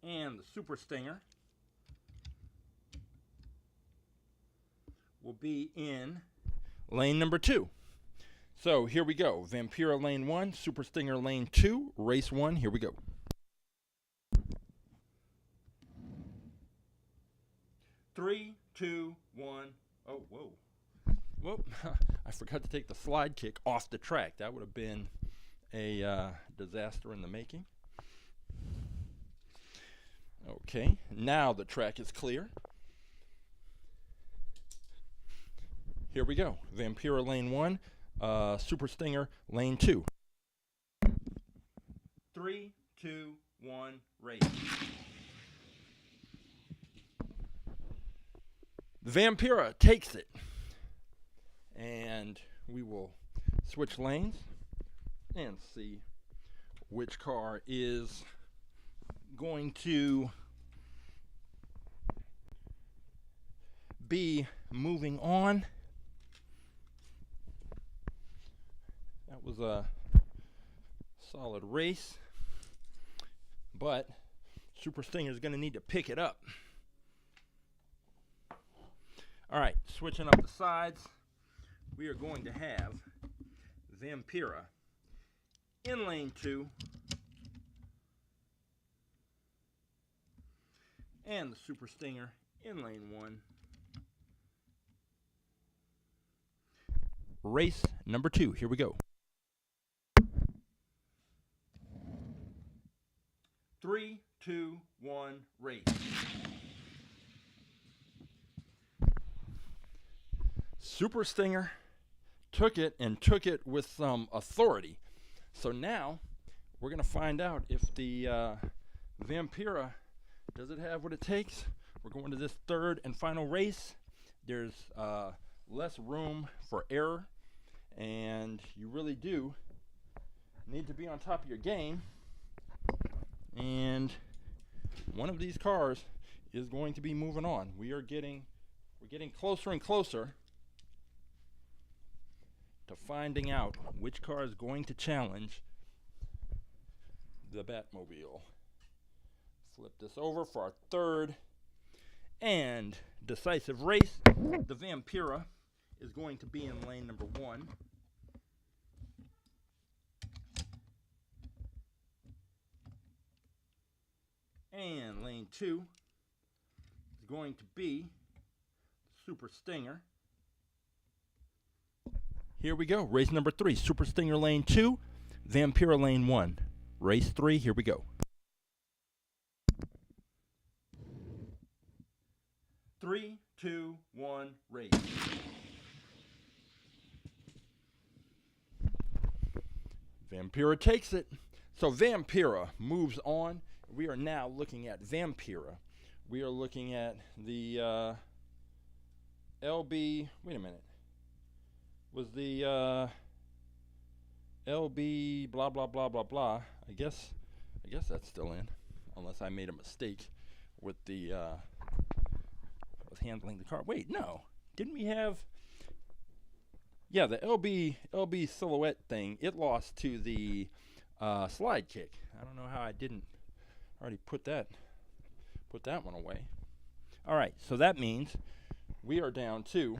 And the Super Stinger will be in lane number 2. So here we go. Vampyra lane 1, Super Stinger lane 2, race 1. Here we go. Three, 2, 1. Oh, whoa. Whoa. I forgot to take the SlideKick off the track. That would have been a disaster in the making. Okay, now the track is clear. Here we go. Vampyra lane 1, Super Stinger lane 2. 3, 2, 1, race. The Vampyra takes it. And we will switch lanes and see which car is going to be moving on. That was a solid race, but Super Stinger is going to need to pick it up. All right, switching up the sides, we are going to have Vampyra in lane 2 and the Super Stinger in lane 1. Race number 2, here we go. 3, 2, 1, race. Super Stinger took it, and took it with some authority. So now we're going to find out if the Vampyra, does it have what it takes? We're going to this third and final race. There's less room for error, and you really do need to be on top of your game. And one of these cars is going to be moving on. We're getting closer and closer to finding out which car is going to challenge the Batmobile. Flip this over for our third and decisive race. The Vampyra is going to be in lane number 1. And lane 2 is going to be Super Stinger. Here we go. Race number 3. Super Stinger lane 2. Vampyra lane 1. Race 3. Here we go. 3, 2, 1, race. Vampyra takes it. So Vampyra moves on. We are now looking at Vampyra. We are looking at the LB. Wait a minute. Was the LB blah blah blah blah blah? I guess that's still in, unless I made a mistake with the with handling the car. Wait, no. Didn't we have? Yeah, the LB Silhouette thing. It lost to the SlideKick. I don't know how I didn't already put that one away. All right, so that means we are down to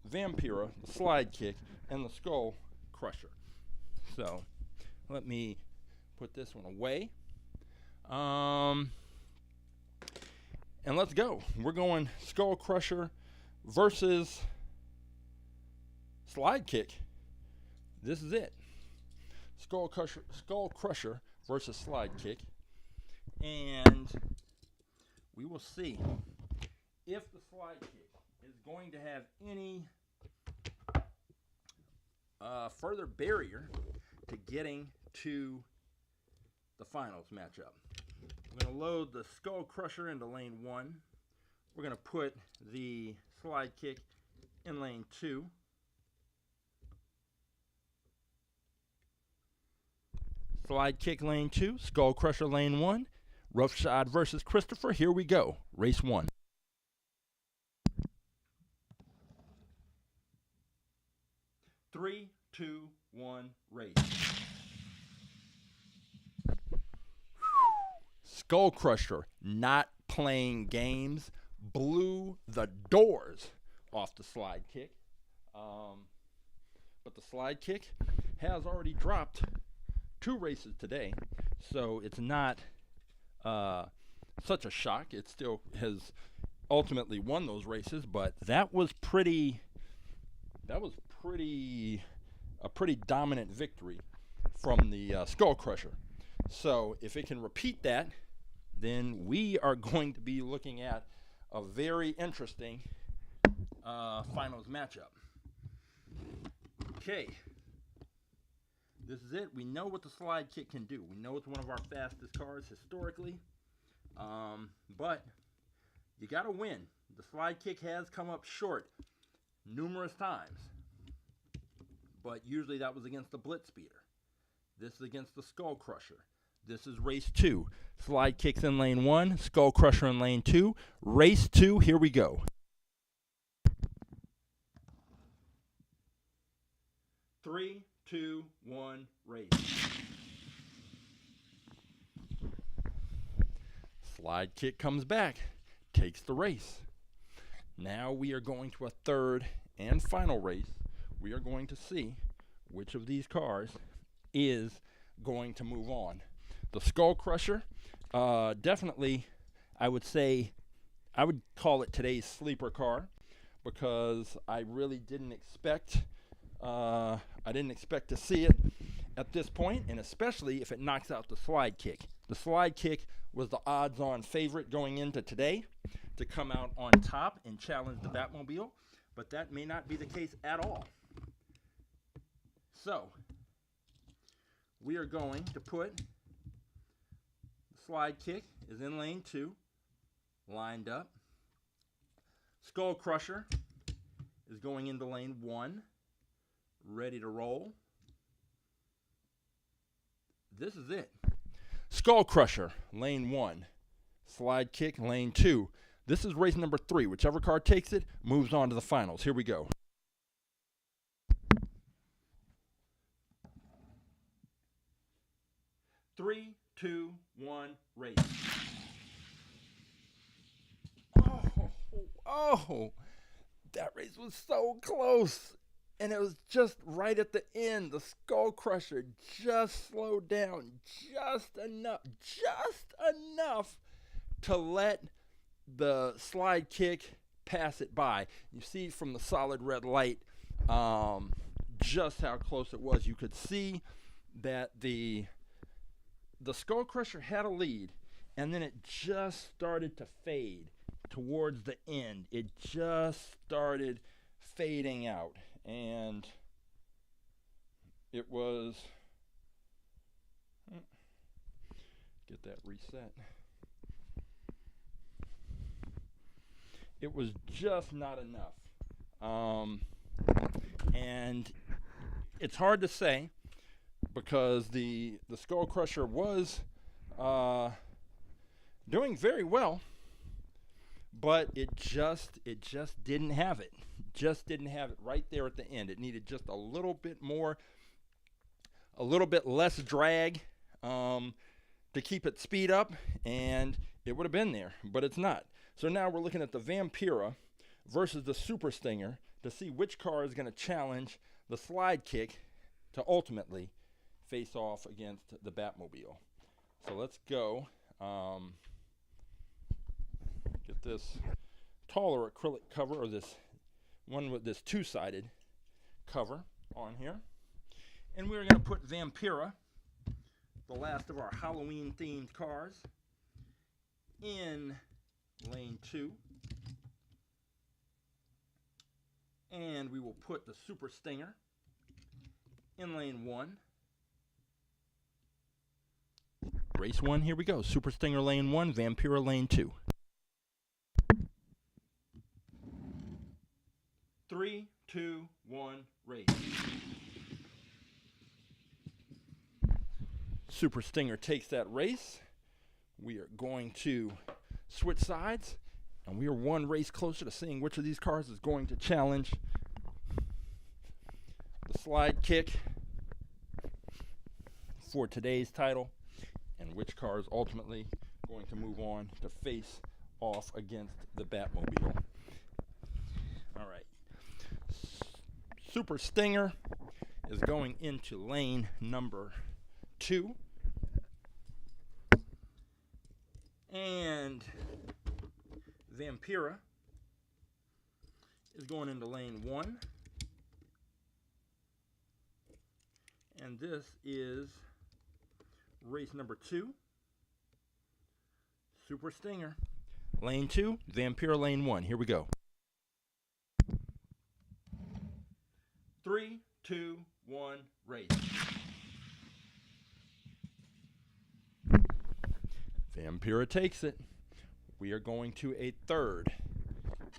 Vampyra, the SlideKick, and the Skull Crusher. So let me put this one away. And let's go. We're going Skull Crusher versus SlideKick. This is it. Skull Crusher versus SlideKick. And we will see if the SlideKick is going to have any further barrier to getting to the finals matchup. We're going to load the Skull Crusher into lane 1. We're going to put the SlideKick in lane 2. SlideKick lane 2, Skull Crusher lane 1. Roughshod versus Christopher. Here we go. Race 1. Three, 2, 1, race. Skull Crusher, not playing games, blew the doors off the SlideKick. But the SlideKick has already dropped 2 races today, so it's not such a shock. It still has ultimately won those races, but that was a pretty dominant victory from the Skull Crusher. So if it can repeat that, then we are going to be looking at a very interesting finals matchup. Okay. This is it. We know what the SlideKick can do. We know it's one of our fastest cars historically. But you got to win. The SlideKick has come up short numerous times. But usually that was against the Blitz Speeder. This is against the Skull Crusher. This is race 2. SlideKick's in lane 1. Skull Crusher in lane 2. Race 2. Here we go. 3, 2, 1, race. SlideKick comes back, takes the race. Now we are going to a third and final race. We are going to see which of these cars is going to move on. The Skull Crusher, definitely, I would call it today's sleeper car, because I really didn't expect to see it at this point, and especially if it knocks out the SlideKick. The SlideKick was the odds-on favorite going into today to come out on top and challenge the Batmobile, but that may not be the case at all. So, we are going to put the SlideKick is in lane 2, lined up. Skull Crusher is going into lane 1, ready to roll. This is it. Skull Crusher, lane 1. SlideKick, lane 2. This is race number 3. Whichever car takes it moves on to the finals. Here we go. Three, two, one, race. Oh, that race was so close. And it was just right at the end. The Skull Crusher just slowed down just enough to let the SlideKick pass it by. You see from the solid red light just how close it was. You could see that the Skull Crusher had a lead, and then it just started to fade towards the end. It just started fading out, and it was, get that reset. It was just not enough. And it's hard to say because the Skull Crusher was doing very well, but it just didn't have it. Just didn't have it right there at the end. It needed just a little bit more, a little bit less drag to keep its speed up, and it would have been there, but it's not. So now we're looking at the Vampyra versus the Super Stinger to see which car is going to challenge the SlideKick to ultimately face off against the Batmobile. So let's go. Get this taller acrylic cover, or this one with this two-sided cover on here. And we're going to put Vampyra, the last of our Halloween-themed cars, in lane 2. And we will put the Super Stinger in lane 1. Race 1, here we go. Super Stinger lane 1, Vampyra lane 2. 3, 2, 1, race. Super Stinger takes that race. We are going to switch sides, and we are one race closer to seeing which of these cars is going to challenge the SlideKick for today's title, and which car is ultimately going to move on to face off against the Batmobile. All right. Super Stinger is going into lane number 2. And Vampyra is going into lane 1. And this is race number 2. Super Stinger, lane 2, Vampyra lane 1. Here we go. 3, 2, 1, race. Vampyra takes it. We are going to a third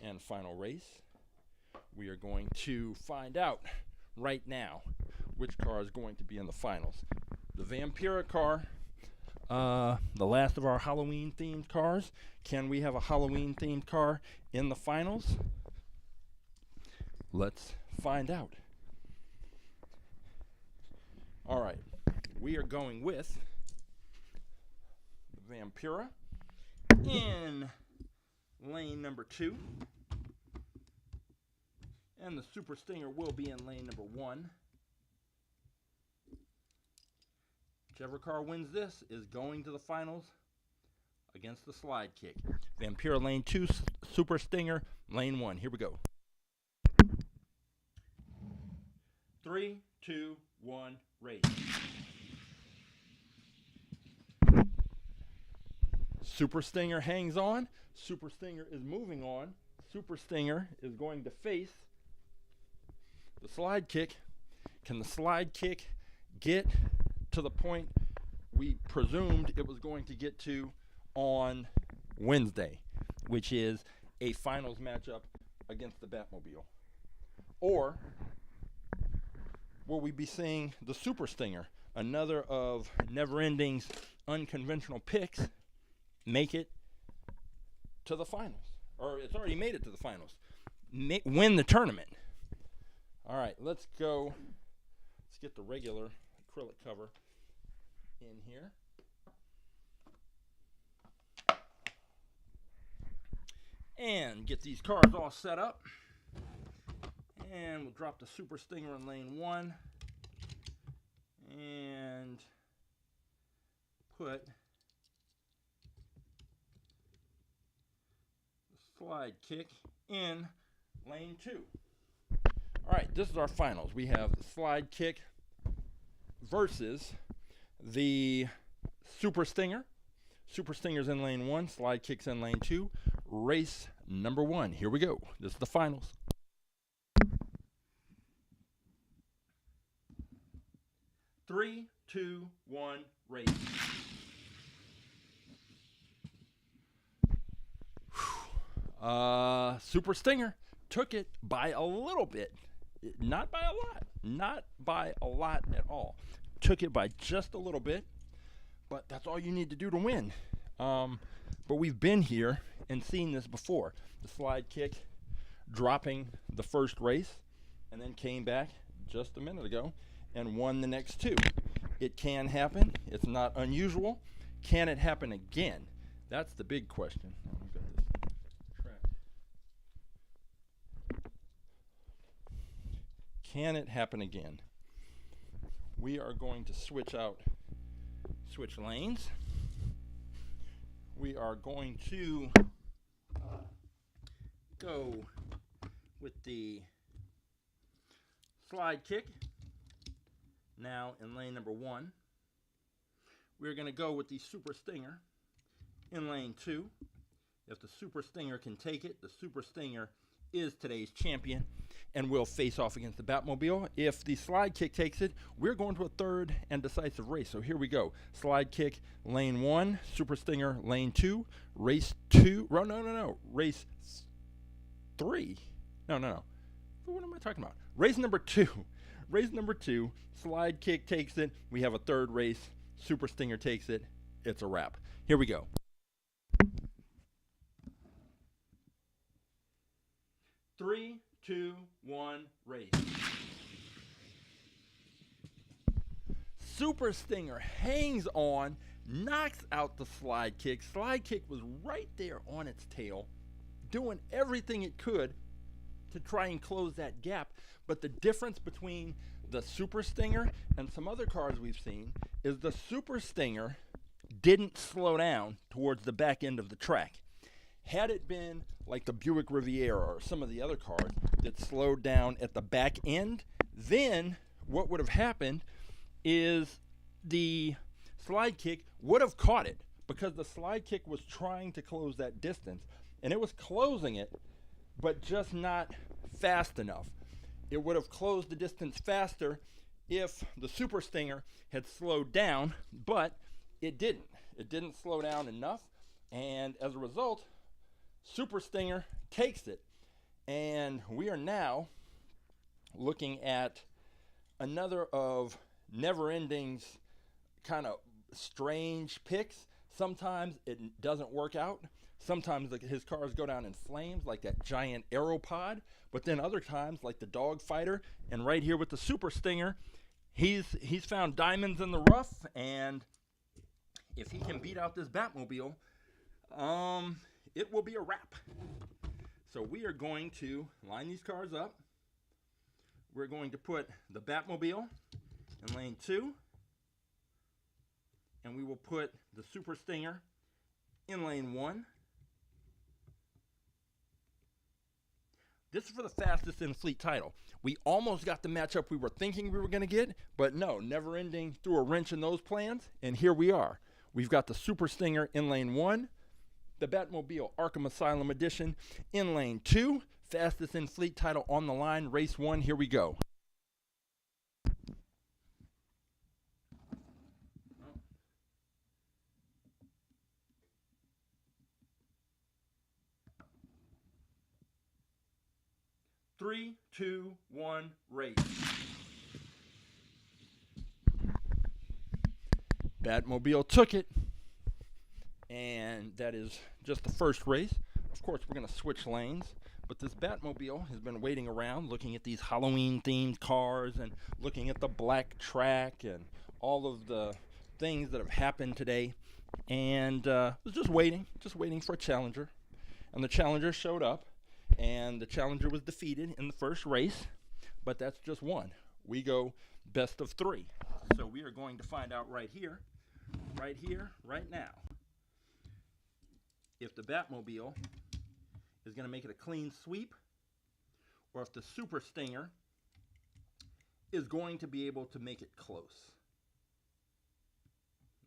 and final race. We are going to find out right now which car is going to be in the finals. The Vampyra car, the last of our Halloween-themed cars. Can we have a Halloween-themed car in the finals? Let's find out. All right, we are going with the Vampyra in lane number 2, and the Super Stinger will be in lane number 1. Whichever car wins this is going to the finals against the SlideKick. Vampyra lane 2, Super Stinger lane 1. Here we go. 3, 2, 1, race. Super Stinger hangs on. Super Stinger is moving on. Super Stinger is going to face the SlideKick. Can the SlideKick get to the point we presumed it was going to get to on Wednesday, which is a finals matchup against the Batmobile? Or will we be seeing the Super Stinger, another of Never Ending's unconventional picks, make it to the finals? Or it's already made it to the finals. Win the tournament. All right, let's go. Let's get the regular acrylic cover in here. And get these cars all set up. And we'll drop the Super Stinger in lane 1. And put the SlideKick in lane 2. All right, this is our finals. We have the SlideKick versus the Super Stinger. Super Stinger's in lane 1, SlideKick's in lane 2. Race number 1. Here we go. This is the finals. Three, two, one, race. Super Stinger took it by a little bit. Not by a lot. Not by a lot at all. Took it by just a little bit. But that's all you need to do to win. But we've been here and seen this before. The SlideKick dropping the first race and then came back just a minute ago and won the next 2. It can happen. It's not unusual. Can it happen again? That's the big question. I've got this track. Can it happen again? We are going to switch lanes. We are going to go with the SlideKick. Now in lane number 1, we're going to go with the Super Stinger in lane 2. If the Super Stinger can take it, the Super Stinger is today's champion and will face off against the Batmobile. If the SlideKick takes it, we're going to a third and decisive race. So here we go. SlideKick lane 1, Super Stinger lane 2, race 2. Race 3. No. What am I talking about? Race number 2. Race number 2, SlideKick takes it. We have a third race. Super Stinger takes it. It's a wrap. Here we go. 3, 2, 1, race. Super Stinger hangs on, knocks out the SlideKick. SlideKick was right there on its tail, doing everything it could to try and close that gap. But the difference between the Super Stinger and some other cars we've seen is the Super Stinger didn't slow down towards the back end of the track. Had it been like the Buick Riviera or some of the other cars that slowed down at the back end, then what would have happened is the SlideKick would have caught it, because the SlideKick was trying to close that distance, and it was closing it, but just not fast enough. It would have closed the distance faster if the Super Stinger had slowed down, but it didn't. It didn't slow down enough, and as a result, Super Stinger takes it. And we are now looking at another of Never Ending's kind of strange picks. Sometimes it doesn't work out. Sometimes his cars go down in flames, like that giant aeropod. But then other times, like the dog fighter, and right here with the Super Stinger, he's found diamonds in the rough. And if he can beat out this Batmobile, it will be a wrap. So we are going to line these cars up. We're going to put the Batmobile in lane 2. And we will put the Super Stinger in lane 1. This is for the fastest in fleet title. We almost got the matchup we were thinking we were going to get, but no, Never Ending threw a wrench in those plans, and here we are. We've got the Super Stinger in lane 1, the Batmobile Arkham Asylum Edition in lane 2, fastest in fleet title on the line, race 1, here we go. Three, two, one, race. Batmobile took it, and that is just the first race. Of course, we're going to switch lanes, but this Batmobile has been waiting around looking at these Halloween-themed cars and looking at the black track and all of the things that have happened today, and was just waiting for a challenger. And the challenger showed up, and the challenger was defeated in the first race, but that's just one. We go best of three. So we are going to find out right here, right now, if the Batmobile is going to make it a clean sweep, or if the Super Stinger is going to be able to make it close.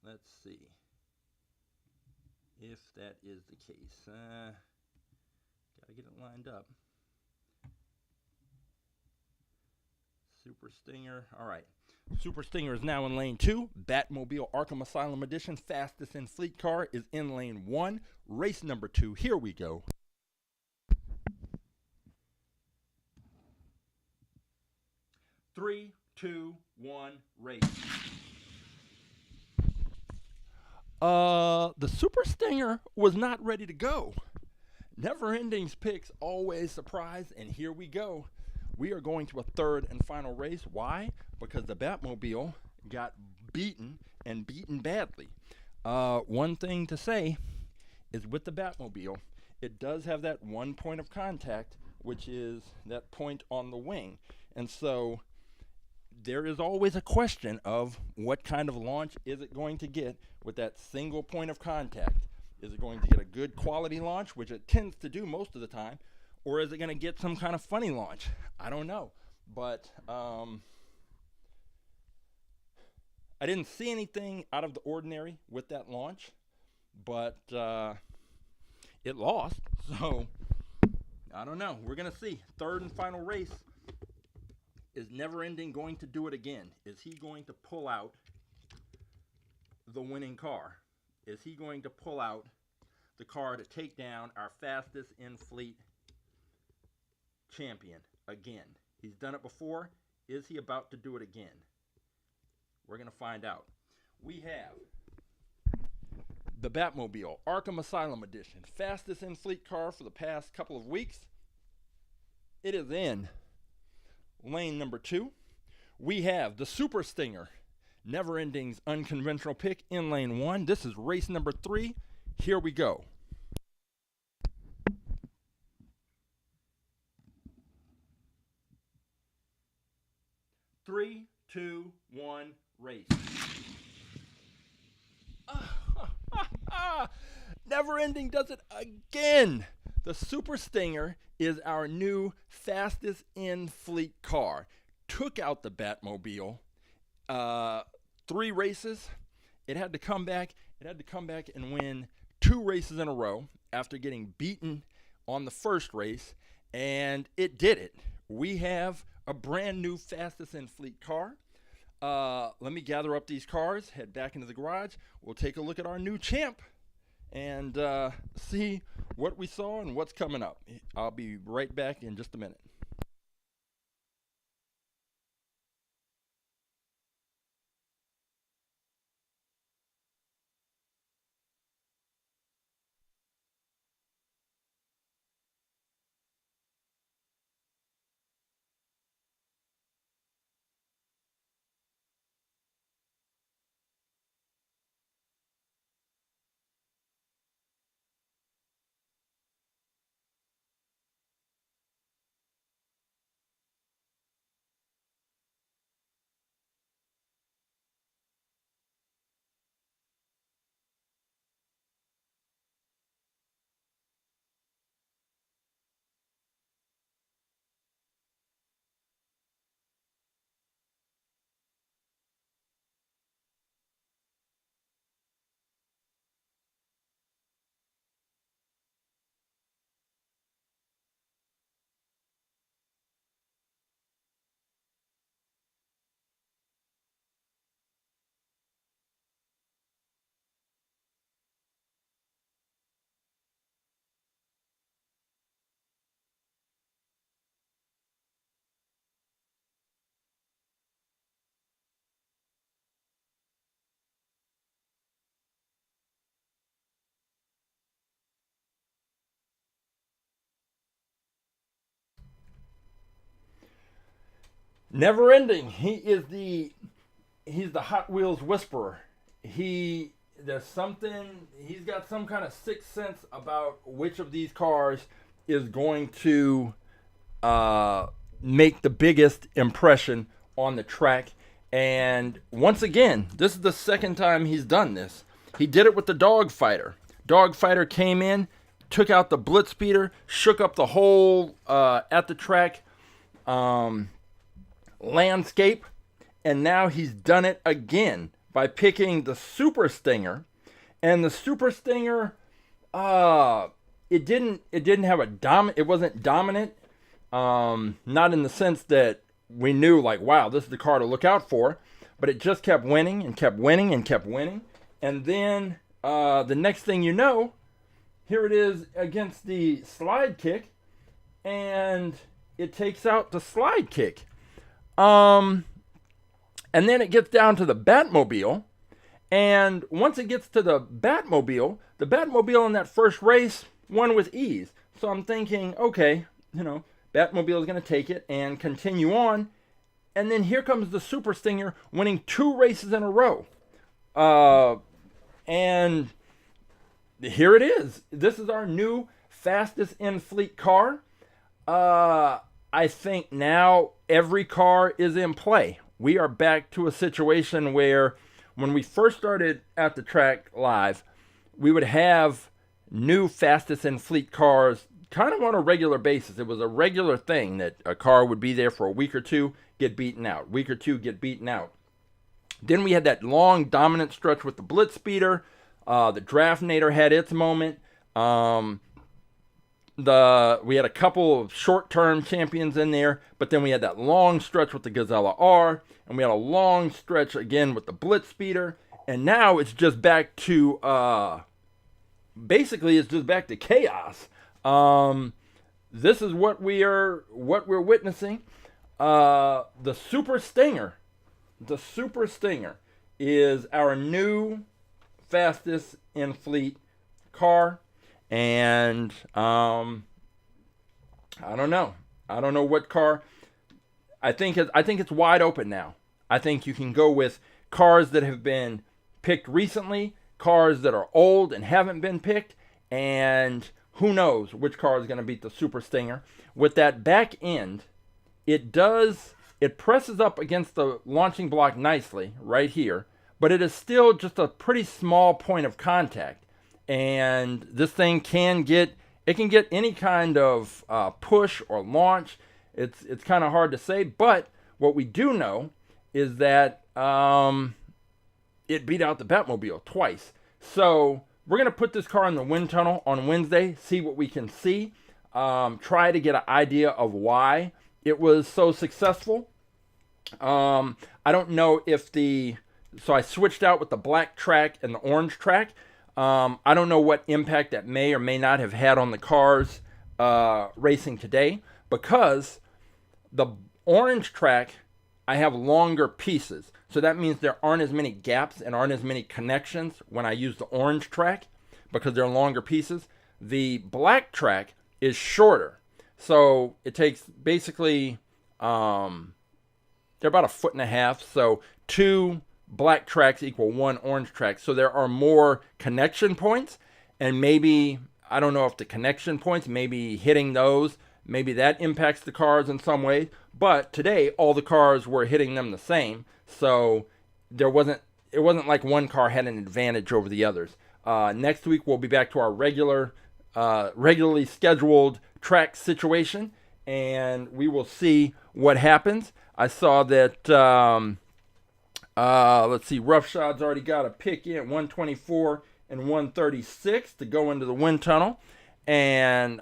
Let's see if that is the case. Gotta get it lined up. Super Stinger. All right. Super Stinger is now in lane 2. Batmobile Arkham Asylum Edition, fastest in fleet car, is in lane 1. Race number 2. Here we go. Three, two, one, race. The Super Stinger was not ready to go. Never Ending's picks always surprise, and here we go. We are going to a third and final race. Why? Because the Batmobile got beaten, and beaten badly. One thing to say is with the Batmobile, it does have that one point of contact, which is that point on the wing. And so there is always a question of what kind of launch is it going to get with that single point of contact. Is it going to get a good quality launch, which it tends to do most of the time, or is it going to get some kind of funny launch? I don't know. But I didn't see anything out of the ordinary with that launch, but it lost. So I don't know. We're going to see. Third and final race. Is Never Ending going to do it again? Is he going to pull out the winning car? Is he going to pull out the car to take down our fastest in fleet champion again? He's done it before. Is he about to do it again? We're going to find out. We have the Batmobile Arkham Asylum Edition, fastest in fleet car for the past couple of weeks. It is in lane number 2. We have the Super Stinger, Never Ending's unconventional pick, in lane 1. This is race number 3. Here we go. Three, two, one, race. Never Ending does it again. The Super Stinger is our new fastest in fleet car. Took out the Batmobile. 3 races. It had to come back. It had to come back and win 2 races in a row after getting beaten on the first race, and it did it. We have a brand new fastest in fleet car. Let me gather up these cars, head back into the garage. We'll take a look at our new champ and see what we saw and what's coming up. I'll be right back in just a minute. Never ending. He's the Hot Wheels whisperer. He's got some kind of sixth sense about which of these cars is going to make the biggest impression on the track. And once again, this is the second time he's done this. He did it with the Dogfighter. Dogfighter came in, took out the blitz speeder, shook up the whole at the track landscape, and now he's done it again by picking the Super Stinger. And the Super Stinger, it wasn't dominant, not in the sense that we knew like, wow, this is the car to look out for, but it just kept winning and kept winning and kept winning. And then the next thing you know, here it is against the SlideKick, and it takes out the SlideKick. And then it gets down to the Batmobile, and once it gets to the Batmobile in that first race won with ease. So I'm thinking, okay, Batmobile is going to take it and continue on. And then here comes the Super Stinger winning 2 races in a row. And here it is. This is our new fastest in fleet car. I think now every car is in play. We are back to a situation where when we first started AtTheTrack.live, we would have new fastest in fleet cars kind of on a regular basis. It was a regular thing that a car would be there for a week or two, get beaten out. Week or two, get beaten out. Then we had that long dominant stretch with the blitz speeder. The Draftnator had its moment. We had a couple of short-term champions in there, but then we had that long stretch with the Gazella R, and we had a long stretch again with the blitz speeder, and now it's just back to basically it's just back to chaos. This is what we're witnessing. The Super Stinger is our new fastest in fleet car, and I don't know what car. I think it's wide open now. I think you can go with cars that have been picked recently, cars that are old and haven't been picked, and who knows which car is going to beat the Super Stinger. With that back end, it presses up against the launching block nicely right here, but it is still just a pretty small point of contact. And this thing can get any kind of push or launch. It's kind of hard to say, but what we do know is that it beat out the Batmobile twice. So we're going to put this car in the wind tunnel on Wednesday, see what we can see, try to get an idea of why it was so successful. I don't know if so I switched out with the black track and the orange track. I don't know what impact that may or may not have had on the cars racing today, because the orange track, I have longer pieces. So that means there aren't as many gaps and aren't as many connections when I use the orange track, because they're longer pieces. The black track is shorter. So it takes basically, they're about 1.5 feet. So 2 black tracks equal 1 orange track. So there are more connection points, and maybe, I don't know if the connection points, maybe hitting those, maybe that impacts the cars in some way. But today, all the cars were hitting them the same. So it wasn't like one car had an advantage over the others. Next week, we'll be back to our regularly scheduled track situation, and we will see what happens. I saw that, let's see, Roughshods already got a pick in 124 and 136 to go into the wind tunnel. And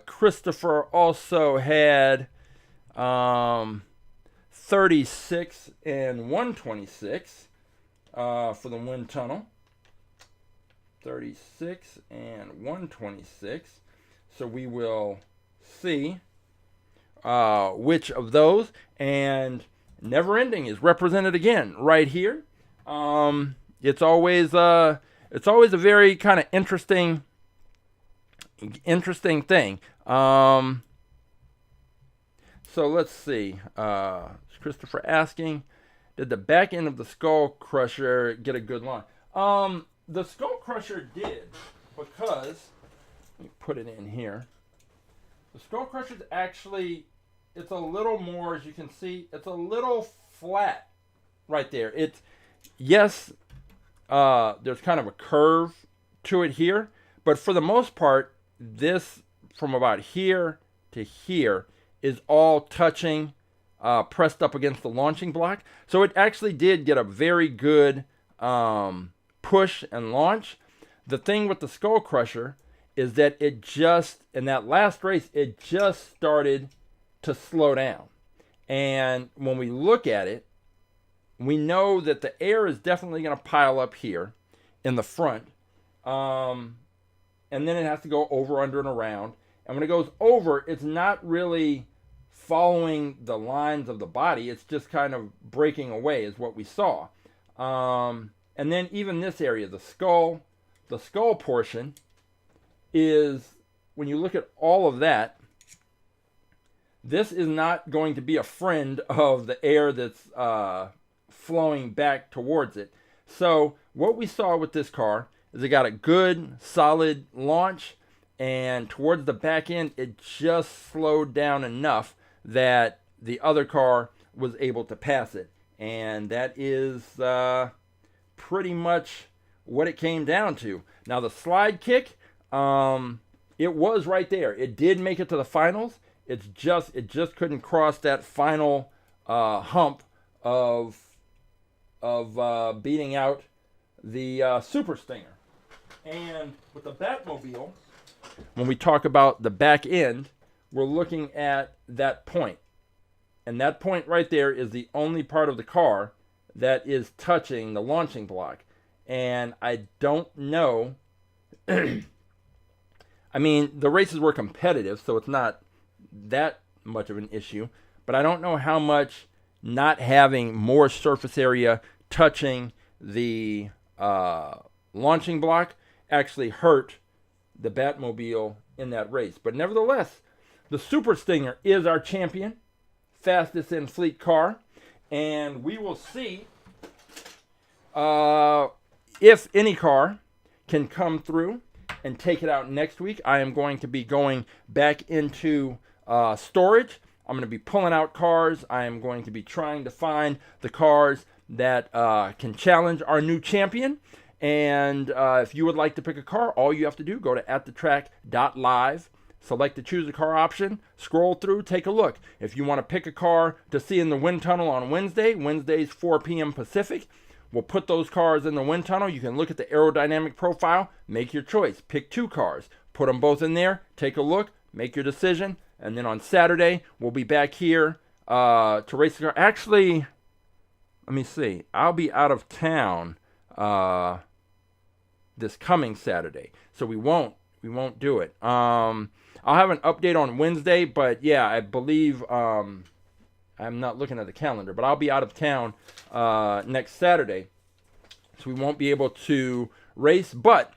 Christopher also had 36 and 126 for the wind tunnel. 36 and 126. So we will see which of those. And Never Ending is represented again right here. It's always a very kind of interesting thing. So let's see. Just Christopher asking, did the back end of the Skull Crusher get a good launch? The Skull Crusher did, because, let me put it in here. The Skull Crusher is actually, it's a little more, as you can see, it's a little flat right there. It's, yes, there's kind of a curve to it here, but for the most part, this from about here to here is all touching, pressed up against the launching block. So it actually did get a very good push and launch. The thing with the Skull Crusher is that it just, in that last race, it just started to slow down. And when we look at it, we know that the air is definitely going to pile up here in the front. And then it has to go over, under, and around. And when it goes over, it's not really following the lines of the body. It's just kind of breaking away is what we saw. And then even this area, the skull portion is, when you look at all of that, this is not going to be a friend of the air that's flowing back towards it. So what we saw with this car is it got a good, solid launch, and towards the back end, it just slowed down enough that the other car was able to pass it. And that is pretty much what it came down to. Now the SlideKick, it was right there. It did make it to the finals. It just couldn't cross that final hump of beating out the Super Stinger. And with the Batmobile, when we talk about the back end, we're looking at that point. And that point right there is the only part of the car that is touching the launching block. And I don't know. I mean, the races were competitive, so it's not that much of an issue. But I don't know how much not having more surface area touching the launching block actually hurt the Batmobile in that race. But nevertheless, the Super Stinger is our champion, fastest in fleet car, and we will see if any car can come through and take it out next week. I am going to be going back into storage. I'm going to be pulling out cars. I am going to be trying to find the cars that can challenge our new champion. And if you would like to pick a car, all you have to do, go to AtTheTrack.live, select the choose a car option, scroll through, take a look. If you want to pick a car to see in the wind tunnel on Wednesdays 4 p.m. Pacific, we'll put those cars in the wind tunnel. You can look at the aerodynamic profile, make your choice. Pick 2 cars, put them both in there, take a look, make your decision. And then on Saturday, we'll be back here to race the car. Actually, let me see. I'll be out of town this coming Saturday, so we won't do it. I'll have an update on Wednesday, but yeah, I believe I'm not looking at the calendar, but I'll be out of town next Saturday, so we won't be able to race. But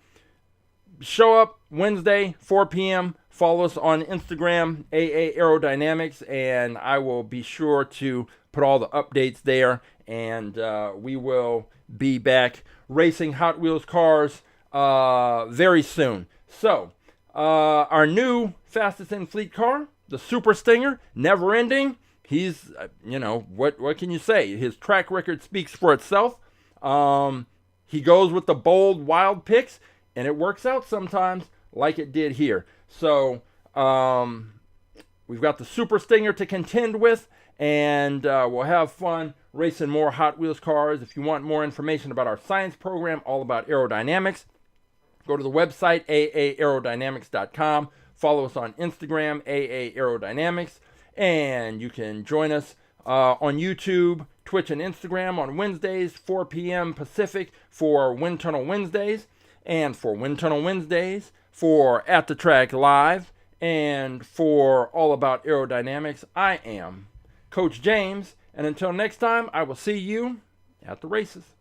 show up Wednesday 4 p.m. Follow us on Instagram, AA Aerodynamics, and I will be sure to put all the updates there. And we will be back racing Hot Wheels cars very soon. So, our new fastest in fleet car, the Super Stinger, never ending. He's, what can you say? His track record speaks for itself. He goes with the bold, wild picks, and it works out sometimes like it did here. So, we've got the Super Stinger to contend with, and we'll have fun racing more Hot Wheels cars. If you want more information about our science program, all about aerodynamics, go to the website, aaerodynamics.com. Follow us on Instagram, AA Aerodynamics, and you can join us on YouTube, Twitch, and Instagram on Wednesdays, 4 p.m. Pacific for Wind Tunnel Wednesdays, and for Wind Tunnel Wednesdays, for At The Track Live, and for All About Aerodynamics. I am Coach James, and until next time, I will see you at the races.